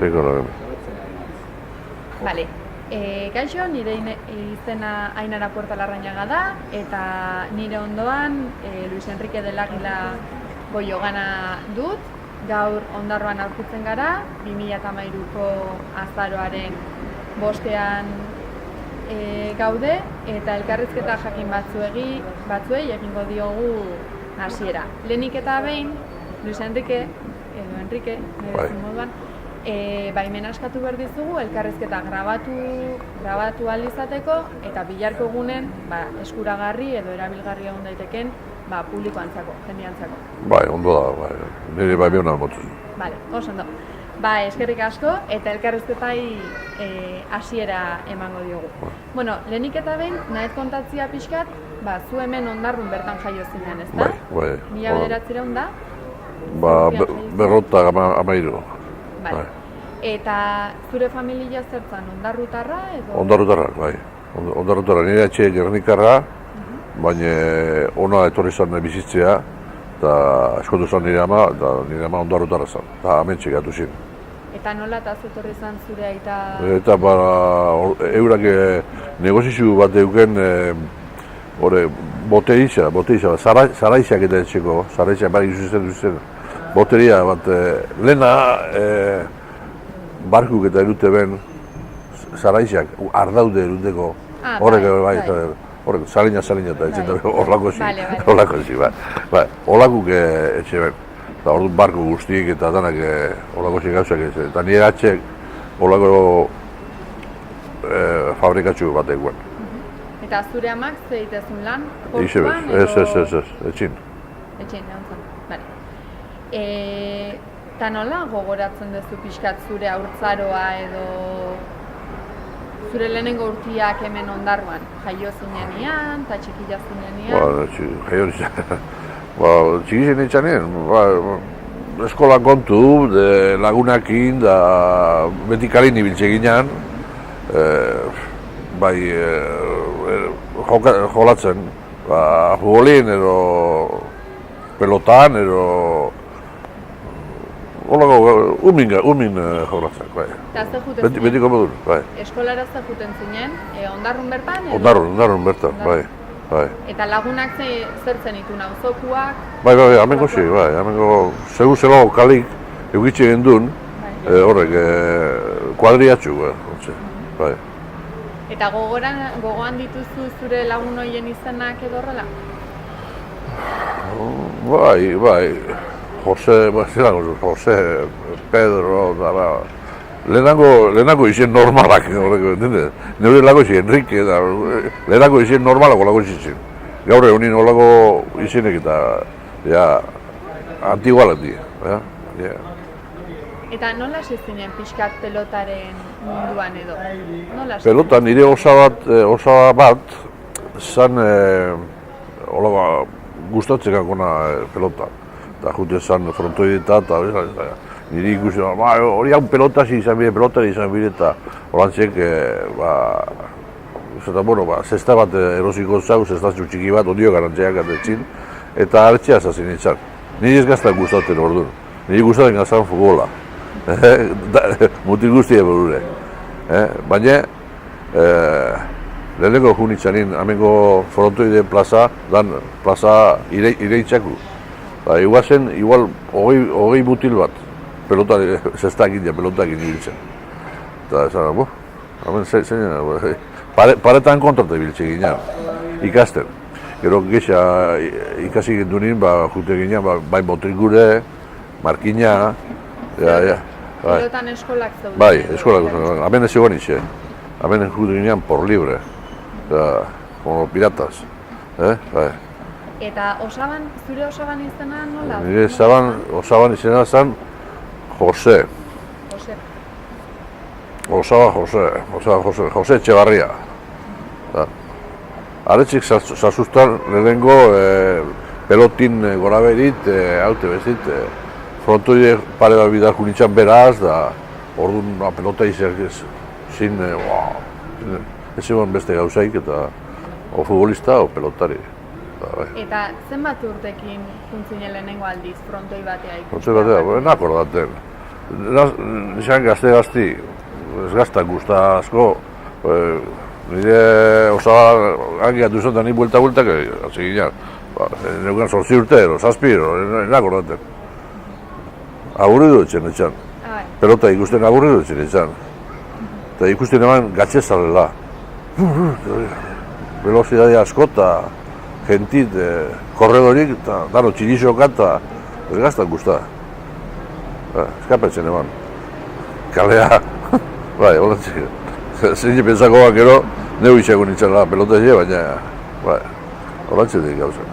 Ekonomi. Bale. Kaixo, nire izena Ainara Puerta Larrañaga da, eta nire ondoan Luis Enrique del Águila Goiogana dut. Gaur Ondarroan aurkitzen gara, 2013ko azaroaren 5ean gaude, eta elkarrizketa jakin batzuei egingo diogu hasiera. Lehenik eta behin, Luis Enrique, nire moduan, baimena eskatu behar dizugu, elkarrizketa grabatu ahal izateko, eta bilarko egunen eskuragarri edo erabilgarri egon daiteken publikoantzako, jendeantzako. Ondo da, nire baimena motu. Bale, oso ondo. Eskerrik asko, eta elkarrizketai hasiera emango diogu. Bueno, lehenik eta behin, nahet kontatzia pixkat, zu hemen Ondarrun bertan jaio zinen, ezta? Bai. 1900 da? 53. Bale. Eta zure familia zertzan, ondarrutarra edo? Ondarrutarrak, bai. Ondarrutarra, nire atxe Gernikarra, baina ona etorri zan bizitzea, eta eskotu zan nire ama ondarrutarra zan, eta hemen txekatu zin. Eta nola eta zutorri zan zure aita? Eta eurak negozizio bat euken, boteria, zaraizak eta etxeko, zaraizak barik zuzen, boteria bat, lehena barkuk eta erute ben, zaraizak, ardaude eruteko, horrek, salina eta etxeta horlako zi, horlakuk etxe ben. Eta hor dut barku guztiek eta danak horlako zi gauzak ez, eta nire atxek horlako fabrikatxu batek guen. Eta zure amak zeitezun lan? Portuan edo? Ez, etxin. Etxin, egon bale. Eta nola gogoratzen duzu pixkat zure haurtzaroa edo zure lehenengo urtiak hemen Ondarruan? Jaio zinean, eta txikila zinean? Jaio zinean. Txiki zinean, eskolan kontu, lagunakin, da beti kalin ibiltze ginean, jolatzen, futbolin edo pelotan edo umin jolatzen, bai. Eta ze juten zinen? Betiko modur, bai. Eskolara ze juten zinen, Ondarrun bertan? Ondarrun bertan, bai. Eta lagunak zertzen itun auzokuak? Bai, amengo zi, amengo zego kalik eukitxe egin duen, horrek, kuadriatxu, bai. Eta gogoan dituzu zure lagun horien izenak edo horrela? Bai, Jose, Pedro, lehenako izen normalak, nire lago izen Enrique, lehenako izen normalako lago izen. Gaur egunin olako izenek eta antigualak dira. Eta nola zinen pixkat pelotaren munduan edo? Pelota nire osaba bat zan gustatzekakona pelota. Eta jute zan frontoideta eta nire ikusi, hori hau pelotasi izan bide, pelotari izan bide eta holantzek, zesta bat erosiko zau, zestatxu txiki bat, ondio garantzeak atetxin, eta hartxea zazin nintzen. Nire ez gaztak gustatzen orduan, nire gustatzen gaztan futbola. Mutil guztia berure. Baina, lehenengo junitzanin, amengo frontoide plaza, dan plaza ireitzaku. Igual hogei mutil bat, zestakin ja, pelotakin ibiltzen. Eta esan, hemen paretan kontrata ibiltzen ginean, ikasten. Gero gexa ikasi gindunin, jute ginean, bai botrikure, markina, Pelotan eskolak zauden? Bai, eskolak zauden. Hemen ez egon itxe. Hemen jute ginean por libre. Como piratas. Eta zure osaban izena nola? Nire osaban izena zen Jose. Jose Etxebarria. Aretxik zazustan lehenengo pelotin gora berit, haute bezit, frontoide pare bat bidar junitzen beraz, da orduan pelota izak zin, ez egon beste gauzaik, eta o futbolista o pelotari. Eta zenbat urtekin juntzinen lehenengo aldiz frontoi batea ikusten? Frontoi batea, nako daten. nizan gazte-gazti, ez gaztak guzta asko, nire osaba hangiatu zen da ni buelta-bueltak, hasi ginen, neukan 8 urte, 7 enak ordaten. Aburridu etxen, pelota ikusten aburridu etxen. Eta ikusten eman gatxezalela. Velozidadia asko eta gentit, korredorik, eta dano txirisoka eta ez gaztak guzta. Eskapetzen eman. Kalea, bai, holatxe. Zein pensako gero, neu itxeko nintzen pelota eze, baina, bai, holatxe dik gauzen.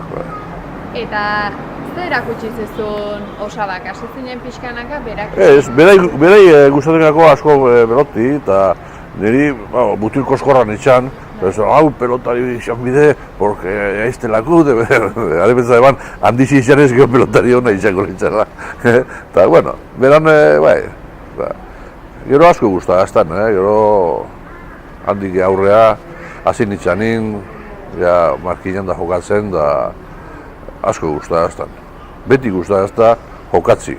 Eta zer erakutsi zezun osabak, hasi zinen pixkanaka berak? Ez, berai gustatenako asko peloti, eta niri mutil koskorran itxan, hau pelotari izan bide, porque aiztelako, ari pentsa eban, handizi izan ez gero pelotari hona izango nintzela. Eta, bueno, beran, bai, gero asko guzta aztan, gero handik aurrea, hasi nitzanin, ja, markinan da jokatzen, da asko guzta aztan. Beti guzta azta jokatzi,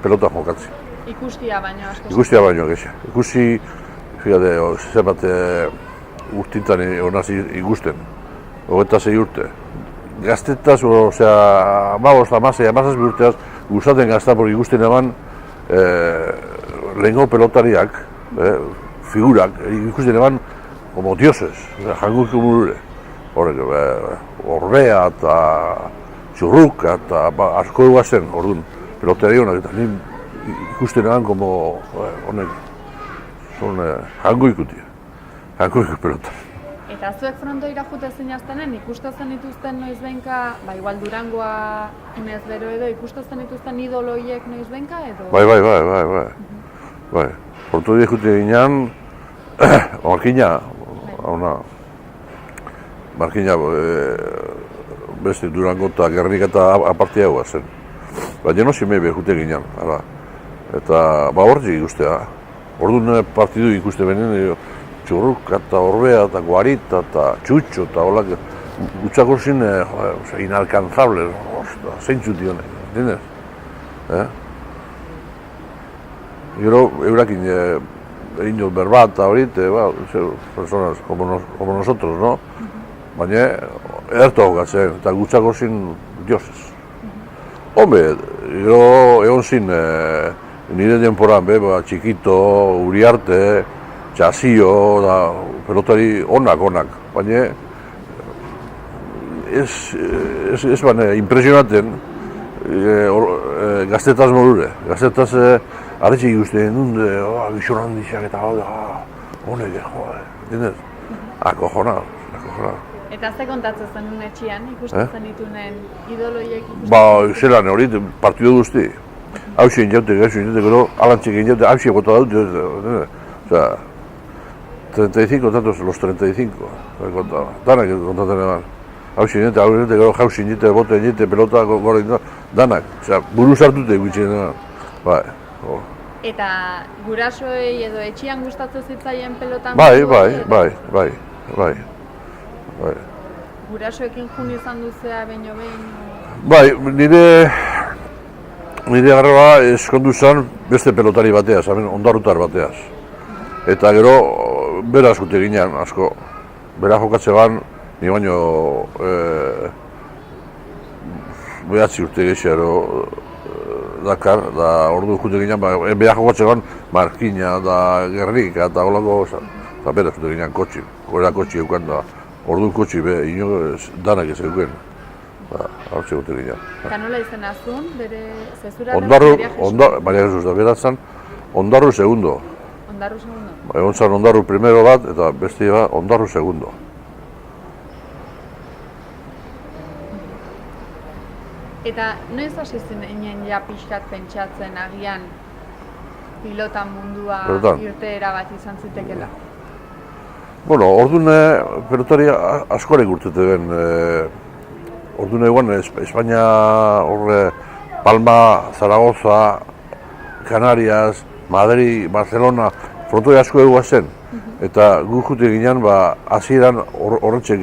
pelota jokatzi. Ikustia baino asko. Ikustia baino, gexa. Ikusi, fíjate, zebat urtintan honaz ikusten, 26 urte. Gaztetaz, osea, 15 urteaz, gustaten gazta, porque ikusten eman lehenko pelotariak, figurak, ikusten eman como dioses, janguiko murure. Horrek, Orbea eta Txurruka eta asko eguazen, orduan, pelotari honak, eta nien ikusten egan como, honek, son janguikutia, janguiko pelota. Eta zuek frontoira jute zinaztenen, ikusten dituzten noizbenka, igual Durangoa unez bero edo, ikusten dituzten idoloiek noizbenka edo? Bai. Frontoira jute ginean, Markina, beste Durango eta Gernika eta apartia hau zen. Baina no zime behute ginean, eta hortzik ikustea. Orduan partidu ikuste benen, Txurruka eta Orbea eta Guarita eta Txutxo eta holak, gutxako zin inalcanzable, zeintzu dionek, entendez? Gero, eurakin egin dut berbat eta horit, personas como nosotros, no? Baina, edertu jokatzen, eta gutxako zin dioses. Hombre, gero egon zin, nire denporan, Txikito, Uriarte, Txasio, pelotari onak, baina ez bane impresionaten gaztetaz modure. Gaztetaz arretxik ikusten dut, gizon handixak eta honek, dinez, akojona. Eta ze kontatzen zenun etxian, ikusten ditunen idoloiek ikusten? Zelan hori, partidu guzti. Hauxien jaute, gero, alantxekin jaute, hauxien gota dut, osea, 35 tantos, los 35, danak kontatzen eman. Hauxien jaute, gero hauxien jaute, boten jaute, pelota, gore danak, osea, buru sartute gutxien eman. Bai. Eta gurasoei edo etxian gustatzen zitzaien pelotan? Bai. Gurasoekin jun izan duzea baino behin? Bai, nire arreba eskondu zen beste pelotari bateaz, ondarrutar bateaz. Eta gero, bera askute ginean, asko. Bera jokatze ban, ni baino behatzi urte gehiago Dakar, da ordu jute ginean, bera jokatze ban, Markina, da Gernika, eta holako, eta bera jute ginean kotxi, gorera kotxi euken da. Orduan kotxi danak ez euken, hau txegote ginean. Eta nola izan azun, bere zezura? Maria Jesus da, beratzen, Ondarru segundo. Ondarru segundo? Egon zan Ondarru primero bat, eta beste Ondarru segundo. Eta noiz hasi zinen ja pixkat pentsatzen agian pilotan mundua irteera bat izan zitekela? Bueno, orduan pelotari askorek urtete ben. Orduan egon Espainia, Palma, Zaragoza, Canarias, Madrid, Barcelona, frontoi asko egoa zen. Eta gu jute ginean, hasieran horretxek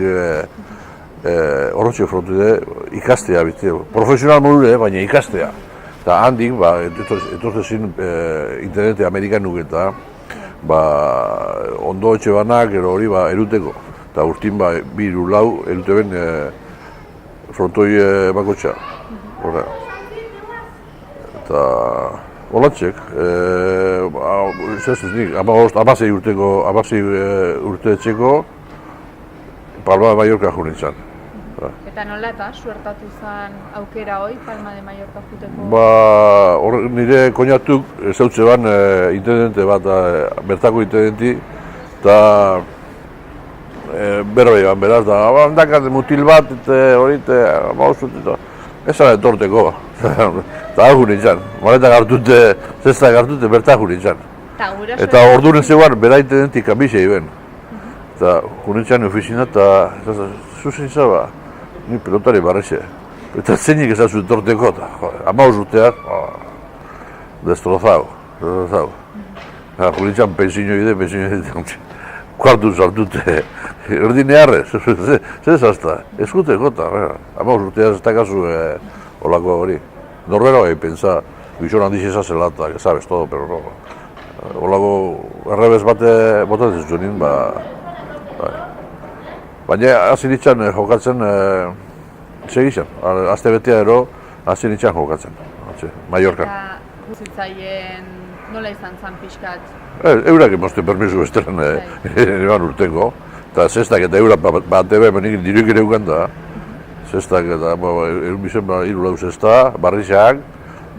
frontoi ikastea, profesional modure, baina ikastea. Eta handik, etortzezin intendente amerikanuk eta ondo etxe banak, gero hori eruteko. Eta urtin bi hiru lau erute ben frontoi bakotxa. Eta holantzek, amasei urte etxeko Palma de Mallorca jo nintzen. Eta nola eta suertatu zen aukera hoi Palma de Mallorca juteko? Nire koñatuk zautze ban intendente bat, bertako intendenti, eta berbei ban beraz, da handakat mutil bat, hori, mauzut, ez zara etorteko. Eta hau nintzen, maletak hartute, zestak hartute, bertak jo nintzen. Eta orduan zegoan, bera intendenti kanbizei ben. Eta nintzen ofizina, eta zuzen zaba, ni pelotari barrexe. Eta zeinik ezazu etorteko, eta 15 urteak, destrozau. Jo nintzen pensioide, kuartu zartute, erdine harrez, zez hasta, eskuteko eta, 15 urteak ez dakazu olako hori. Norbera bai pensa, gizon handiz ezazela eta, sabes todo, pero no. Olako errebez bate botatzen zuen, baina hasi nintzen jokatzen segizan, azte betea ero hasi nintzen jokatzen, Mallorcan. Eta guzitzaien nola izan zen pixkat? Eurak emozte permisu besteran eban urtengo, eta zestak eta eurak bat ebe menik diruik ere ukan da, zestak eta egun hiru lau zesta, barrizak,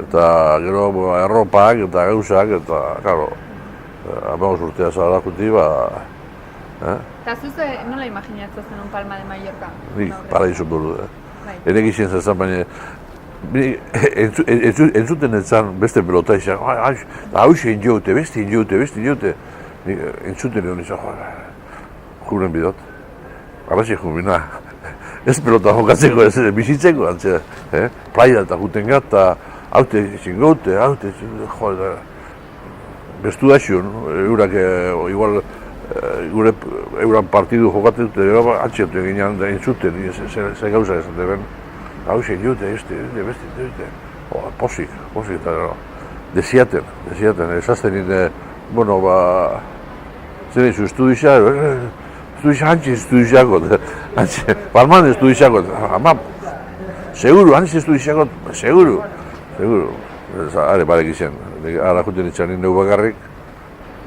eta gero erropak eta gauzak, eta, karo, 15 urtea zara juti, Eta zuze nola imaginatzen zenun Palma de Mallorca? Nik paraizu buru da. Enek izien zen, baina entzuten etzan beste pelotaizak, hau zein joute, beste joute. Entzuten egon izan, juren bidot. Arrazi jumina. Ez pelota jokatzeko, ez bizitzeko, playa eta juten gata, haute zingote, bestu da zion, eurak igual gure euran partidu jokatzen dute, atxetu eginean da entzuten, ze gauza esan deben. Hau zein dute, beste dute. Posik, eta desiaten, esazten nire, zen izu estudiza, hantxe estudizako, Palman estudizako, ama, seguru, hantxe estudizako, seguru. Are barek izan, ara juten nintzen nire bakarrik,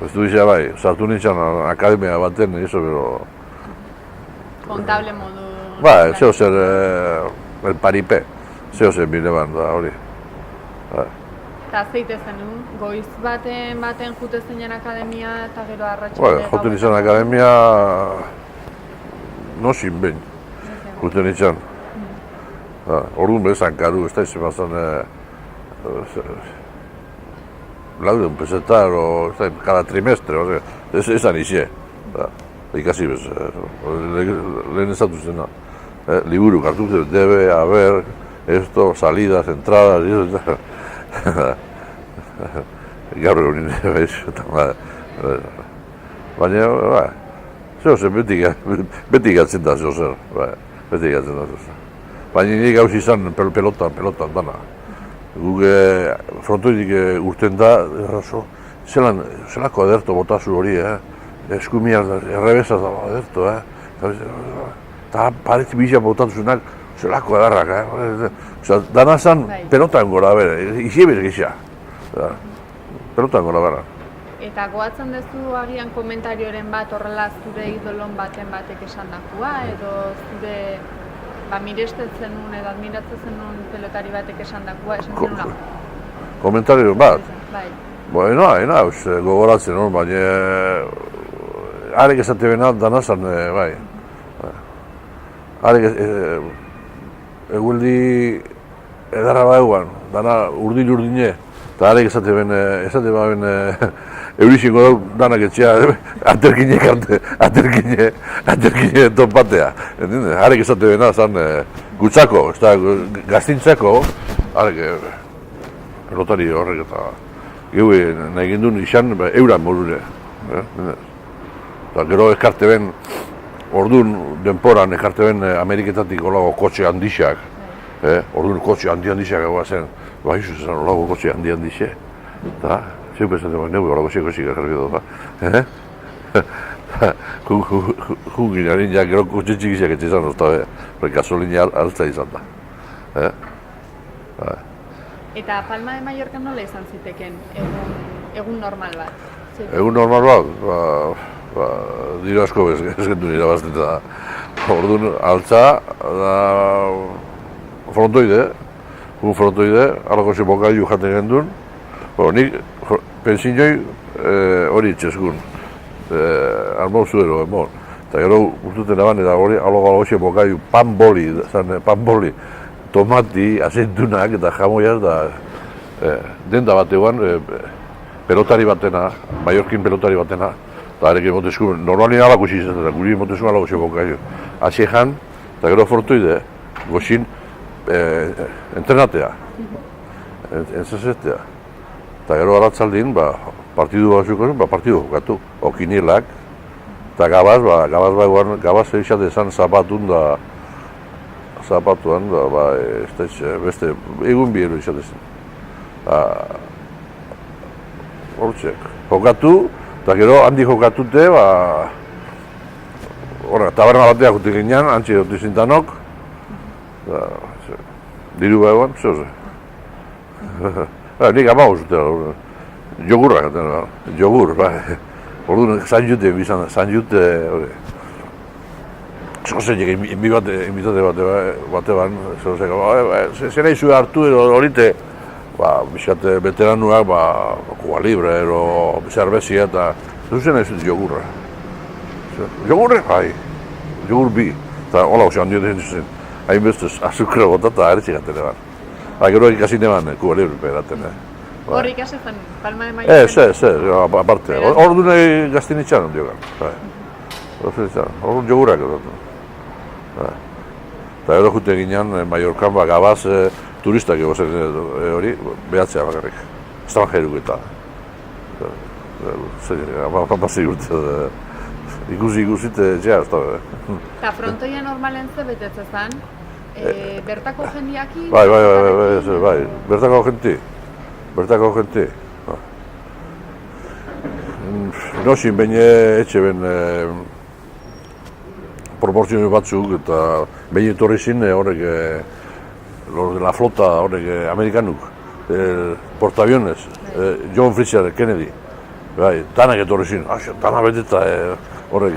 estudizia bai, sartu nintzen akademia baten, bero... Kontable modu... Ba, zeo zer, el paripé, zeo zer bine ban da hori. Eta zeite zenun, goiz baten jute zeinen akademia eta gero arratxalde... Jotu nintzen akademia... Nosin behin, jute nintzen. Orduan bezan karu, ez da izan bazan... Lauden pesetar, cada trimestre, esan izie. Ikasi bez, lehen ezatu zena. Liburu, kartuz, debe, haber, esto, salidas, entradas, y eso, gaur egun nire, baina, zeo zen, beti gatzen da zeo zer, baina nire gauz izan pelotan dana. Guk frontoitik urten da, zelako ederto botazu hori, eskumiak errebezaz da ederto, eta paretzi bizan botatuzunak zelako edarrak, dana zan pelotan gora bere, izi ebez gisa, pelotan gora bera. Eta goatzen duzu agian komentarioren bat horrela zure idolon batek esan dakua, edo zure mirestetzen nuen edo admiratzen zenun pelotari batek esan dakua, esan zenuna? Komentario bat? Bai. Ena, gogoratzen hon, baina arek esate bena dana zan, bai. Arek eguldi edarra baiguan, dana urdin-urdine, eta arek esate ben eurixiko dauk danak etxea, aterkine topatea. Arek esate bena zan gutzako, gaztintzako, arek pelotari horrek eta gehu nahi gindun izan euran morure. Eta gero eskarte ben, orduan denporan eskarte ben Ameriketatik olago kotxe handixak, orduan kotxe handixak egoa zen, bai, zuzan, olago gotxe handi xe, eta, zeuk esaten neu, olago xe gotxe garri edo, Jungin harin ja gero kutxe txikiziak etxezan ozta, gasolina altza izan da. Eta Palma de Mallorca nola izan ziteken egun normal bat? Egun normal bat, dira asko ez gendu nire bazten da. Orduan altza, frontoide, alako ze bokaiu jaten gendun. Nik pensiñoi hori itxezgun, almau zuero, emon. Eta gero urtuten eban, eta hori alako ze bokaiu pan boli, tomati, azentunak eta jamoiaz da denda bat eguan, pelotari batena, Mallorquin pelotari batena, eta arekin motezku, normalin alako zizatzen, guri motezku alako ze bokaiu. Asejan, eta gero frontoide, goxin entrenatea, entzazetea. Eta gero aratzaldin, partidu batzuko, partidu jokatu, okinilak, eta gabaz egizate esan zapatun da, zapatuan da, beste, egun bieru izatezen. Hortzek, jokatu, eta gero handi jokatute, taberna bateak jutik ginean, antxe dut izintanok, diru egon, zehoze. Nik amago zutela, jogurra gaten, jogur, orduan zan jute bizan, zan jute, zehozek inbitate bate ban, zehozek, zera izu hartu horite, bizkate veteranuak, Cuba Libre, zerbezia eta zuzen ez dut jogurra. Jogurre? Bai, jogur bi, eta hola oso handio den zuzen, hainbeste azukra bota eta eretxe gaten eban. Gero ikasi neban Cuba Libre peraten. Hor ikasi zen, Palma de Mallorca? Ez, aparte. Hor dune gaztin itxan diogan. Hor jogurrak edo. Eta gero jute ginean, Mallorcan gabaz turistak egozen hori, behatzea bakarrik. Estranjeruk eta. Papazik urte. Ikusi-ikusite, txea, ez da. Eta frontoia normalen ze betetze zen? Bertako jendiaki? Bai, bertako jenti. Nosin behin etxe ben proportzio batzuk eta behin etorri zin horrek la flota horrek amerikanuk, portaaviones, John Fisher Kennedy, tanak etorri zin, tanak beteta horrek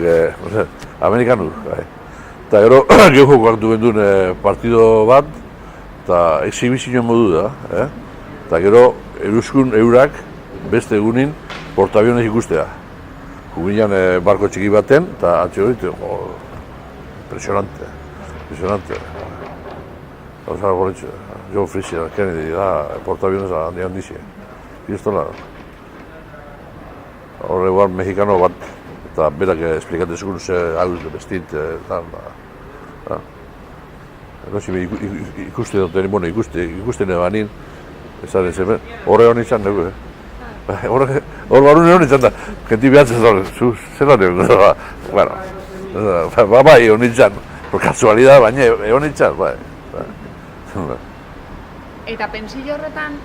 amerikanuk. Eta gero, gehiago hartu genduen partido bat, eta exhibizio modu da, eta gero, eurak beste egunin portaaviones ikustea. Jubilean barko txiki baten, eta atxe hori, impresionante. Gauza horretxe, John Fisher Kennedy da, portaaviones handizie. Giztola. Horre guan mexikano bat, eta berak esplikatezkun ze hauz de bestit, eta ikuste duten, bueno, ikuste nebanin, ezaren zemen, horre honi izan dugu, hor barun honi izan da, genti behatzen zuen, zer hori, bueno, bai honi izan, por casualidad, baina honi izan, bai. Eta pensillo horretan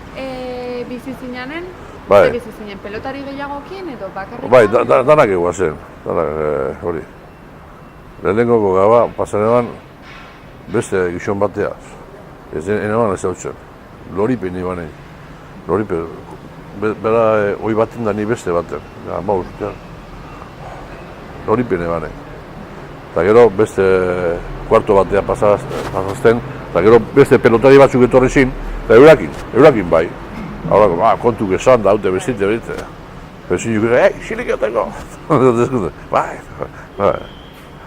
bizi zinanen, bai. bizi zinen pelotari gehiagokin edo bakarrik? Bai, danak eguazen, hori. Lehenengoko gaba, pasan eban beste gizon bateaz. Ez eneban ez hautzen. Loripe ni banein. Loripe, bera hoi baten da ni beste baten. Mauz, Loripe ne banein. Eta gero beste kuarto batea pasazten, eta gero beste pelotari batzuk etorri zin, eta eurakin bai. Hora, kontuk esan da, haute bestite, berite. Pensiño gure, xilik eoteko. Bai.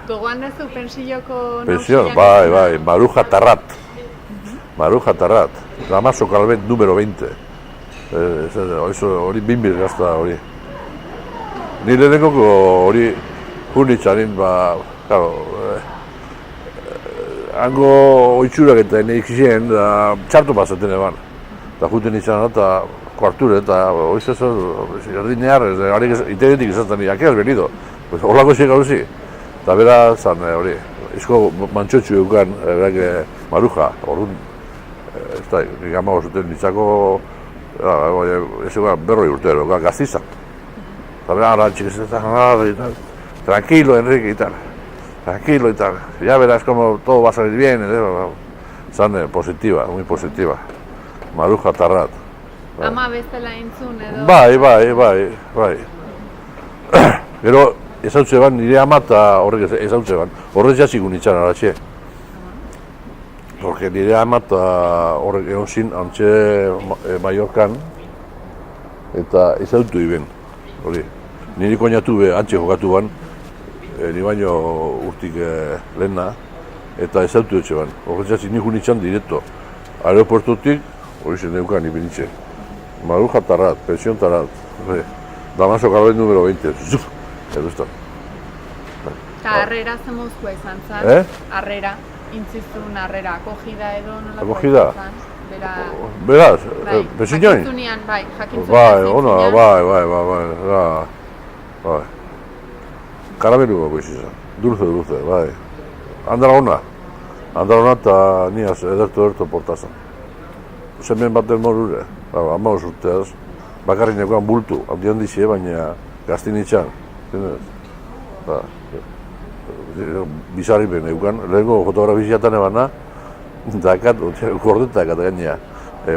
Gogoan dezu pensilloko Pensión, bai, Maruja Tarrat. Maruja Tarrat. Damaso Calvet número 20. Hori binbir gazta hori. Ni lehenengoko hori junitzanin, claro, hango oitzurak eta ikizien txartu pasaten eban. Eta juten izan eta kuarture eta hori erdinear, itegetik izaten jakeaz benido. Horlako zik gauzi. Eta bera zan hori, izko mantxotxu euken, Maruja, orduan, da, gama zuten nitzako, ez egon berroi urtero, gaztizan. Eta bera, arantxik ez eta, tranquilo, Enrique, y tal. Tranquilo y tal. Ya verás como todo va a salir bien. Zan positiva, muy positiva. Maruja Tarrat. Ama bestela entzun edo... Bai. Gero, ezautze ban, nire ama eta horrek ezautze ban. Horrek jatzik unitzan aratxe. Porque nire ama eta horrek egon zin, antxe Mallorcan, eta ezautu iben. Hori. Niri koinatu be, antxe jokatu ban, ni baino urtik lehena, eta ezautu etxe ban. Horrek jatzik nik unitzan direkto. Aeroportutik, hori zen neukan ibinitxe. Maruja Tarrat, pensión Tarrat. Damaso Calvet número 20. Zuf! Edo ez da. Eta harrera zemuzkoa izan zen? Harrera, intzizun harrera, akogida edo nolako akogida? izan zen? Beraz, pensioin? Jakintzunean, bai, bai. Karamelu bako izan, dulce, bai. Andragona eta niaz ederto portazan. Zemen baten morure, amagoz urteaz, bakarri nekoan bultu, handi xe, baina gaztin itxan. Bizarri ben neukan, lehenko fotografiziatan ebana, dakat, gordetak eta gainea,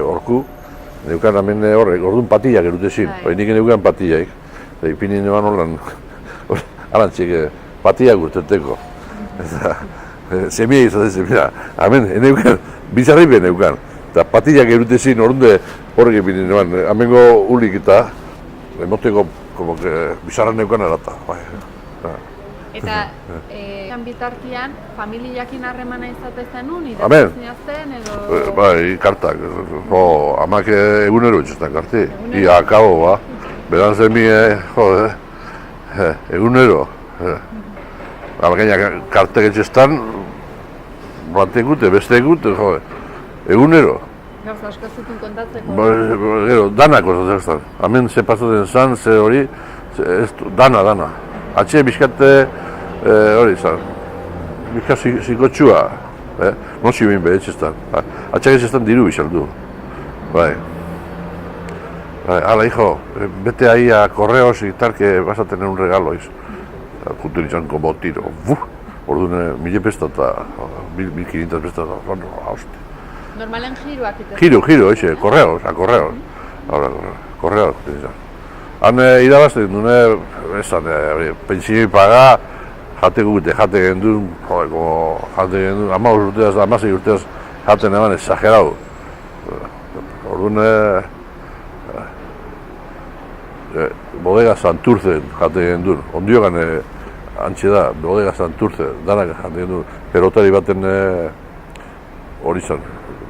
orku, neukan hemen horrek, orduan patillak erutezin, nik neukan patillaik, eta ipini neban holan, arantzik, patillak urteteko. Zemia izatezen, mira, hemen neukan, bizarri ben neukan, eta patillak erutezin, orduan horrek ipini neban, hemengo ulik eta, emoteko, como que bizarra neukan erata. Eta bitartian, familiakin harremana izatezen nun, idatzen edo... Bai, kartak, amak egunero itxetan karti, ia akabo, ba. Beran zemi, egunero. Algaina kartek etxestan, bantekute, bestekute, egunero. Gauza, asko zuten kontatzeko? Gero, danak osatzen. Hemen ze pasatzen zan, ze hori, dana. Atxe bizkate, hori zan, bizkat zikotxua, nosi behin behetxestan. Atxak etxestan diru bizaldu. Bai. Hala, hijo, vete ahí a correos y tal, que vas a tener un regalo. Juturitzan como tiro. Orduan, 1000 pesta eta 1500 pesta eta, hostia. Normalen giroak itezen? Giro, eixe, correos. Ahora, correos. Han irabazten dune, pensioi paga, jate gendun, amabos urteaz, 16 urteaz, jaten eban exagerau. Orduan, Bodega Santurce jate gendun, ondiogan antxe da, Bodega Santurce, danak jate gendun, pelotari baten hori zan,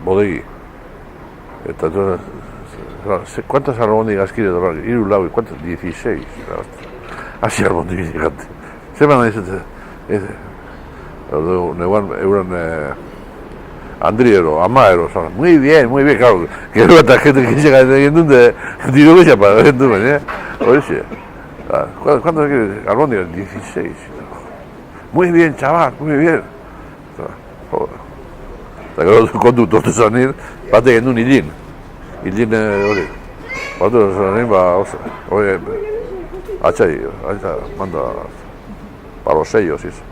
bodegi. Eta, ¿cuántas albóndigas quieres doblar? Iru lau, ¿cuántas? 16. Asi albóndigas gigante. Zeman nahi zete, neuan euran Andriero, Amaero, muy bien, claro, gero eta gente que llega egin duen de diru gehiago egin duen, horixe. ¿Cuántas quieres? Albóndigas, 16. Muy bien, chaval, muy bien. Eta gero kontu tortu zanin, bate egin duen hilin. Hilin hori. Batu zanin, hori, atxai, manda, para los sellos, izan.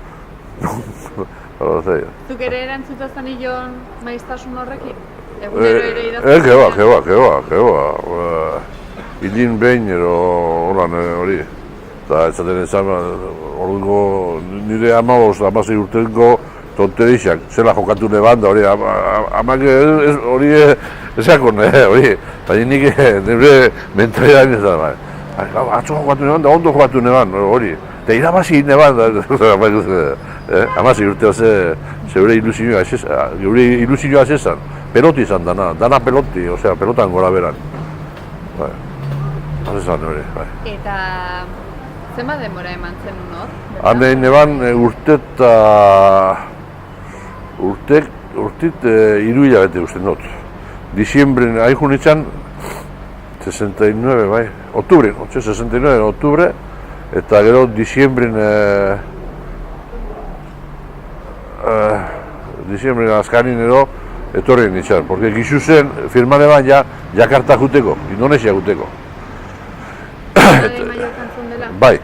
Zuk ere erantzuta zen ion maiztasun horrekin? Egunero ere idazten? Keba. Hilin behin, horan hori. Eta ez zaten ezan, orduko nire 16 urteko tonterixak, zela jokatu nebanda, hori, amak hori ezakon, hori. Baina nik nire mentalidaden ez da, atzo jokatu nebanda, ondo jokatu nebanda, hori. Eta irabazi nebanda, amasi urte zeure ilusioa zezan. Peloti izan dana peloti, osea, pelotan gora beran. Azezan hori, bai. Eta zenbat denbora eman zen unor? Hane neban urtit 3 hilabete usten dut. Diciembren, ahi junitzen, 69, bai, oktubre, 69, oktubre, eta gero diciembren azkanin edo etorri nintzen, porque gizu zen firmane ban Jakarta juteko, Indonesia juteko. Bai,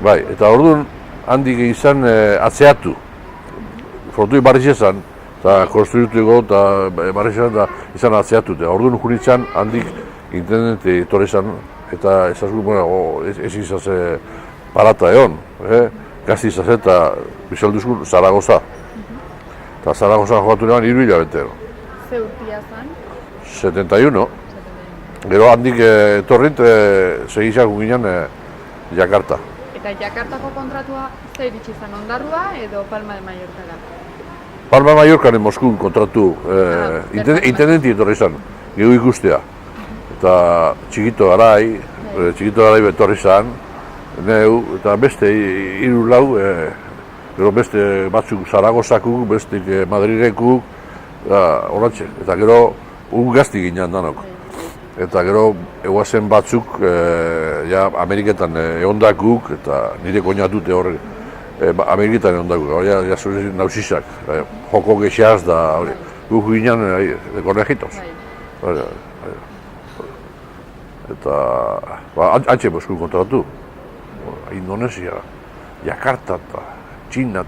bai, eta orduan handik izan atzeatu. Frontoi barriz ezan, eta konstruituko eta barriz ezan, izan atzeatu. Orduan juritzen handik intendente etorri izan, eta ezazgu, bueno, ez izaze parata egon, gazti izaze eta bizalduzku Zaragoza. Eta Zaragoza jokatu neban 3 hilabete. Ze urtia zan? 71. Gero handik etorrit, segizak ginen Jakarta. Eta Jakartako kontratua ze iritsi zen, Ondarrua edo Palma de Mallorca? Palma de Mallorca Moskun kontratu, intendenti etorri izan, gehu ikustea. Eta txikito garai betorri izan, neu, eta beste 3-4, gero beste batzuk Zaragozakuk, beste Madridekuk, horratxe. Eta gero gazti ginen danok. Eta gero eguazen batzuk Ameriketan egondakuk, eta nire koinatute hor Ameriketan egondakuk, hori zure nausisak, joko gexaz da, guk ginen konejitos. Eta antxe Moskun kontratu, Indonesia, Jakarta eta Txina,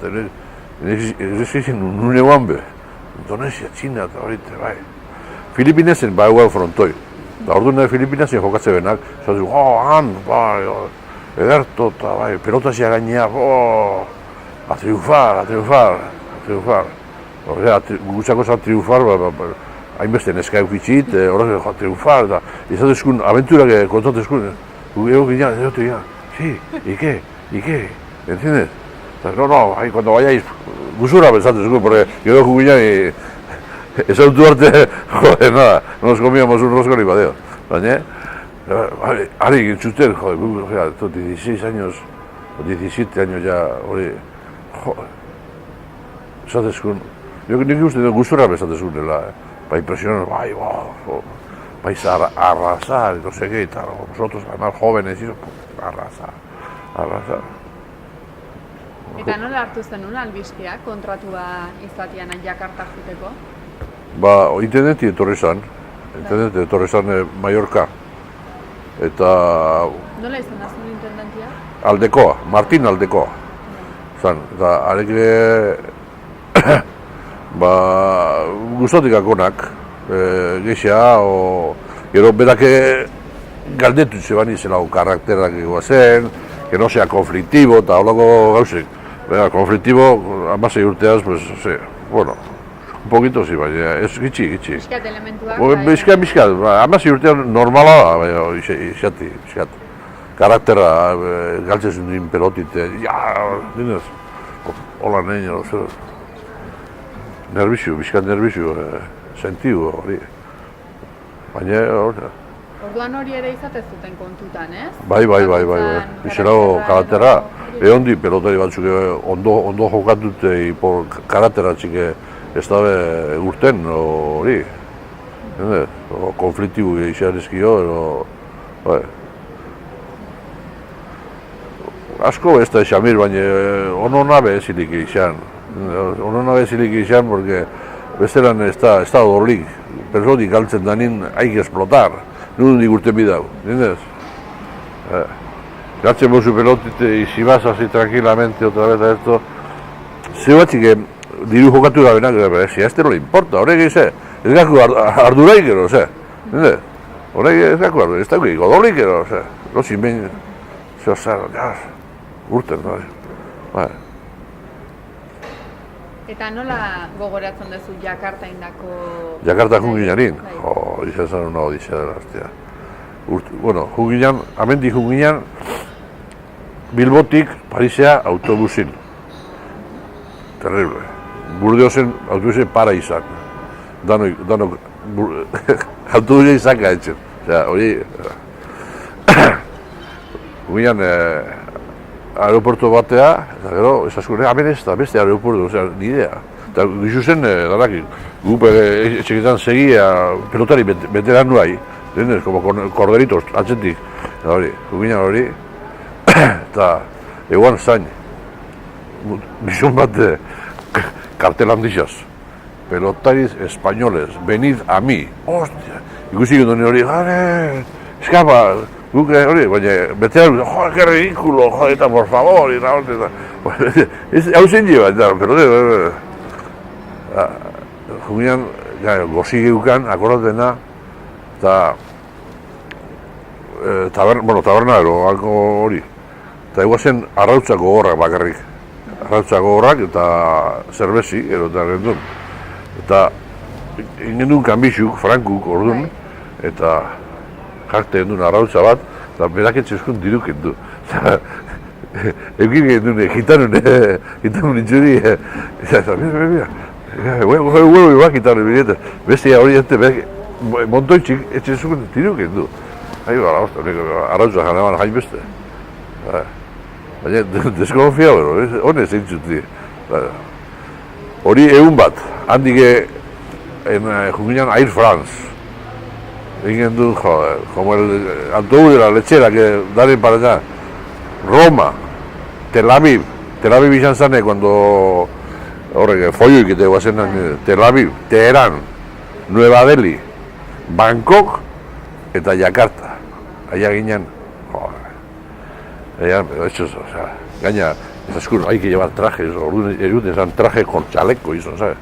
ez egin nune guan be, Indonesia, Txina eta horite, bai. Filipinezen bai guan frontoi. Orduan Filipinezen jokatze benak, zaten, han, bai, ederto eta bai, pelotazia gainea, a triunfar. Gutzako zan triunfar, hainbeste neska eukitxit, horrek triunfar, eta izatezkun, aventurak kontatezkun, ego ginen, sí, ¿y qué? ¿Entiendes? No, cuando vayáis, gusura pensatezkun, porque gero ginen, ez autu arte, joder, nada, nos comíamos un rosco ni padeo. Baina, ari gintzuten, joder, 16 años, o 17 años ya, hori, joder, esatezkun, nik uste gustura bezatezkun, pa impresionar, vais a arrasar, no sé qué, y tal, vosotros, además jóvenes, y arrasar. Eta nola hartu zenun albiskia kontratua izatian Jakarta juteko? Intendenti etorri zan, Mallorca. Eta... Nola izan da zuen intendentia? Aldekoa, Martin Aldekoa. Zan, eta alegre... Gustotik akonak, gexea, gero berake galdetu zeban izela karakterak egoazen, que no sea conflictivo, eta holako gauzek. Conflictivo, 16 urteaz, pues, bueno, un poquito sí, baina, ez gitxi. Bizkat elementuak, Bizkat, 16 urtean normala da, bizkat. Karakterra, galtzezun din pelotite, dinez, hola neño, bizkat nervizio, sentidu hori. Baina, orduan hori ere izatez zuten kontutan, ez? Bai. Bizelago karakterra, egondi pelotari batzuk ondo jokatute por karakterra txike ez dabe urten hori. Konfliktibu izanezkio, bai. Asko ez da Xamir, baina ono nabe ezilik izan. Porque bestelan ez da dorlik. Personik galtzen danin haik esplotar. Nundik urten bidau, ¿entiendes? Gatzen bozu pelotite, y si vas así tranquilamente otra vez a esto, ze batzik diru jokatu da benak, si a este no le importa, horrek ez gaku arduraik ero, ¿entiendes? Horrek ez gaku arduraik, ez dauk godolik ero, lozin behin, urten, bai. Eta nola gogoratzen duzu Jakarta indako... Jakarta jungiñarin? Izan zen una odisea dela, hostia. Bueno, jungiñan, amendi jungiñan, Bilbotik Parisea autobusin. Terrible. Burdeosen autobusen para izan. Danok, autobusen izaka etxen. Osea, hori... Jungiñan, aeroportu batea, eta gero, esazkune, hemen ez da, beste aeroportu, osea, nidea. Eta gizu zen, danak, gupe etxeketan segia pelotari beteran nuai, denez, como corderitos, atxetik, hori, guginan hori, eta eguan zain, gizun bat kartel handixaz, pelotaris españoles, venid a mi. Ostia, ikusi gendun hori, eskapa, guk hori, baina, betean, jo, que ridículo, jodeta, por favor, y la hostia, hau zen lleva, pero, juginan, gozi geukan, akordatena, eta, taberna ero, alko hori, eta eguazen arrautzako gorrak bakarrik, arrautzako gorrak eta zerbezi, eta gendun, eta ingendun kanbixuk, frankuk, orduan, eta jarte gendun arrautza bat, eta berak etxezkun diruk gendu. Eukin gendun, gitanun itxuri, eta mira, huevo ibak gitanun bideta, bestia hori jente, montoitxik etxezkun diruk gendu. Ahi gara, arrautza janean jain beste. Baina, deskonfia bero, honez eintzut. Hori egun bat, handik juginan Air France. Egin du, como el autobús de la lechera que daren para allá. Roma, Tel Aviv izan zane, cuando horrek, foioik eta guazen, Tel Aviv, Teherán, Nueva Delhi, Bangkok eta Jakarta. Allá ginen, allá, hechos, o sea, gaina, es oscuro, hay que llevar trajes, eruten zan traje con chaleco, ¿sabes?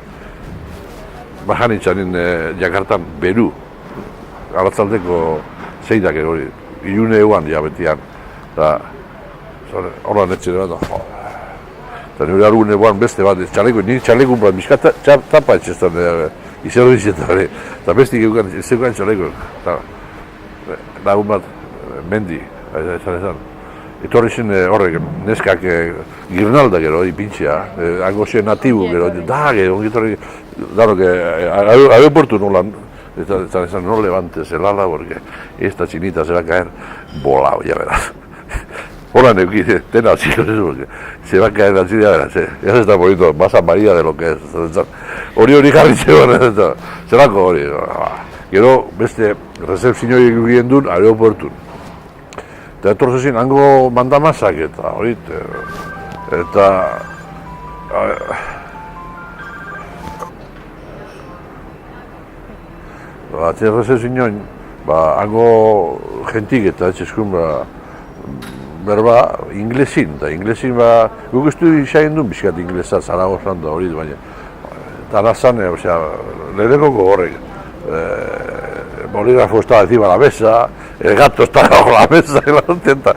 Bajan itxanin Jakartan Beru, aratzaldeko zeidak hori, ilune eguan ja betian, eta horren etxera bat, eta nire argun eguan beste bat, txaleko, nire txaleko bat, miska tapa etxestan, izerbizetan, eta bestik eguan, ez eguan txaleko, eta lagun bat, mendi, esan. Etorri zen horrek, neskak girnalda gero, pintxea, hango zen natibu gero, ongitorri, daro, aeroportu nolan, eta esan, no levantes el ala, porque esta chinita se va a caer volado, ya verás. Hola, neuki, ten así, porque se va a caer así, ya verás, ya se está poniendo más amarilla de lo que es. Hori jarri zegoen, zelako hori. Gero, beste, recepzio egin duen aeroportun. Eta etortzezin, hango mandamazak eta hori, eta atzea recepzioen, hango jentik eta etxezkun, berba, inglesin, eta inglesin, guk ez du isaien duen bizkat inglesa, Zaragozan da hori, baina, eta nazan, lehenekoko horrek, bolígrafo estaba encima de la mesa, el gato estaba bajo la mesa y la intenta.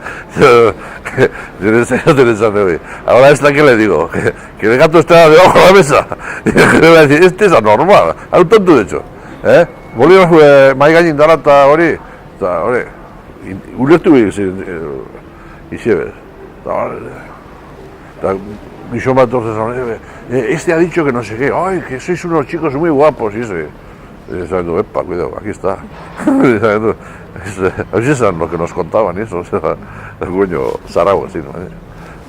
Ahora esta que le digo, que el gato estaba debajo de la mesa. Y le voy a decir, este es anormal, a un tonto de hecho. Bolígrafo mai gainin dara eta hori, ulertu izebez. Eta gizon bat tortzen, este ha dicho que no sé qué, ay, que sois unos chicos muy guapos y eso. Y saben, epa, cuidado, aquí está. Así es lo que nos contaban, eso, el coño Zaragoza, ¿sí?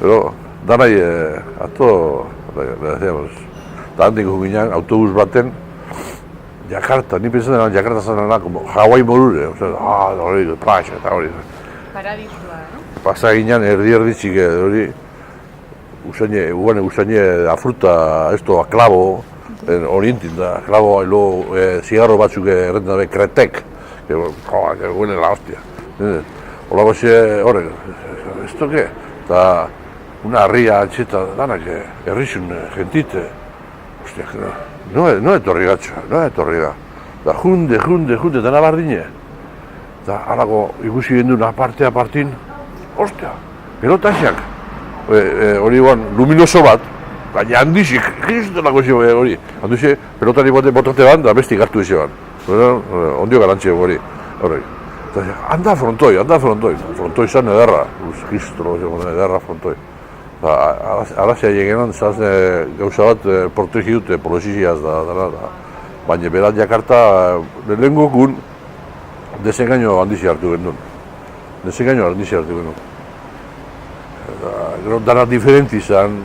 Pero, dan ahí, a todo, le decíamos, handik juginan, autobus baten, Jakarta, ni pensatzen eran Jakarta zanena, como Hawaii morure, hori, plaxa, eta hori. Paradisua, no? Pasa ginen, erdi txike, hori, usaine, a fruta, esto, a clavo, orientin da, clavo, zigarro batzuk errenten dabe, kretek, que huele la hostia. Hola goxe, horrek, esto que? Eta, una harria atxeta, danak, errizun, gentite. Hostia, no etorri gatxa, no etorri da. Eta junde, eta nabardine. Eta, halago, ikusi gendun apartin, hostia, pelotaxak. Hori guan, luminoso bat, baina handixik, kristelako xe hori. Handixik, pelotari botate ban, da besti gartu eze ban. Ondio garantxe hori. Anda frontoi. Frontoi zan ederra. Kristelo, ederra frontoi. Arazia jegenan, gauza bat protegi dute, polosiziaz da. Baina berat Jakarta, lehenko gun, desengaino handizi hartu gendun. Dana diferenti izan,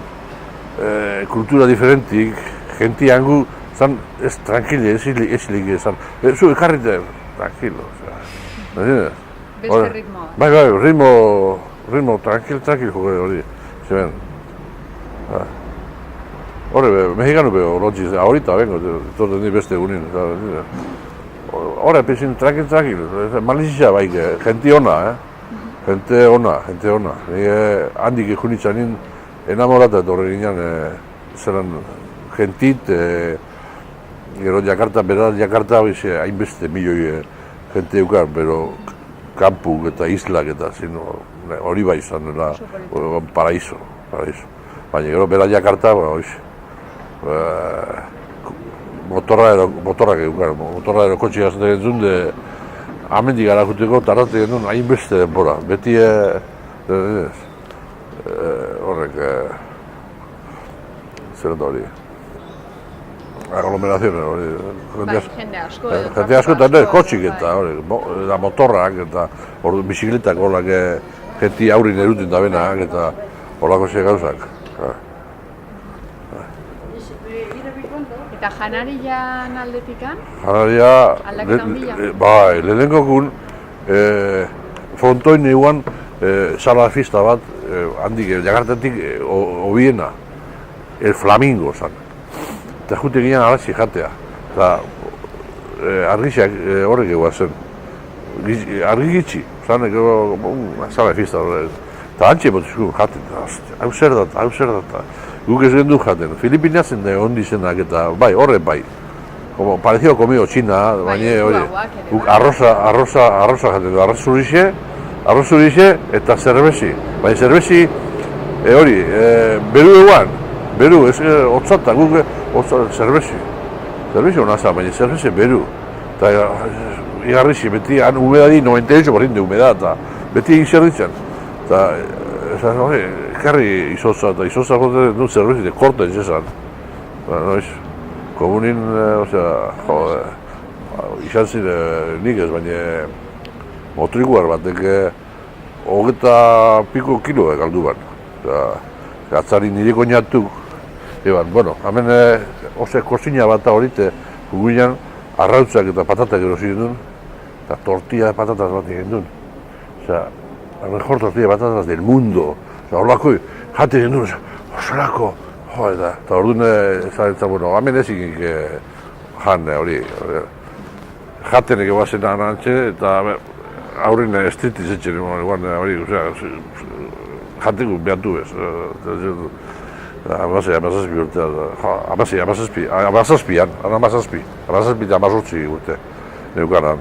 kultura diferentik, genti hangu, zan ez tranquile, ez lik izan. Zu ekarrite, tranquilo. Beste ritmoa. Bai, ritmo, tranquil, hori. Zeben. Horre, mexikanu beho, lotxiz, ahorita, vengo, torten di beste egunin. Horre, pezin, tranquil, malizia baik, jenti ona, Gente ona. Handik ikunitzen nien enamorata etorri ginen, zelan gentit, gero Jakarta, hainbeste milioi jente eukar, pero kampuk eta islak eta hori bai izan, paraíso. Baina gero bera Jakarta, motorrak eukar, motorra kotxe gazten entzun, amendik gara juteko tarrate genuen hainbeste denbora. Beti horrek zer da hori. Aglomerazione hori. Jende asko. Jende asko eta kotxik eta motorrak eta bizikletak horrek jenti aurrin erutin da benak eta horrako xe gauzak. Eta janarian aldetikan? Janaria, Aldaketan bila? Bai, lehenengo gun, frontoin eguan salafista bat, handik, Jakartatik obiena, el Flamingo zan. Eta jute ginen alazi jatea. Eta argiak horrek egoa zen. Argi gitxi, zan, salafista horrek. Eta antxe botizku jaten, hau zer data. Guk ez gendu jaten, Filipinazen da ondi zenak eta bai, horre bai. Parecido conmigo, China, baina hori. Guk arroza jaten du, arroz zurixe eta zerbezi. Baina zerbezi, hori, beru eguan, beru, ez hotzata, guk zerbezi. Zerbezi hona zan, baina zerbezi beru. Eta igarrixi, beti han humedadi 98% de humedad, eta beti egin zerditzen. Ekarri izotza eta izotza joten du zerbezi de korten zezan. Noiz, komunin, izan ziren nik ez, baina motrikuar batek 20 piko kilo galdu ban. Gatzari nire koñatuk, bueno, hemen kozina bat horite, guguinan arrautzak eta patatak erosi gendun, eta tortilla de patatas bat egin duen. La mejor tortilla de patatas del mundo. Horlako, jate gendun, osorako, eta orduan zaretzen, bueno, hemen ez ikik jan hori, jatenek ebazen anantxe, eta aurrin estritiz etxen, hori, jateko behatu bez. Amazazpi urtea, amazazpi eta amazortzi urte, neukanan.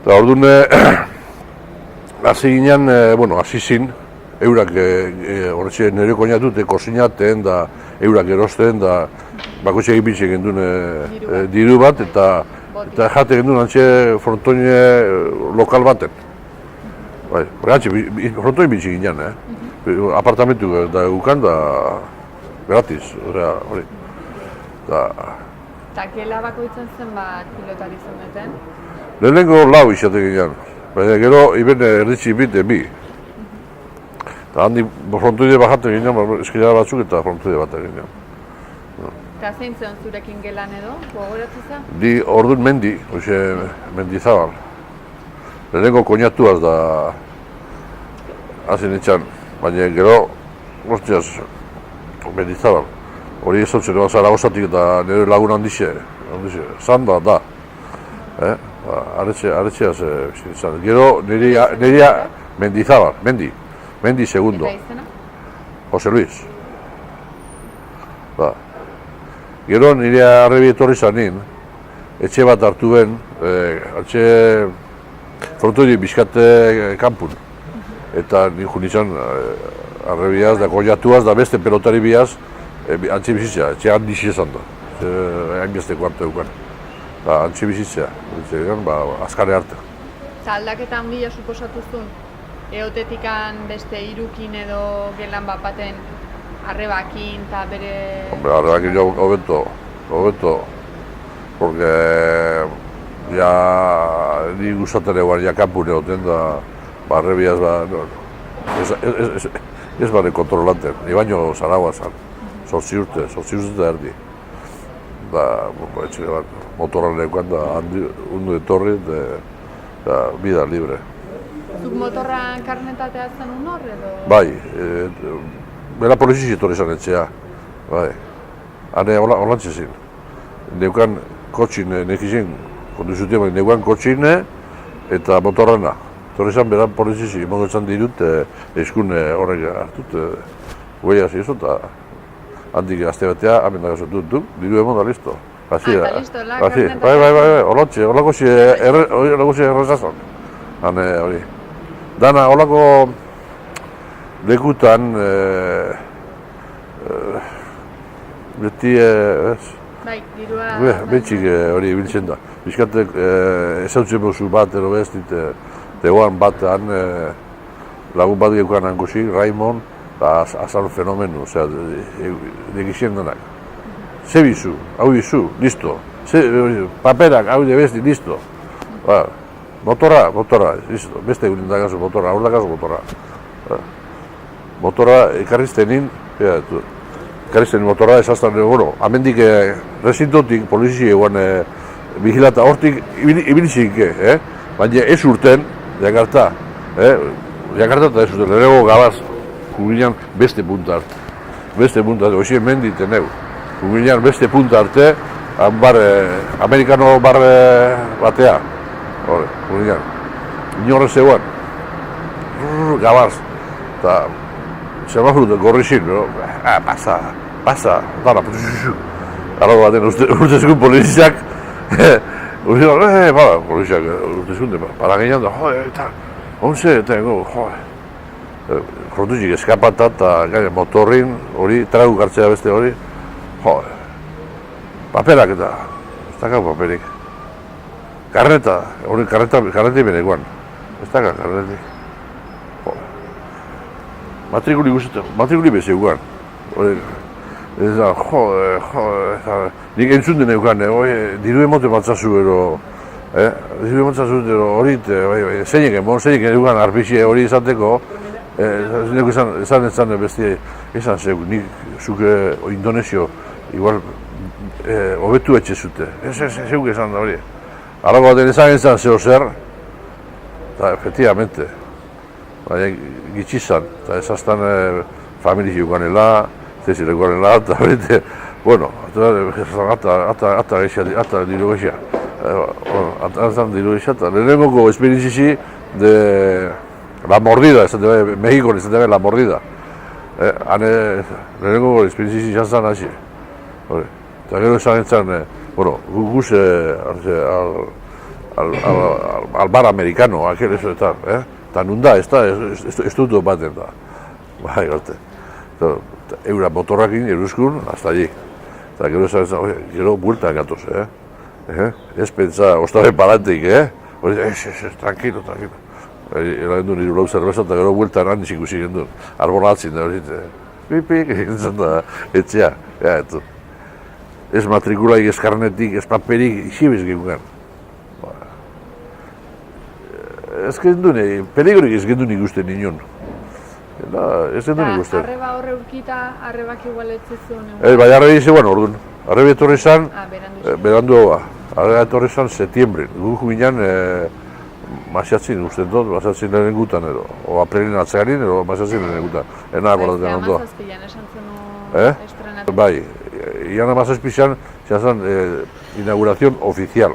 Eta orduan, hasi ginen, hasi zin, eurak horretxe nire koñatute kozinaten da eurak erosten da bakotxe egin bitxe gendun diru bat eta jate gendun antxe frontoine lokal baten. Frontoine bitxe ginen, apartamentu da gukan da gratis, hori. Eta gela bakoitzen zenbat pilotari zeneten? Lehenengo lau izate ginen, baina gero iben erditzi bite bi. Eta handi frontoide bajaten ginen, eskidara batzuk eta frontoide bat ginen. Eta zein zen zurekin gelan edo, gogoratzen zen? Di orduan mendi, Mendizabal. Lehenengo koñatuaz da hasi nintzen, baina gero, hostiaz, Mendizabal. Hori ezotzen eban Zaragozatik eta nire lagun handixe, zanda da. Arretxeaz izan. Gero nire Mendizabal, Mendi segundo. Eta izena? Jose Luis. Gero nire arrebi etorri zanin, etxe bat hartu ben, etxe frontoide bizkate kanpun. Eta nire nintzen arrebiaz da koñatuaz da beste pelotari biaz antxe bizitzea, etxe handixi ezan da. Hainbeste kuartu euken. Antxe bizitzea, azkare arte. Eta aldaketan bila suposatuzun? Eotetikan beste irukin edo gelan bat baten arrebakin eta bere... Hombre, arrebakin jo hobeto, porque ja ni gustatzen eguan ja kanpun egoten da arrebiaz ez bane kontrolaten, ni baino Zaragoa zan, 8 urte eta erdi. Motorran euken da hundu etorri eta bida libre. Zuk motorran karnetatea zen hor edo? Bai, bera poliziz etorri zan etxea, bai. hane holantxe zin. Neukan kotxin, nekizien, konduziotia, neukan kotxin eta motorrena. Torrezan beran polizizi, emango esan dirut, eskun horrek hartut, guaia zizu, eta handik azte batea, hamen dago dut, diru emon da listo. Eta listo, Bai, holako zi errezazan. Hane, hori. Dana, holako lekutan, beti, bai, dirua... Betxik hori biltzen da. Bizkatek ezautzen bozu bat, ero bestit, tegoan batean lagun bat geukan angosik, Raimon, eta azal fenomenu, osea, dekizien denak. Ze bizu, hau bizu, listo. Paperak, hau de besti, listo. Motorra, listo. Beste egunen dakazu motorra, hor dakazu motorra. Motorra ekarriztenin, ekarriztenin motorra esaztan, bueno, amendik resintotik, polizi eguan vigilata hortik ibilitzik, baina ez urten, Jakarta, Jakarta eta ez urten, lehenengo gabaz, jubilean beste punta arte. Beste punta arte, hoxien menditen neu. Jubilean beste punta arte, amerikano bar batea. Hore, jubilean. Inorrez eguan. Gabaz. Eta, semafurute gorrizin, pasa, dara, gara baten urtezkun poliziak, poliziak urtezkun, para gainan da, eta, onze, eta, Frontuzik eskapata eta motorrin hori, tragu gartzea beste hori, paperak eta, ez dakar paperik. Karneta, hori karneti benekoan, ez dakar karneti. Matrikuli bezeukan, hori, ez da, nik entzun deneukan, diru emote matzazu ero, diru matzazu ero hori, zeinek edukan arpixie hori izateko, nik esan beste, esan zeu, nik zuke Indonesio, igual, hobetu etxe zute, zeuk esan da hori. Arago baten esan zeo zer, eta efectivamente, gitxizan, eta ezaztan familia juganela, zezile guanela, eta horite, bueno, ata diru gexia, eta lehenengoko esperientzizi de la mordida, Mexikon ez dut la mordida. Hane, lehenengoko esperientzizi izan zan hasi. Eta gero esan entzan, bueno, guz al bar americano, aquel eso eta, eta nunda, ez dut baten da. Bai, garte. Eura motorrakin, eruskun, hasta allí. Eta gero esan entzan, gero bueltan gatoz, ez pentsa, ostabe palantik, tranquilo. Eragen duen iru lau zerbeza eta gero bueltan handik ikusi gendun. Arbolatzen da hori, pipik, egin da, etxea, etu. Ez matrikulaik, ez karnetik, ez paperik, isibiz genuen. Ez gendun, peligrorik ez gendun ikusten nion. Ez gendun ikusten. Arreba horre urkita, arrebak igual etzizun? Bai, arreba izan, orduan. Arreba etorri zan, berandu hau. Arreba etorri zan, setiembre. Guk ginen, masiatzin usten dut, masiatzin lehen gutan edo. O aprelin atzagarin edo masiatzin lehen gutan. Ena akordatzen ondo. Amazazpilan esan zenu estrenatu. Bai, ian amazazpizan, zan inaugurazion ofizial.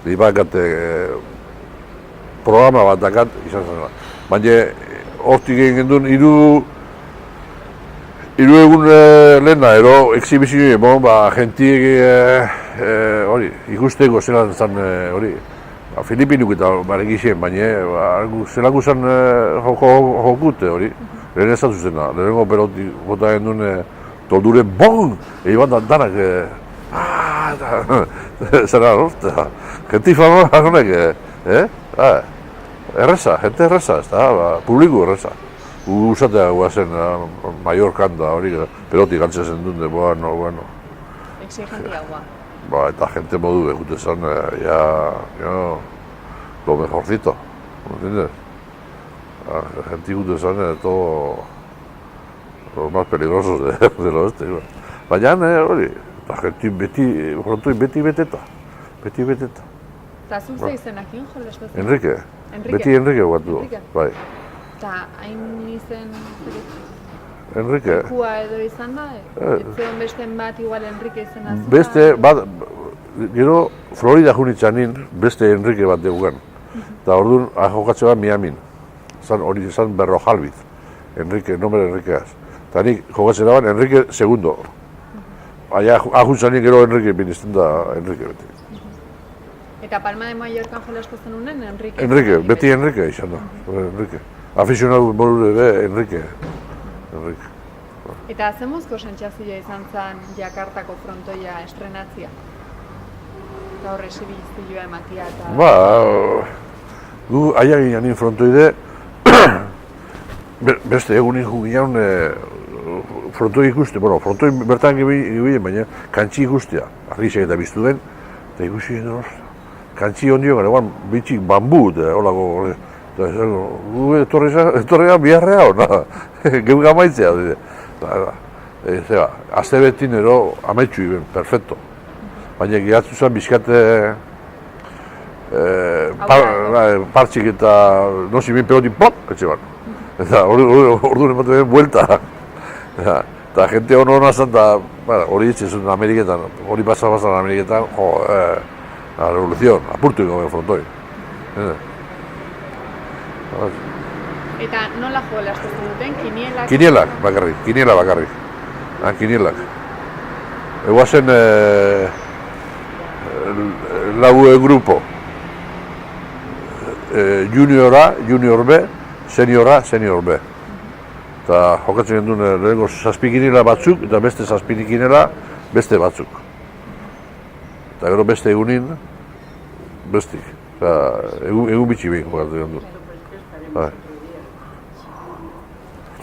Dibakat programa bat dakat izan zen. Baina hortik egin gendun hiru egun lehena, ero exhibizio emon, jentik hori, ikusteko zelan zen hori. Filipinuk eta barekizien, baina zelako zen jokute hori. Lehen ezatu zena, lehenengo peloti bota gendun toldure bon! Eban danak, zera horta, jentik fama honek, erreza, jente erreza, ez da, publiku erreza. Usatea guazen Mallorcan da hori, peloti galtzen zen duen, bueno. Exigentia gua. Eta gente modu egute zen, lo mejorcito, ¿entiendes? Gente egute zen, todo los más peligrosos del oeste. Baina, hori, eta gente beti beteta. Eta zuk ze izenakin, jolestaz? Beti Enrique guatu, bai. Eta hain izen... Enrique. Kua edo izan da, etzeon besten bat igual Enrique izena zuen. Beste, bat, gero Florida junitzanin beste Enrique bat deugan. Eta orduan, jokatze bat Miamin. Hori izan Berrojalbiz. Enrique, nombre Enriqueaz. Eta nik jokatzen daban Enrique segundo. Aia ajuntzanin gero Enrique binizten da Enrique beti. Eta Palma de Mallorca jolasko zen unen, Enrique? Enrique, beti Enrique izan da. Enrique. Aficionatu molure be Enrique. Eta zemuzko sentsazioa izan zen Jakartako frontoia estrenatzia? Eta horre esibizioa ematia eta... Ba, gu aia ginean frontoide, beste egunin juginan frontoi ikuste, bueno, frontoi bertan gibien, baina kantxi ikustea. Arrizak eta biztu den, eta ikusi den kantxi ondio gara, bitxik bambu, eta holako, gu etorrea biharrea hona, geu gamaitzea. Azte betin ero ametsu iben, perfecto. Baina gehatzu zen bizkate partxik eta nosi bin pelotin pop, etxe ban. Eta orduan ematen den buelta. Eta jente hona zen, hori etxe zuen Ameriketan, hori pasa Ameriketan, la revolución, apurtu ingo frontoi. Eta nola jolastu duten, kinielak? Kiniela bakarrik. Kinielak. Eguazen lau grupo. Juniora, junior B, seniora, senior B. Eta jokatzen gendun lehenko zazpi kiniela batzuk, eta beste zazpi kiniela beste batzuk. Eta gero beste egunin, bestik. Egun bitxi behin jokatzen gendun.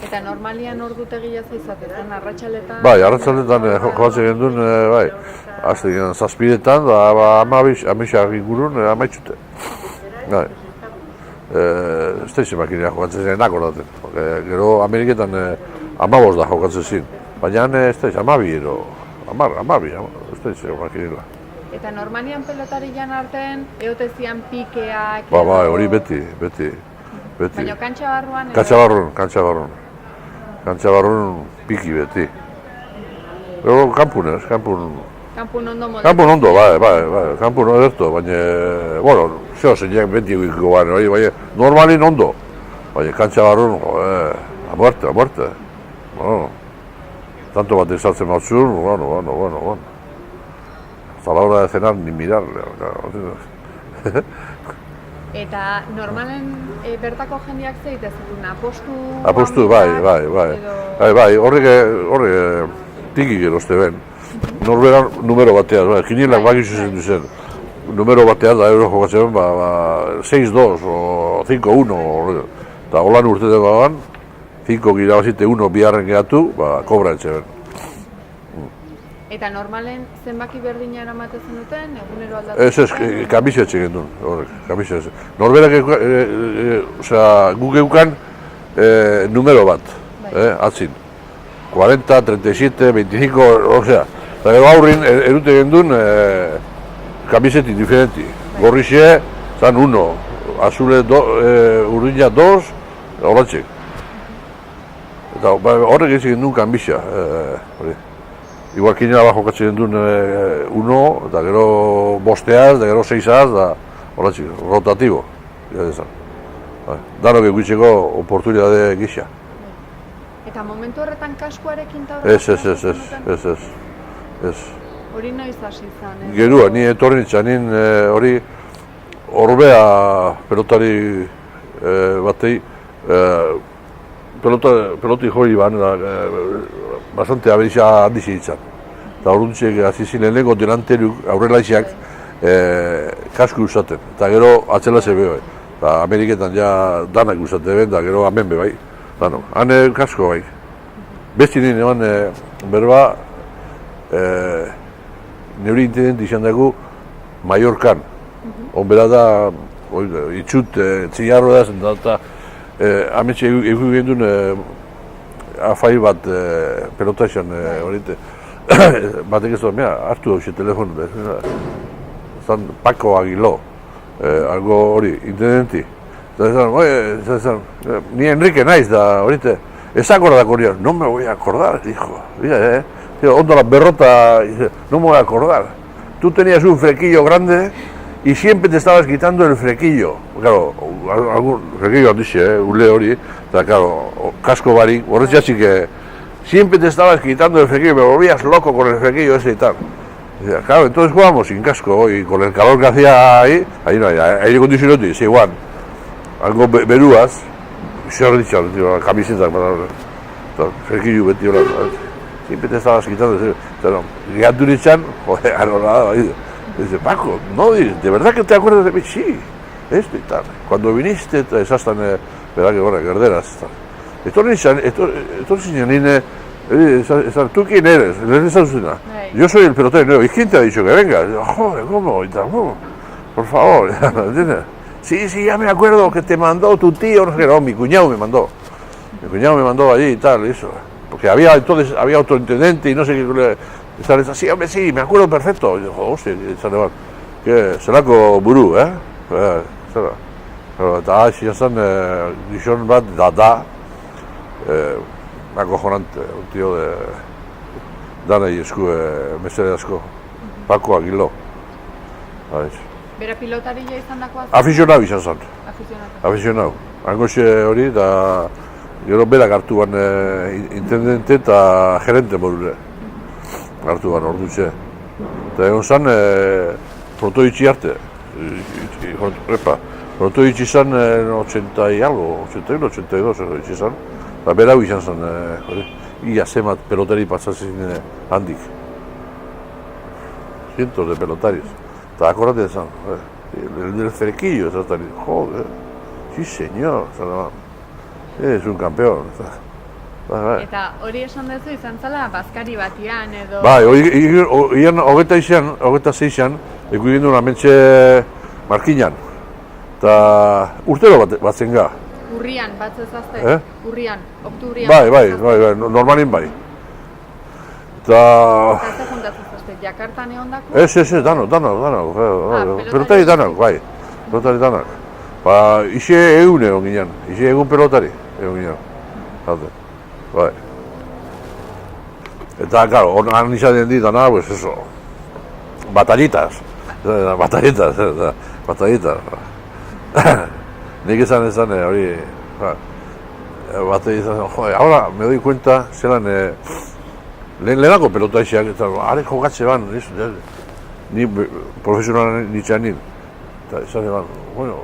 Eta normalian ordutegia zaizatetan, arratsaletan? Bai, arratsaletan jokatzen gendun, bai. Azte ginen zazpidetan, da amixak ingurun, amaitzute. Bai. Ez da izan makinea jokatzen zen, akordaten. Gero Ameriketan 15 da jokatzen zin. Baina ez da izan, amabi, ez da izan makinela. Eta normalian pelotari jan artean, eotezian pikeak... Bai, hori beti. Baina kantxa barruan... Kantxa barruan piki beti. Gero kanpun ez, kanpun... Kanpun ondo modelo. Kanpun ondo, bai, kanpun ederto, baina... Bueno, zeo zeinak beti egiko baina, baina normalin ondo. Baina kantxa barruan, a muerte. Bueno, tanto bat izaltzen batzun, bueno. Hasta la hora de cenar ni mirar. Eta normalen bertako jendeak zeite zuten apostu... Apostu, bai, horrek tiki gerozte ben. Norberan numero bateaz, kinielak bakizu zen duzen. Numero bateaz da euro jokatzen ben, 6-2 o 5-1. Eta holan urte den bagan, 5 girabazite 1 biharren gehatu, kobra etxe ben. Eta normalen zenbaki berdina eramatezen duten, egunero aldatzen? Ez, kamisa etxe gendun, horrek, kamisa etxe. Norberak, guk eukan numero bat, atzin. 40, 37, 25, osea. Eta gero aurrin, erute gendun kamiseti diferenti. Gorrixe, zan 1, azule urdina 2, horretxek. Eta horrek egin gendun kamisa, hori. Igual kinela bat jokatzen duen 1, eta gero bosteaz, eta gero 6az, da horatxik, rotatibo. Danok eguitzeko oportunidade gisa. Eta momentu horretan kaskuarekin taurra? Ez. Hori noiz hasi izan, ez? Gerua, ni etorri nintzanin hori horbea pelotari batei, peloti jori ban, bastante aberixa handizi ditzan. Eta horrentziek azizin lehenengo delanteruk aurrelaixak kasku usaten. Eta gero atzela ze beho. Eta Ameriketan ja danak usate ben, eta gero hemen be bai. Hane kasko bai. Besti nien eman berba, neuri intendenti izan dugu Mallorcan. Onbera da, itxut, txilarro da zen, eta ametxe egu gendun afai bat pelotaxan horite. Batek ez da, hartu hau telefonu, zan Paco Aguiló, algo hori, intendenti. Eta zan, ni Enrique naiz da horite, ¿se acuerda con ellos? No me voy a acordar, dijo. Mira, ondo la berrota, dice, no me voy a acordar. Tú tenías un flequillo grande y siempre te estabas quitando el flequillo. Claro, algún flequillo dice, un leori, claro, casco barik, horretxe así que siempre te estabas quitando el flequillo, me volvías loco con el flequillo ese y tal. Dice, claro, entonces jugábamos sin casco y con el calor que hacía ahí no hay aire acondicionado, dice, igual, algo berúas, zer dicho, camiseta, flequillo beti hola, siempre te estabas quitando, gehatu nintzen, joder, nada, dice, Paco, no, ¿de verdad que te acuerdas de mí? Sí, esto y tal. Cuando viniste, esas tan, verdad que bueno, guerderas, ¿tú quién eres? Yo soy el pelotero nuevo. ¿Y quién te ha dicho que vengas? Joder, ¿cómo? Por favor, ¿entiendes? Sí, ya me acuerdo que te mandó tu tío, no sé qué, no, mi cuñado me mandó. Mi cuñado me mandó allí y tal, eso. Porque había otro intendente y no sé qué. Sí, hombre, sí, me acuerdo perfecto. Y digo, hostia, que zelako buru, Eta hasi zen gizon bat da, acojonante, un tío de danei esku mesede asko, Paco Aguiló. Bera pilotaria izan dakoa? Aficionado izan zen. Aficionado. Hangoxe hori, eta gero berak hartu ban intendente eta gerente modure. Hartu ban ordutxe. Eta egon zen, pronto itxi arte. Pronto itxi zen 80 y algo, 81, 82 itxi zen. Eta bera hau izan zen, ia zemat pelotari pasatzen handik. Cientos de pelotarios. Eta akordaten zen, el del cerquillo, joder, sí señor, es un campeón. Eta hori esan duzu izan zala bazkari batian edo... Bai, hogeta seixan, eku egin duen amentxe markinan. Eta urtero batzen ga. Urrian, batzezazte? Urrian, oktubrian. Bai, normalin bai. Eta ze juntatzezazte, Jakartan egon dako? Ez, danok. Pelotari danok, bai. Pelotari danok. Ba, ixe egun egon ginen, ixe egun pelotari egon ginen. Bai. Eta, claro, han izaten ditana, pues eso, batallitas. Nik esan hori, batallitas, joder, ahora me doy cuenta, zelan, lehenako pelota iziak, eta are jogatze ban, ni profesionalen nitzean nin. Eta esan ban, bueno,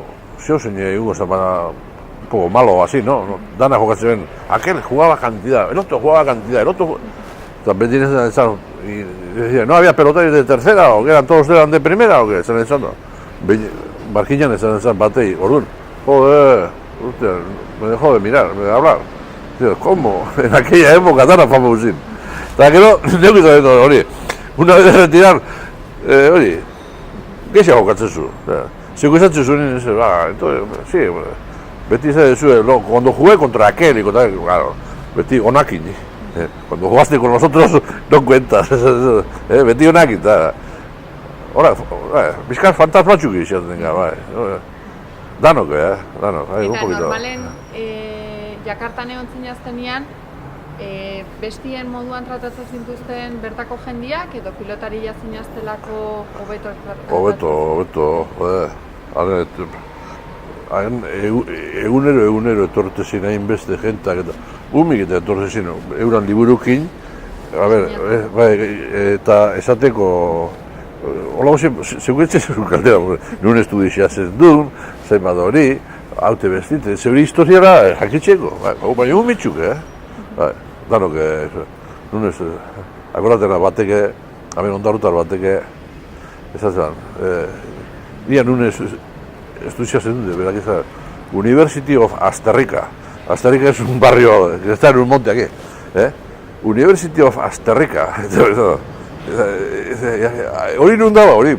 zeo zein egungo zen bana, un poco malo así, ¿no? Dana jogatze ben, aquel jugaba cantidad, el otro jugaba cantidad, el otro... También esa, y decía, ¿no había pelotarios de tercera o que eran todos eran de primera o qué? Están echando. Marquiñan están echando batei, orduan. Joder, usted me dejó de mirar, de hablar. Digo, ¿cómo? En aquella época tan famosin. Eta gero, neuk izan dut hori. Una vez de retirar, hori, geixa jokatzen zu. Zeko izatzen zuen, entonces, sí, beti izan dezu, cuando jugué contra aquel, claro, beti onakin. Cuando jugaste con nosotros no cuentas, beti onakin, eta... Hora, bizkar fantasmatxuk izaten gara, bai. Danok, un poquito. Eta normalen, Jakartan egon zinaztenean, bestien moduan tratatzen zintuzten bertako jendiak, edo pilotari zinaztelako hobeto, egunero etortezin hain beste jentak eta umik eta etortezin euran liburukin, eta esateko, hola gozi, seguretzen zuen kaldera, nun estudizia zen duen, zainbat hori, haute bestite, zeure historiara jakitxeko, baina umitxuk, danok, nun ez, akoratena bateke, hamen ondarutar bateke, esatzen, nia nun ez, estudizia zen duen, berak ezan, University of Asterrica. Asterrica es un barrio que está en un monte aquí. University of Asterrica. Hori nun daba, hori.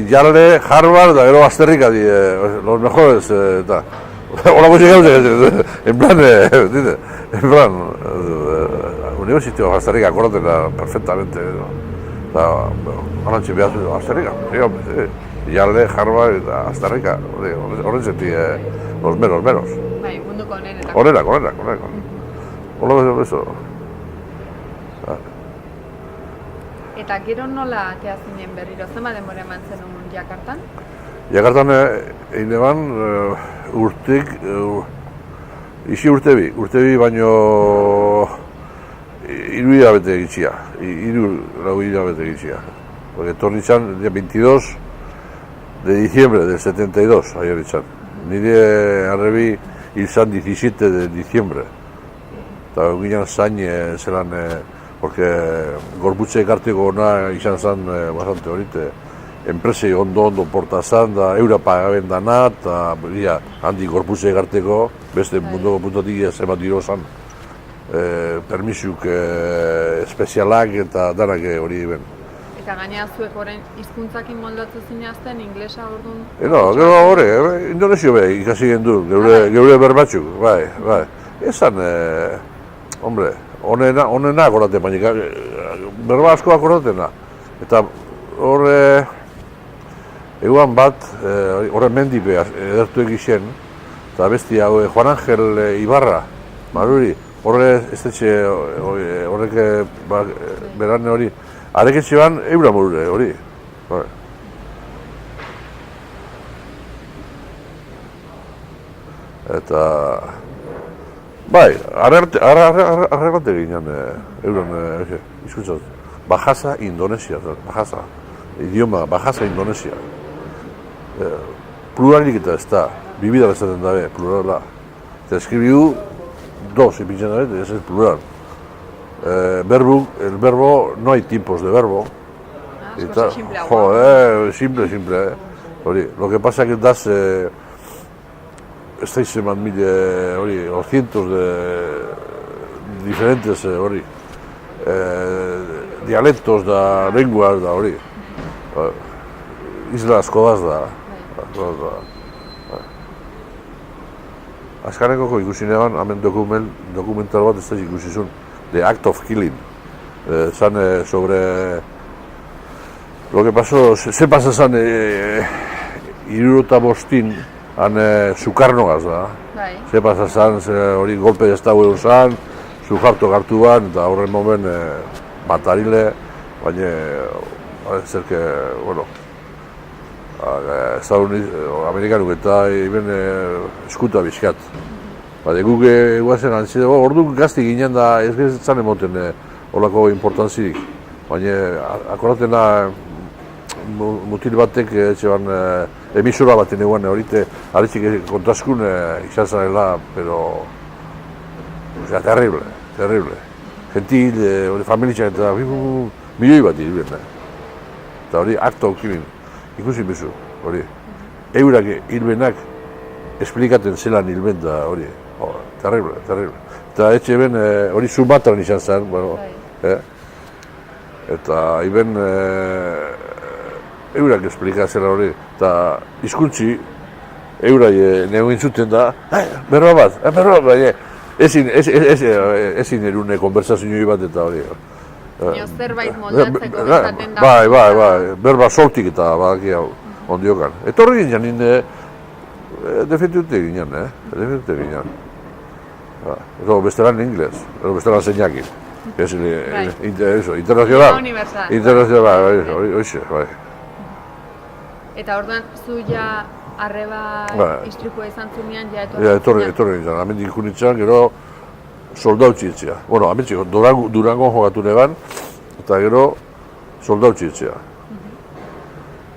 Yale, Harvard, eta gero Asterrica, los mejores. Hola, pues llegamos, en plan, University of Asterrica, acuérdate perfectamente. Arantxe behar zuen, Asterrica. Yale, Harvard, eta Asterrica. Horren zeti, los meros. Bai, munduko honen eta Onenak. Hola beso. Eta gero nola atea zinen berriro, zema denbora eman zenun Jakartan? Jakartan egin eban urtebi baino 3 hilabete egitxia, 3 hilabete egitxia. Porque tornitzan, el 22 de diciembre del 72, ayer echan. Nire arrebi izan 17 de diciembre. Eta ginen zain zelan, porque gorputze ekarteko ona izan zen bastante horite. Enpresei ondo porta zan, da eura pagaben dana, eta handi gorputze ekarteko, beste mundoko puntatik zebat diro zan. Permisuk espezialak eta danak hori ben. Eta gainera zuek orain hizkuntzakin moldatu zinazten, inglesa orduan? Gero hori, indonesio ikasi gendu, geure berbatzuk, bai. Ezan, hombre, onena akoraten, baina berba asko akoratena. Eta horre, eguan bat, horre mendipe edertu egizien, eta bestia Juan Ángel Ibarra, Maruri, horre horrek berane hori, areketxe ban eura morure hori. Eta, bai, arregate ginen euran izkuntzat. Bahasa Indonesia, Bahasa, idioma, Bahasa Indonesia. Pluralik eta ez da, bibida bezaten dabe, plurala. Eta eskribiu, dos, ipintzen dabe, ez plural. El verbo, no hay tipos de verbo. Es cosa simple. Simple. Lo que pasa es que das, estáis en mil, o cientos de diferentes dialectos da lenguas da islas kodas da. Azkaneko ikusi neban, hemen dokumental bat ez da ikusi zuen. The Act of Killing, sobre lo que pasó, se pasa san 75 Sukarnogaz da. Se pasa san hori golpe de estado egon san, sujarto gartu ban, eta horren momen matarile, baina zerke, bueno, Estados Unidos, Amerikanuk eta iben eskuta bizkat. Guk eguazen antzidego, orduan gazti ginen da ez gezetzen emoten olako importantzirik. Baina akoratena mutil batek emisora baten eguan horite aritzik kontaskun izan zanela, pero terrible. Gentil, familitxak eta milioi bat hilben. Eta hori akto aukimin, ikusi bizu, hori. Eurak hilbenak esplikaten zelan hilben da hori. Terrible. Eta etxe ben hori Sumatran izan zen, bueno, eta iben eurak esplikatzela hori, eta hizkuntzi eurai neugin zuten da, berroa bat, baina ezin erune konbersazioi bat eta hori. Zerbait moldatzeko bezaten da. Bai, berba soltik eta badaki hau ondiokan. Etorri ginen ninde, defendute ginen. Edo bestelan inglés, edo bestelan zeinakin. Internacional. Internacional, hoxe, bai. Eta orduan, zu ja arreba istripua izan zunean, ja etorri? Etorri nintzen, amendik ikunitzen, gero soldautzi etxea. Bueno, amendik Durangon jogatu neban, eta gero soldautzi etxea.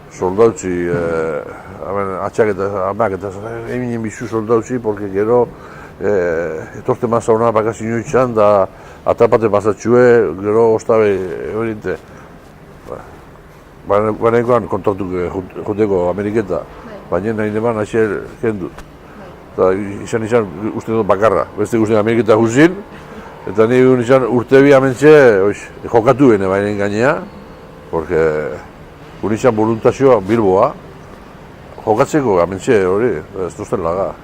Soldautzi, atxak eta amak eta eminen bizu soldautzi, porque gero etorte mazauna bakazin joitzan, da atrapate pasatxue, gero ostabe horinte. Baina kontratu joteko Ameriketa, baina nahi neban aixer kendu. Eta izan uste dut bakarra, beste guztien Ameriketa juzin, eta nahi izan urtebi amentxe jokatu bene baina gainea, porque gure izan voluntazioa Bilboa, jokatzeko amentxe hori, ez dozten laga.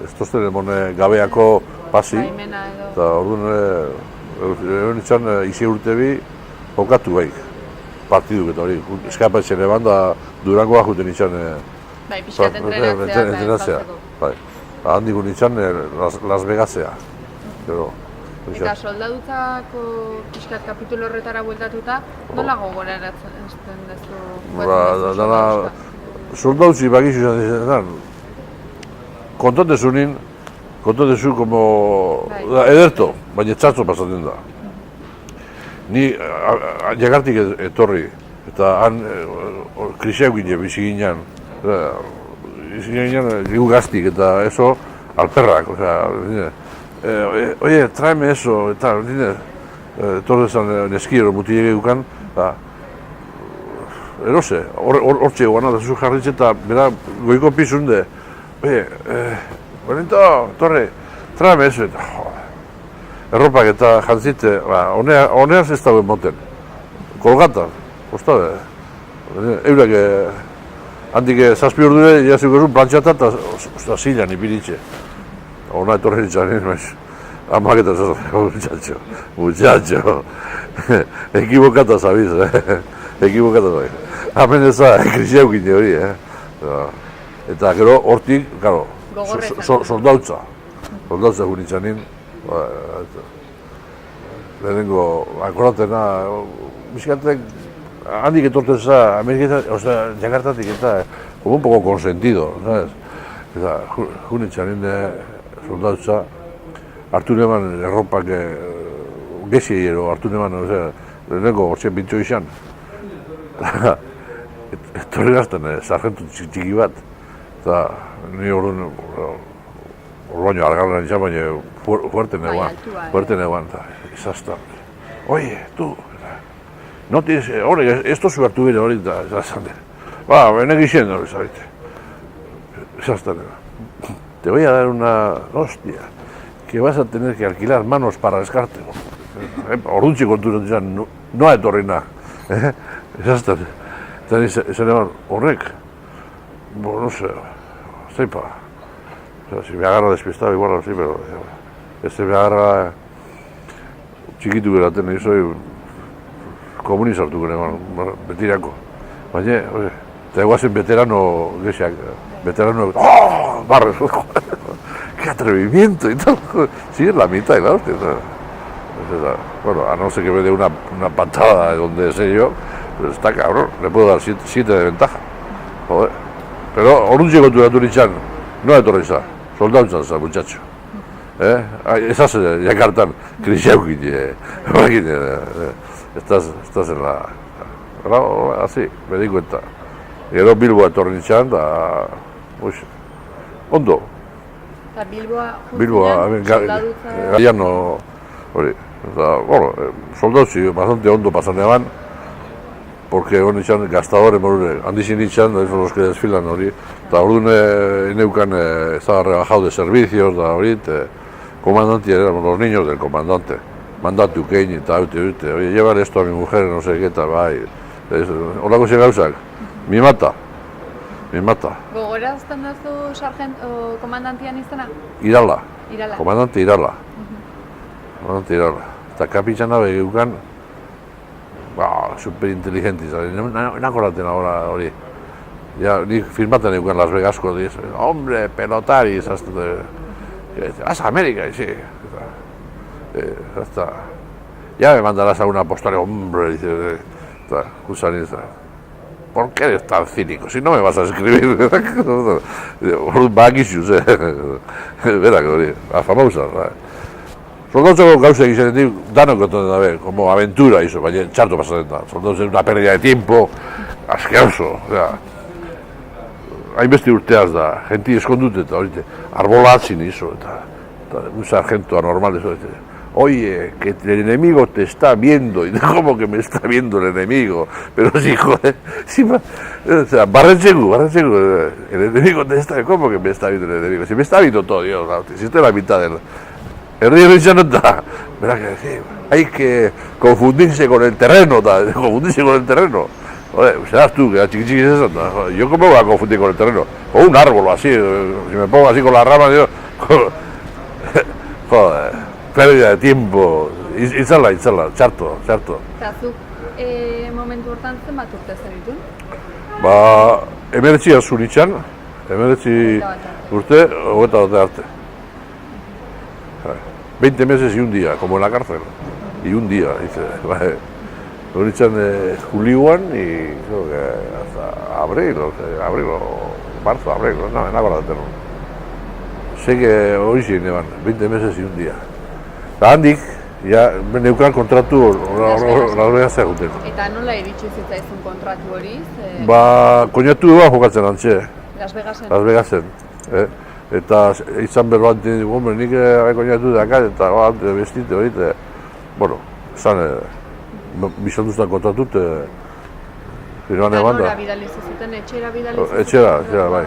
Ez tozten emone gabeako pasi, eta orduan izan izi urtebi jokatu baik, partiduk eta hori, eskapatzen eban da Durangoa juten izan pixkat entrenatzea. handik nintzen Las Vegasea. Gero, Eta soldadutzako pixkat kapitulo horretara bueltatuta, nola gogoratzen duzu? Dana, soldautzi bakizu izan, kontatezu como ederto, baina txatzo pasatzen da. Ni jakartik etorri, eta han kriseak gine, bizi ginean, gu gaztik, eta eso, alperrak, oye, tráeme eso, eta, etorri zan neskiero mutilek edukan, erose, hortxe guana da zu jarritxe eta bera goiko pizunde, oye, Benito, torre, tráeme eso, eta, erropak eta jantzite, honeaz ez dagoen moten, kolgata, postabe, eurak handik zazpi ordure jaziko zuen plantxata eta zilan ipiritxe. Ona etorri nintzen, maiz, amak eta zazatzen, muchacho, ekibokata zabiz, ekibokata zabiz. Hemen ez da, krisia eukine hori, Eta gero hortik, karo, soldautza gu nintzenin, lehenengo, akoratena, bizkatek, handik etortzen za, Jakartatik eta, como un poco consentido, ¿sabes? Eta gu nintzenin, soldautza, hartu neban erropak geziero hartu neban, lehenengo hortzen bintxo izan. Etorri gazten, sargentu txiki bat, eta ni orduan baino argarran izan, baina fuerte neguan, eta izazta. Oye, tu, no tienes, hori, esto zu hartu bere hori, eta izazten. Benek izien hori, zabite. Izazten. Te voy a dar una hostia, que vas a tener que alquilar manos para rescate. Orduntzi kontuzen izan, noa etorri na. Izazten. Eta izan eban, horrek, no sé, zeipa. Si me agarra despistado igual así, pero me agarra txikitu geraten, ni soy komunizartuko neban, betirako. Baina, eta eguazen veterano geziak, veterano, barres, qué atrevimiento y tal, sigue la mitad y la hostia. Bueno, a no ser que me dé una patada de donde sé yo, pero está cabrón, le puedo dar 7 de ventaja. Joder. Pero orduntzi konturatu nintzen, no etorri za, soldautzan za, muchacho. Esaz Jakartan, krisiaukin, estás en la... Así, me di cuenta. Gero Bilboa etorri nintzen, da... Ondo. Eta Bilboa Gaiano, hori. Bueno, soldautzi, bastante ondo pasan eban, porque hori nintzen gastadore morure, handizin nintzen, eso los que desfilan hori, eta orduan neukan estaba rebajado de servicios, da hori, comandante, éramos los niños del comandante, mandate ukein eta oye, llevar esto a mi mujer, no sé qué tal, bai, horako zen gauzak, mi mata. Gogorazten duzu komandantian izena? Irala. Komandante Irala. Eta kapitxana begeukan, superinteligente izan, nakoraten ahora hori. Ni firmaten euken Las Vegasko, hombre, pelotari, vas a América, y sí. Ya me mandarás a una postal, hombre, dice, ¿por qué eres tan cínico? Si no me vas a escribir. Bakizuz, berak hori, afamauza. Soldautzeko gauza egiten danok ototen dabe, como aventura iso, baina txarto pasatzen da. Soldautzen una pérdida de tiempo, asqueroso. Hainbeste urteaz da, genti eskondut eta horite, arbolatzin iso, eta un sargento anormal, eso, oye, que el enemigo te está viendo, y ¿cómo que me está viendo el enemigo? Pero sí, joder, sí, o sea, barrentzegu, el enemigo te está, ¿cómo que me está viendo el enemigo? Si me está viendo todo, Dios, si estoy en la mitad del... El río no está, verá que sí, hay que confundirse con el terreno, Joder, serás tú, que la chiquichiqui es esa, yo cómo voy a confundir con el terreno, o un árbol así, si me pongo así con las ramas, yo... Joder, pérdida de tiempo, itzala, txarto. Eta zuk momentu hortan zenbat urte zenitun? 19 zu nintzen, 19 urte, 21 arte. 20 meses y un día, como en la cárcel. Y un día, dice. Vale. Lo echan julioan y creo que hasta abril o marzo, abril, no acuerdo. Sé que hoy sí neban, 20 meses y un día. Handik, ja, neukan kontratu Las Vegas eguten. Eta nola iritsi zitzaizun kontratu hori? Ba, koinatu da jokatzen antxe. Las Vegasen. Las Vegasen. Eta izan berbat dugu, nik koinatu dakat, eta bestite hori, bueno, zan, bizantuztan kontratut, firman eman da. Eta nola bidali zuten, etxera bidali zuten? Etxera, bai.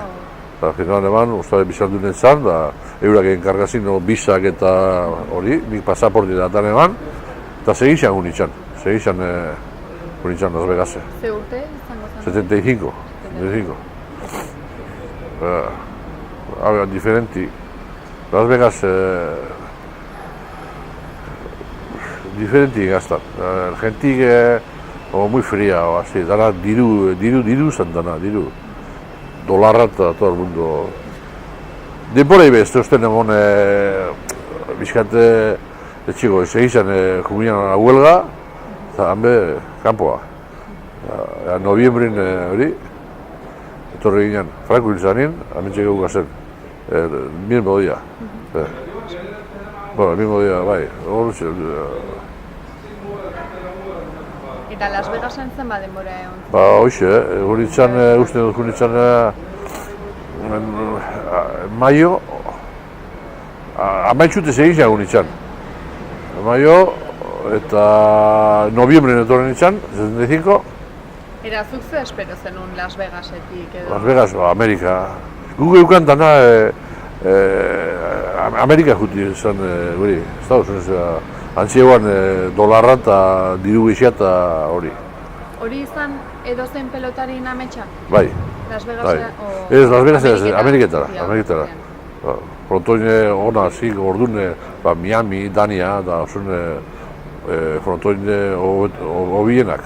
Eta firman eman, uste bizantun zan, da eurak enkargazin bisak eta hori, nik pasaporti datan eman, eta segixan unitzan Las Vegasen. Ze urte izango zen? 75. Diferenti. Las Vegas diferenti gastan. Gentik muy fría o así, dana diru zan dana, diru. Dolarrat a todo el mundo. Denbora ibe, ez duzten egon bizkate etxiko, segizan jubilan a huelga, eta hanbe kanpoa. Noviembrin hori, etorri ginen, Franco hil zanin, amentxeke gukazen, mismo dia. Bueno, mismo dia, bai, Eta Las Vegasen zenba denbora egon? Ba, hoxe, horitzan, uste dut horitzan, maio, amaitxute segizan horitzan. Maio, eta noviembren etorren itxan, 75. Era zuk ze espero zenun Las Vegasetik edo? Las Vegas, Amerika. Guk eukan dana, Amerika juti zen, guri, Estados Unidos, antziegoan dolarra eta diru gixia eta hori. Hori izan edozein pelotarin ametsa? Bai. Las Vegas Ez, Las Vegas Ameriketara. Frontoine ona hasi, orduan Miami, Dania, eta osun frontoine hobienak.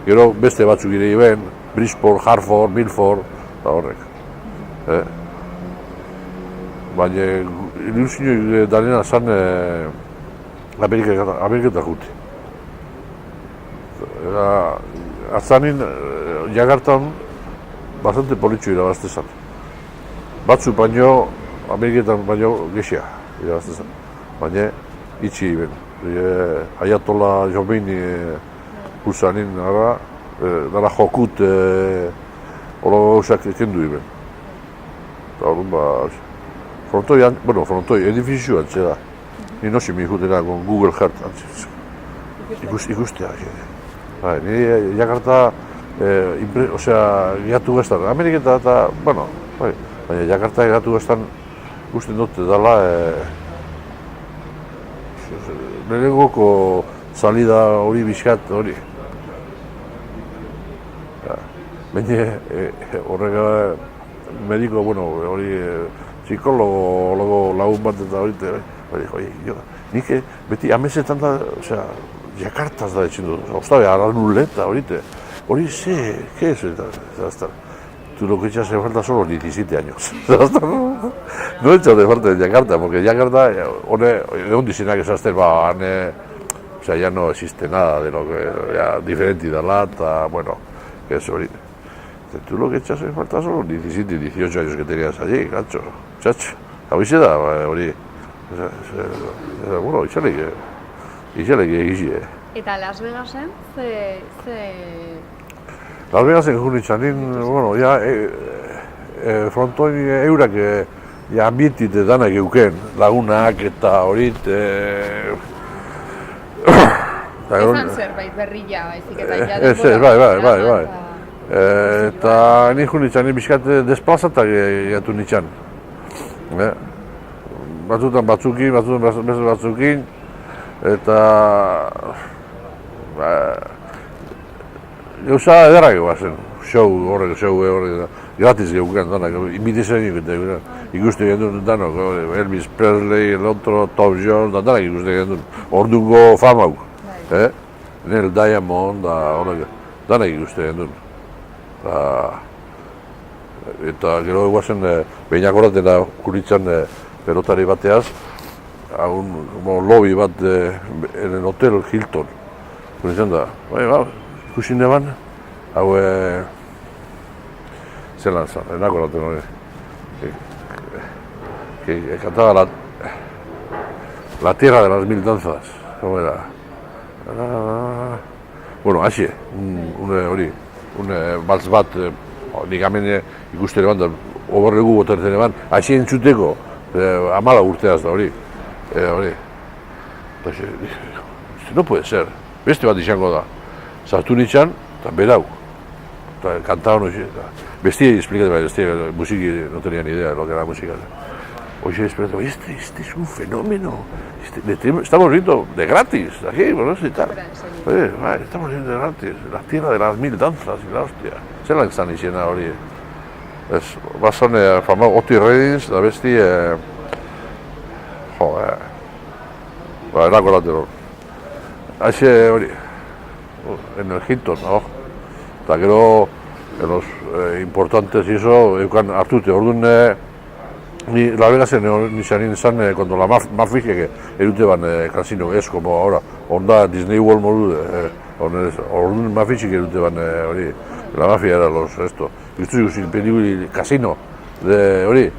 Gero beste batzuk ere iben, Bridgeport, Hartford, Milford, eta horrek. Baina ilusio danena zan Ameriketar juti. Atzanin, Jakartan, bastante politxo irabazte zan. Batzu baino, Ameriketan baino gexia irabazte zan. Baina, itxi iben. Ayatola Jomeini usanin, dara jokut hola gauzak kendu iben. Eta horren frontoi, edifizio antxe da. Ni nosi mi ikutena con Google Earth antxe. Ikustea. Ni Jakarta, gehatu gaztan, Ameriketa eta, bueno, baina Jakarta gehatu gaztan usten dute dela lehenengoko salida hori bizkat hori. Baina horrega mediko, bueno, hori psikologo lagun bat eta hori, nik beti amesetan da, Jakartaz da etxin dut, ostabe, Aranuleta, hori ze, ¿qué es? Tú lo que echas de falta solo 17 años. No echas de falta de Jakarta, porque Jakarta, egon dizinak esazten, ya no existe nada de lo que, ya, diferente dela, eta, bueno, que es hori. Tú lo que echas de falta solo 17 y 18 años que tenías allí, gacho, chacho. Hau ize da, hori. Bueno, izalek egizie. Eta Las Vegasen, Las Vegasen junitzanin, bueno, ja, frontoin eurak ambientit danak euken, lagunak eta horit. Ezan zerbait berrilla, baizik eta ja denbora. Bai. Eta nik junitzanin bizkat desplazatak gatu nitzan. Batzutan batzukin, batzukin, eta gauza ederrak egoazen, show horrek, gratis geuken danak, invitizionik eta ikuste gendun danok, Elvis Presley, el otro, Tom Jones, danak ikuste gendun, orduko famauk, Neil Diamond, danak ikuste gendun. eta gero eguazen behinak horretena kuritzan pelotari bateaz, lobby bat en el hotel Hilton. Kuritzan da, ikusi neban, hau zelan zan, enako horreten hori. Que cantaba la tierra de las mil danzas, ¿cómo era? Bueno, así, un balz bat, nik hemen ikusten eban da, oberregu botatzen eban, así entzuteko, 14 urteaz da hori. No puede ser, beste bat izango da. Sartu nintzen, eta berau, eta kantaban hori. Bestia explicatzen, bestia musiki no tenía ni idea de lo que era música. Oye, espérate, este es un fenómeno. Estamos viendo de gratis, aquí, bueno, no sé tal. Oye, estamos viendo de gratis, la tierra de las mil danzas y la hostia. Zelan izan izena hori. Bazan, famoso Oti Reddings, da besti, erako latero. Haize hori, en el Hilton, ¿no? Eta gero, en los importantes y eso, eukan hartute, orduan, ni La Vegasen nizan izan, cuando la Mafia que erute ban casino es como ahora, onda Disney World modu, orduan Mafia erute ban hori, la Mafia era los esto. Justu ikusi pelikuli casino de hori,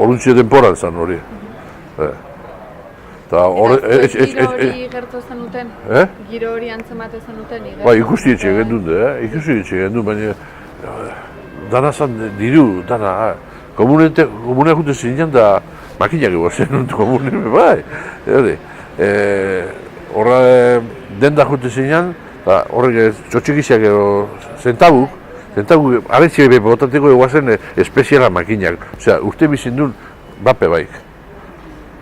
orduntxe temporan zan hori. Eta giro hori gertu zenuten? Giro hori antzemate zenuten? Ba, ikusi etxe gendun, baina dana zan diru, dana, komunea jute zinean da makinak egozen komunea, bai. Horra denda jute zinean, horrek txotxekiziak edo zentabuk, aretxe botateko egoazen espeziala makinak. Osea, urte bizindun bape baik.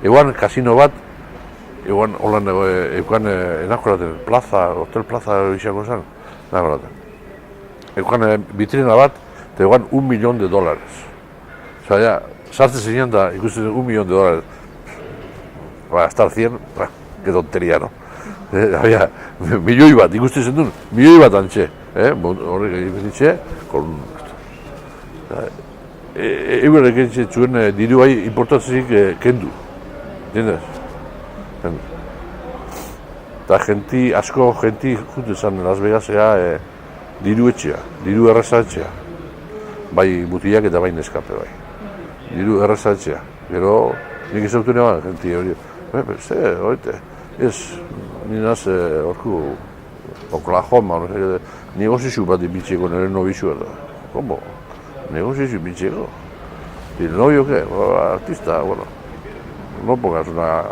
Egoan kasino bat, egoan holan egoan enakoraten plaza, hotel plaza izango zen, enakoraten. Egoan vitrina bat, eta egoan $1.000.000. Osea, ja, sartzen zinean da ikusten $1.000.000. Ba, estar 100, que tonteria, no? Había milioi bat, ikusten zen duen, milioi bat antxe. Horrek egin ditxe, kon... Eguerrek egin zuen diru bai importatzezik kendu. Entiendes? Eta asko jenti jute zen Las Vegasea diru etxea, diru erraza etxea. Bai mutilak eta bai neskape bai. Diru erraza etxea. Gero, nik izautu neban jenti hori. Horite, ninaz horku Oklahoma, negozio bat bitxeko nire nobizua da. Como? Negozio bitxeko? ¿Y el novio qué? Artista, bueno. No pongas una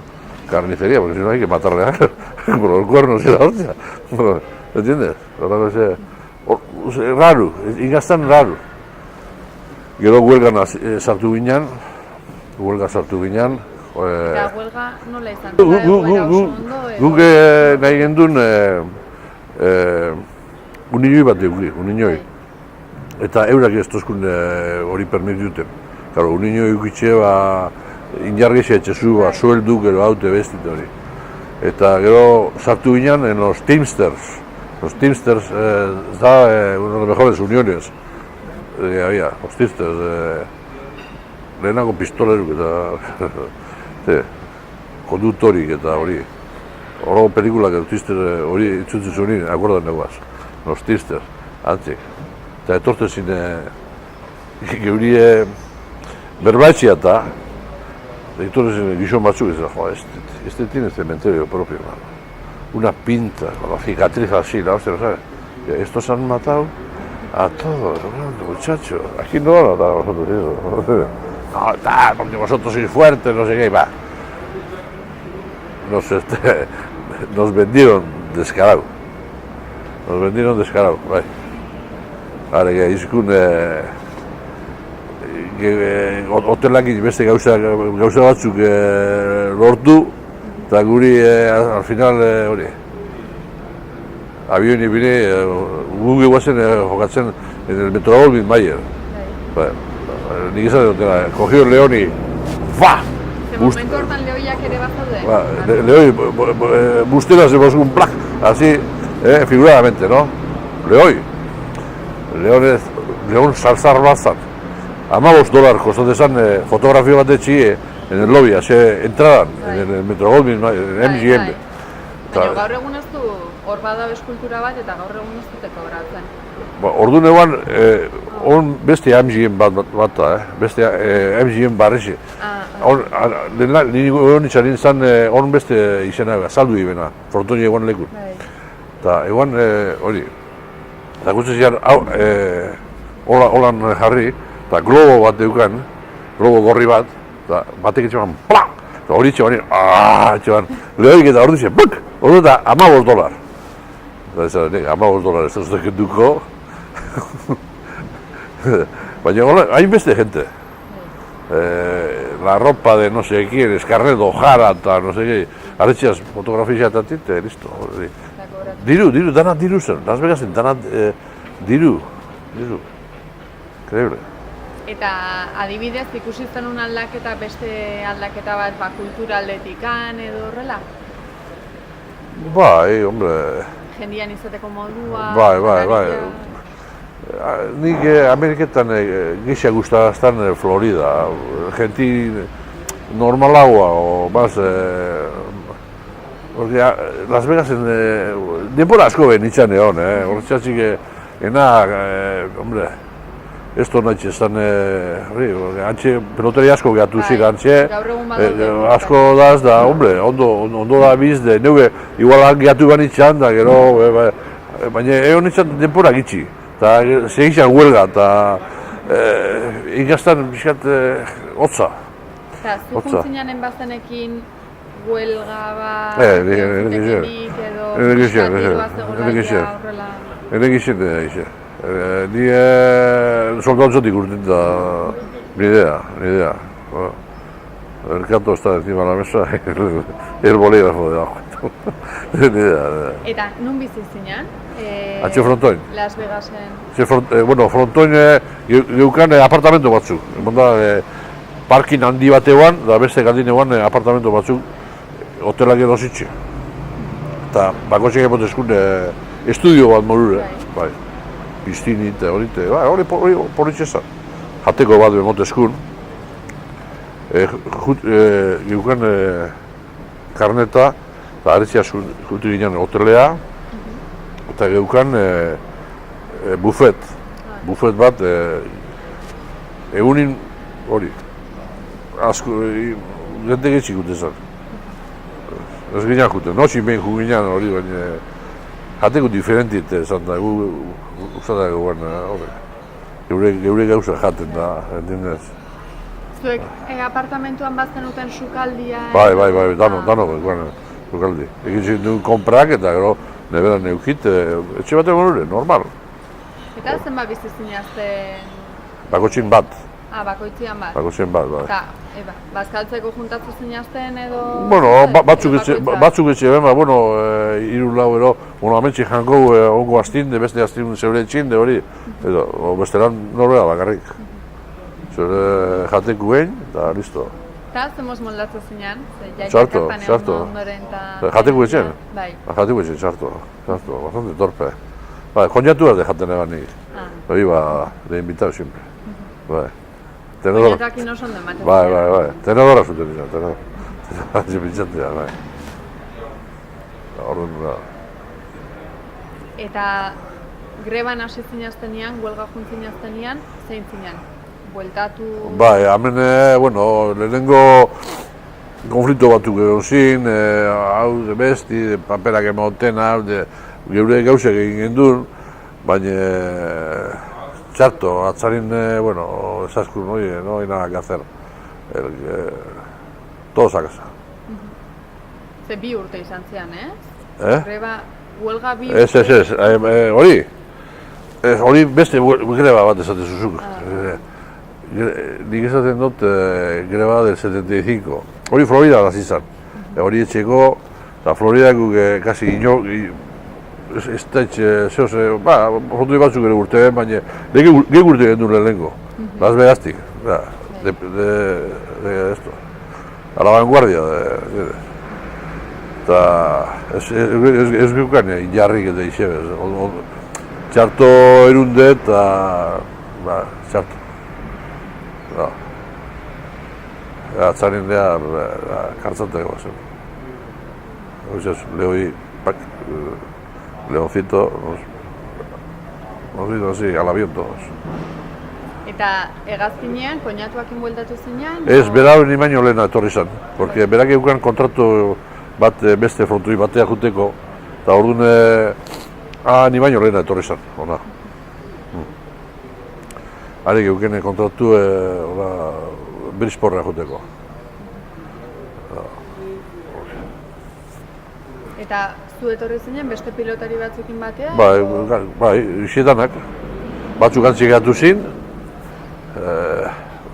carnicería, porque si no hay que matarle a él. Con los cuernos y la hostia. ¿Entiendes? Raro, ingaztan raro. Gero huelgan sartu ginen, eta huelga nola izan da, egoera oso ondo? Guk nahi gendun uninioi bat dugu, uninioi. Eta eurak ez tozkun hori permit duten. Claro, uninioi ukitxe, injargexia etxezu, sueldu, gero haute bestit hori. Eta gero sartu ginen en los Teamsters. Los Teamsters da una de las mejores uniones. Había, los Teamsters, lehenako pistoleruk eta kondutorik eta hori. Horrego pelikulak hori itzutzen zuen, akordan negoaz. Los Teamsters, antzik. Eta etorten zine, geurie berbaitxia eta, etorten zine gizon batzuk, este tiene cementerio propio, hermano. Una pinta, con la cicatriz así, la hostia, ¿sabes? Estos han matado a todos, muchachos. Aquí no van a matar a vosotros eso. No, tal, porque vosotros sois fuertes, no sé qué, va. Nos vendieron descarado. Bai. Hara, izkun, hotelakin beste gauza batzuk lortu, eta guri, al final, hori, avioni bine, gugu guazen jokatzen en el Metro-Goldwyn Mayer. Nik izan dutela, cogió el león y ¡fa! Momentu hortan lehoiak ere bazaude? Leoi, bustera se bosgun plak, así, figuradamente, ¿no? Leoi. Leon salzar bat zan. $15 kostatzen zan fotografio bat etxie, en el lobby, entradan, en el Metro Goldwyn, en MGM. Baina gaur egun ez du, hor bada eskultura bat eta gaur egun ez dute kobratzen. Ordu neguan, on beste MGM bat da, beste MGM barrexi. Hor nitxarin zan, on beste izena, saldu ibena, frontoni eguan lekun. Eta eguan, hori, eta guzti zian, holan jarri, eta globo bat deukan, globo gorri bat, eta batek etxeman, plak! Eta hori etxeman, lehoik eta hor duzien, plak! Hor eta $15. Eta ez da, $15 ez da zuztek duko. Baina hain beste gente. La ropa de no sé quién, Escarnedo, Jara eta no sé qué, arretxeaz fotografia eta tinte, listo. Diru, dana diru zen, Las Vegasen, dana diru. Increíble. Eta adibidez ikusi zenun aldaketa, beste aldaketa bat, kultura aldetikan edo horrela? Bai, hombre. Jendian izateko modua. Bai. Nik Ameriketan gisa guztaztan Florida. Genti normalagoa, o más... Las Vegasen denbora asko ben itxan egon, horretxatzik hombre, ez da nahi txezan, antxe, pelotari asko gehatu ziren, antxe, asko daz, da, hombre, ondo da biz, neuge, igual gehatu ban itxan, da, gero, baina egon itxan denbora gitxi, eta segizan huelga, eta ikastan, bizkat, hotza. Eta, zu funtzionanen bazenekin, huelga bat, zitekenik edo, bizkatirua zegoelaia horrela? Eregixen ni soldadotxotik urten da nidea. El canto está encima de la mesa y el bolígrafo debajo. Nidea. Eta, nun bizi zinean? Atxe Frontoin. Las Vegasen. Bueno, Frontoin geukan apartamento batzuk. Parkin handi batean, da beste galdinean apartamento batzuk hotelak edo zitxe. Eta bakotxek epotezkun estudio bat morure, bai. Piztini eta hori porritxezan. Jateko bat emotezkun. Geukan karneta, eta arretzia jutu ginen hotelea, eta geukan bufet. Bufet bat, egunin hori, asko, gente getxik gutezan. Ez ginean juten, noxin behin ju ginean hori, baina jateko diferentit esan da, usatak eguan, geure gauza jaten da, entendez. Zuek apartamentuan baztenuten sukaldia? Bai, dano sukaldi. Egin duen konprak eta gero neberan neukit, etxe bat egon hori, normal. Eta zenbat bizi zinazten? Bakotxin bat. Bakoitzian bat? Bakotxin bat, bai. Eta, bazkaltzeko juntatu zinazten edo? Bueno, batzuk etxe ben, hiru lau ero, amentsi jango ongo astinde, beste astinde zeure etxinde hori, edo besteran norbera bakarrik. Zeure jateku egin, eta listo. Eta zemoz moldatzen zinean? Txarto. Jateku etxen? Bai. Jateku etxen, txarto, bastante torpe. Konjatu bat jaten eban nik. Hori de invitado siempre. Konjatuak ino son dematen. Bai. Tenedora zuten dira, tenedora. Zipintxatea, bai. Eta greban hasi zinaztenean, huelga juntzinaztenean, zein zinean? Bueltatu... Bai, hemen, lehenengo konflikto batzuk egon zin, hau besti, paperak ematen, geure gauzak egin gendun, baina txarto, atzarin, esaskun, no hay nada que hacer. Todos a casa. Ze bi urte izan zian, ez? Greba, huelga bi urte... Ez, hori beste greba bat esate zuzuk. Nik esaten dut greba del 75. Hori Florida da zizan. Hori etxeko, eta Floridako kasi ino... Ez da etxe, frontoi batzuk ere urte, baina gehi urte gendu lehenengo. Las Vegastik, a la vanguardia. Eta ez geukan jarrik eta izebez. txarto erunde eta txarto. Atzaren dea kartzatek bazen. Lehoi, Leoncito, nos vino así, al avión todos. Eta hegazkinean, koinatuakin bueltatu zinean? Ez, bera ni baino lehena etorri zen, porque berak euken kontratu bat beste frontoi batea juteko, eta orduan ni baino lehena etorri zen, ona. Arek euken kontratu Bridgeportra juteko. Eta zu etorri zinen beste pilotari batzukin batea? Bai, isietanak. Batzuk antzik gatu zin,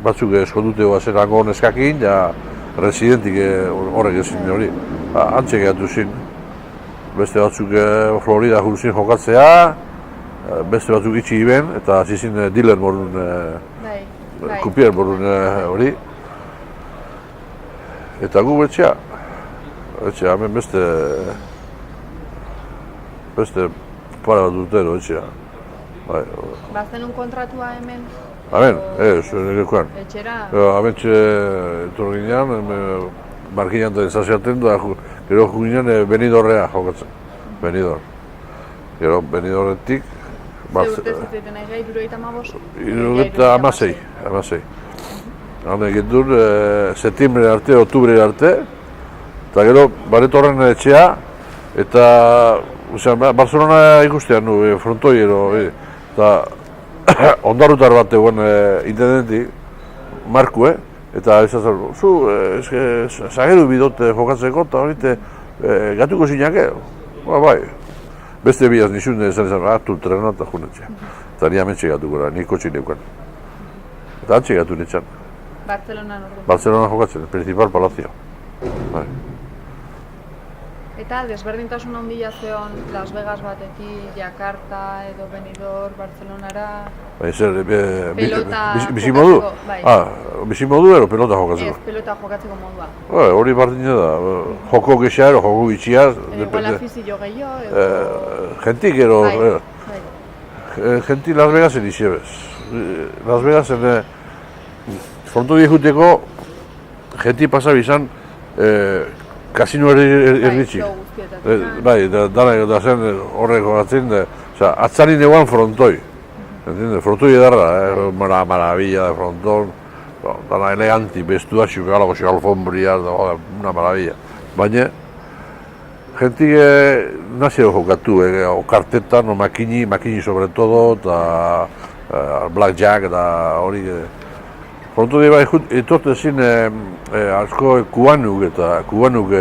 batzuk eskondute zen hango neskakin, ja residentik horrek ezin hori. Antzik gatu zin. Beste batzuk Florida juruzin jokatzea, beste batzuk itxi iben, eta hasi zin dealer borun, kupier borun hori. Eta gu betxea, hemen beste para bat dutero etxea. Bazen un kontratua hemen? Hemen, negekoan. Etxera? Hemen etorri ginean, markinan da zaziaten da, gero ginean Benidorrea jokatzen. Benidor. Gero Benidorretik... Ze urte zitzaiten nahi gai, 75? 76. Hane gindur, septiembre arte, oktubre arte, eta gero Baretorren etxea, eta Barcelona ikustean nu, frontoiero, eta ondarrutar bat egon intendentik, Marku, eta ezatzen, zageru bidot jokatzeko, eta horite gatuko zinake, bai. Beste biaz nixun esan hartu trena eta junetxea. Eta ni hemen txegatuko da, niko txineukan. Eta han txegatu nintzen. Bartzelonan ordu? Bartzelonan jokatzen, Principal Palacio. Eta desberdintasun handia zeon Las Vegas batetik, Jakarta edo Benidorm, Bartzelonara... Pelota jokatzeko, bai. Bizimodu ero pelota jokatzeko? Ez, pelota jokatzeko modua. Hori bardine da, joko gexea ero, joko gitxia... Igual afizio gehiago edo... Gentik ero... Gentik Las Vegasen izebez. Las Vegasen... Fronto diejuteko, gentik pasabizan... Kasino erditxik. Bai, da zen horreko batzen, atzarin eguan frontoi. Frontoi edarra, maravilla de fronton, dana eleganti, bestua, xukalago, alfombria, una maravilla. Baina, gentik nazio jokatu, kartetan, makini sobre todo, eta blackjack, eta hori... Fronto dira etorte zin asko kubanuk eta kubanuk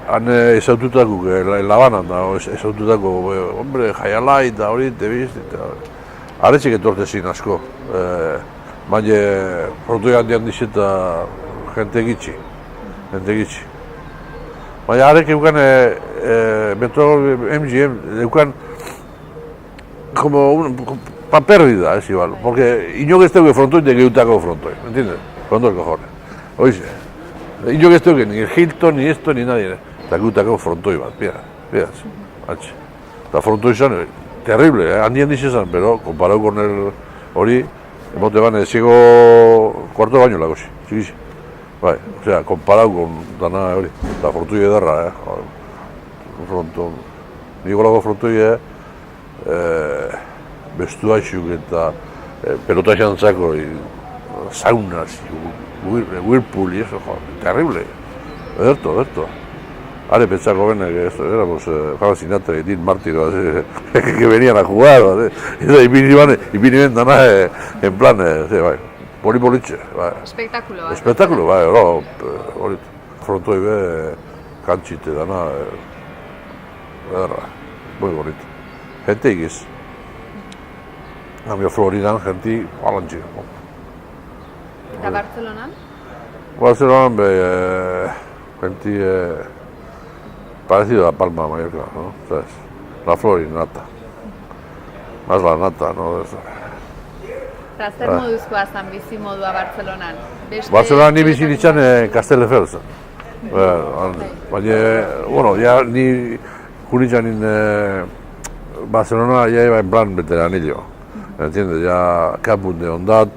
han ezaututakuk Labanan da, ezaututako hombre, jaialai eta hori, tebiz, eta aretxek etorte zin asko. Baina fronto handian dizeta jente gitxi. Baina arek euken Metro MGM, euken como pa pérdida, es igual, porque inok ez teuke frontoi de geutako frontoi, ¿entiendes? Frontoi cojones. Oize, inok ez teuke ni Hilton, ni esto, ni nadie, eta geutako frontoi bat, piedaz, atxe. Eta frontoi zan, terrible, handien dizizan, pero, comparado con el hori, emote bane, ziego cuarto baino lagozi, txikizi. Bai, osea, comparado con dana hori, eta frontoi edarra, fronton, niko lago frontoi, bestuaxuk eta pelota xantzako, saunas, whirlpool y eso, terrible. Ederto. Are pentsako benek, éramos Frank Sinatra y Dean Martin, que venían a jugar, y vinieron dana en plan, politxe. Espektakulo, Espektakulo, hori, frontoi be, kantxite dana, ederra, muy bonito. Gente egiz. Nambio Floridan, genti, balantxik. Eta Bartzelonan? Bartzelonan, genti, parecido a Palma, Mallorca, ¿no? ¿Sabes? La Florinata. Más la nata, ¿no? Eta zer moduzkoa zan bizi modua Bartzelonan? Bartzelonan ni bizi ditzan Castelldefels. Baina, bueno, ja ni junitzen Barcelona ya iba en plan veteranillo, ¿entiendes? Ya kapunde ondat,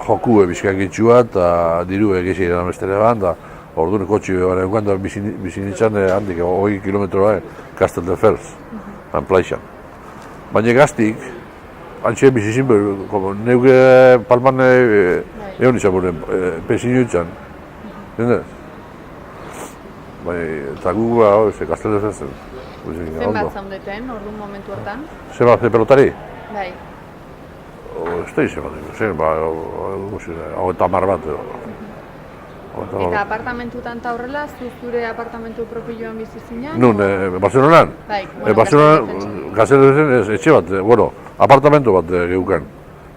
joku bizkakitxua eta diru egizia iran bestele ban, da orduan kotxi behar eguan, da bizinitzan handik 20 kilometroa Castelldefels, plaixan. Baina gaztik, antxe bizizin behar, neuke palman egon izan buren, pesinu itxan, ¿entiendes? Eta gu, Castelldefelsen. Zenbat zaundeten, orduan momentu hortan? Zenbat pelotari? Bai. Ez da izan bat, hau eta mar bat. Eta apartamentutan eta horrela, zure apartamentu propioan bizi zinen? Nun, Barcelonan? Bai, Barcelonan, Castelldefelsen etxe bat, apartamentu bat geukan.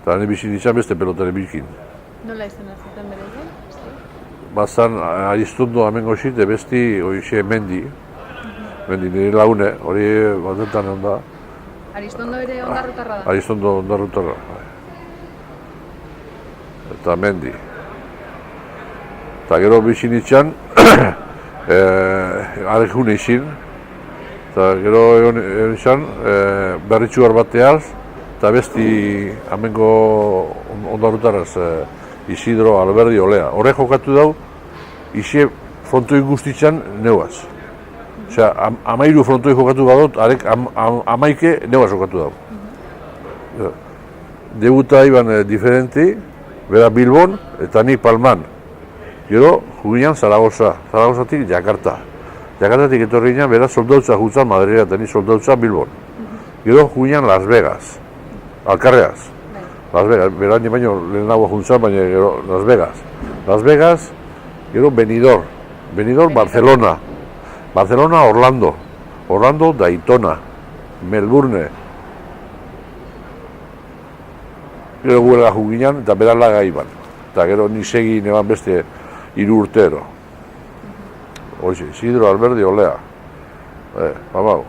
Eta hane bizi nintzen beste pelotari bilkin. Nola izan azuten bere zen? Bazan, Aristondo amengo xite besti, hoxe Mendi. Mendi nire lagune, hori batetan onda. Aristondo ere ondarrutarra da? Aristondo ondarrutarra. Eta Mendi. Eta gero bizin itxan, arek june izin. Eta gero egon izan, berritxuar bateaz, eta besti amengo ondarrutarraz Isidro Alberdi Olea. Horre jokatu dau, ixe frontoi guztitzan neuaz. Osea, 13 frontoi jokatu badot, arek 11 neuaz jokatu dau. Debuta iban diferenti, bera Bilbon eta ni Palman. Gero, juginan Zaragoza, Zaragozatik Jakarta. Jakartatik etorri ginen, bera soldautza jutzan Madrida eta ni soldautza Bilbon. Gero, juginan Las Vegas, Alkarreaz. Las Vegas, beran baino lehenago juntzan, baina gero Las Vegas. Las Vegas, gero Benidorm, Barcelona. Barcelona, Orlando, Daytona, Melbourne. Gero guelga juginan eta beran laga iban. Eta gero ni segi neban beste 3 urtero. Hoxe, Isidro Alberdi Olea. Mamau.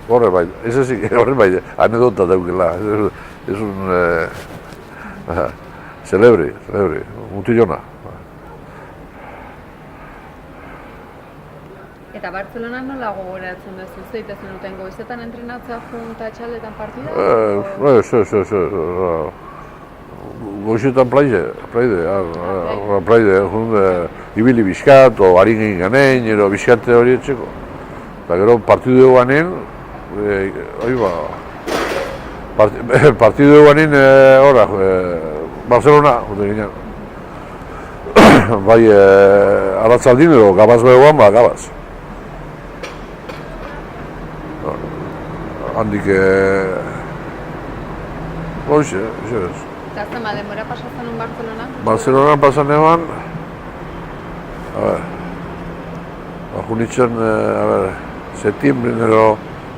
Horre bai, horre bai, anedota daukela. Es un celebre, mutillona. Eta Barcelona nola gogoratzen duzu? Zeita zenuten goizetan entrenatzea junta txaldetan partida? Goizetan plaide, ibili bizkat, o harin egin ganein, ero bizkate hori etxeko. Eta gero partidu eguanen, partidu eguanen, Barcelona, bai, arratzaldin edo gabaz behuan, gabaz. Handik, hoxe, ez. Eta zema denbora pasatzen un Barcelona? Barcelona pasan eban, junitzen,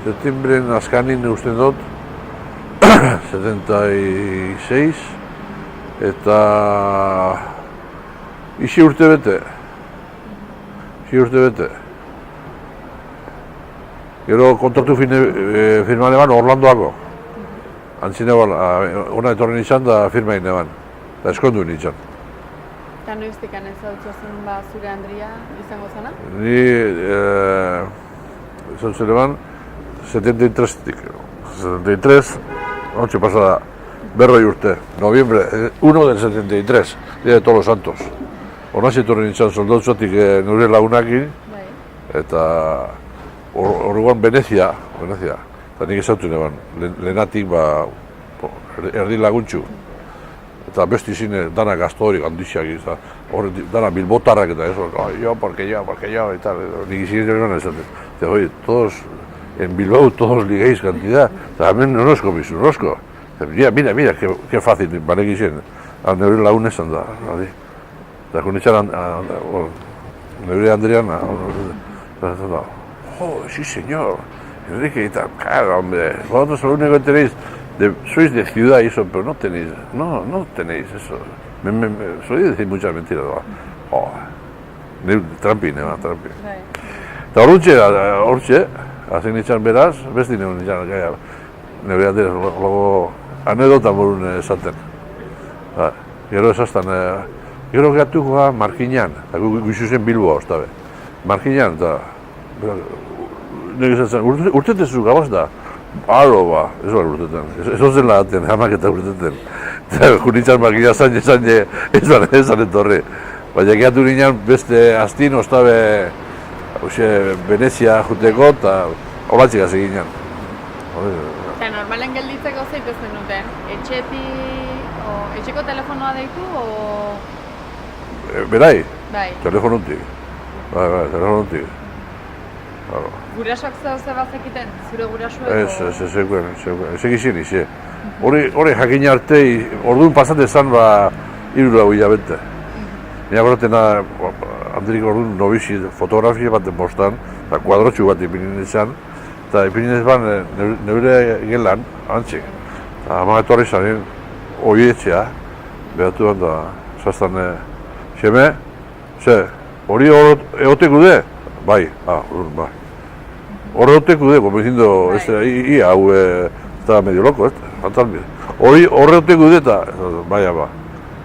septiembren azkanin usten dut, 76, eta isi urte bete. Gero kontratu firma neban Orlandoako. Antzine ona etorri nintzen da firma neban, eta eskondu nintzen. Eta noiztikan ez zen zure Andria izango zena? Ni izan zen eban 73-tik. 73, noche pasada, berroi urte, noviembre, 1 del 73, día de todos los santos. Honaz etorri nintzen soldautzatik nire lagunakin, eta orduan Venezia, eta nik ezautu neban, lehenatik erdi laguntxu. Eta besti zine dana gaztorik handiziak, dana bilbotarrak eta eso, yo, porque yo, eta nik izin neban esaten. Eta hoi, todos, en Bilbao todos liguéis cantidad, eta hemen nonosko bizu, nonosko. Mira, que fácil, banek izin, neure lagun esan da. Eta konitxan, neure Andrian, sí señor, Enrique y tal, claro, hombre, vosotros lo único que tenéis, sois de ciudad y eso, pero no tenéis eso. Soy decir muchas mentiras, trampi. Eta hortxe, hazen nintzen beraz, besti neuen nintzen, neure Andrian, logo, anedota borun esaten. Gero esaztan, gero gatuko Markinan, eta guizu zen Bilboa, oztabe. Markinan, eta nik esan zen, urtetezu gabaz da. Aro, ba, ez var urteten. Ez ozen lagaten, hamak eta urteten. Junitzan makina zain, ez zan etorri. Baina gehiatu nirean beste astin, ostabe Venezia juteko eta holatzik hasi ginen. Eta normalen gelditzeko zeituzten duten, etxeko telefonoa deitu, o... Berai? Bai. Telefonutik. Bai, telefonutik. Gurasoak ze bazekiten, zure gurasoek? Ez egizien ize. Hori jakin arte, orduan pasate zan, 3 hilabete. Nina gorratena, handirik orduan nobizi fotografia baten postan, eta kuadrotxu bat ipinin izan, eta ipinin izan neure gelan, antzik. Eta hama etorri zanin, oietxea, behatu da, zaztan, xeme, hori egoteku de? Bai, bai. Horre egoteku de, como diciendo, ia, hau, eta medio loko, hori egoteku de eta, bai,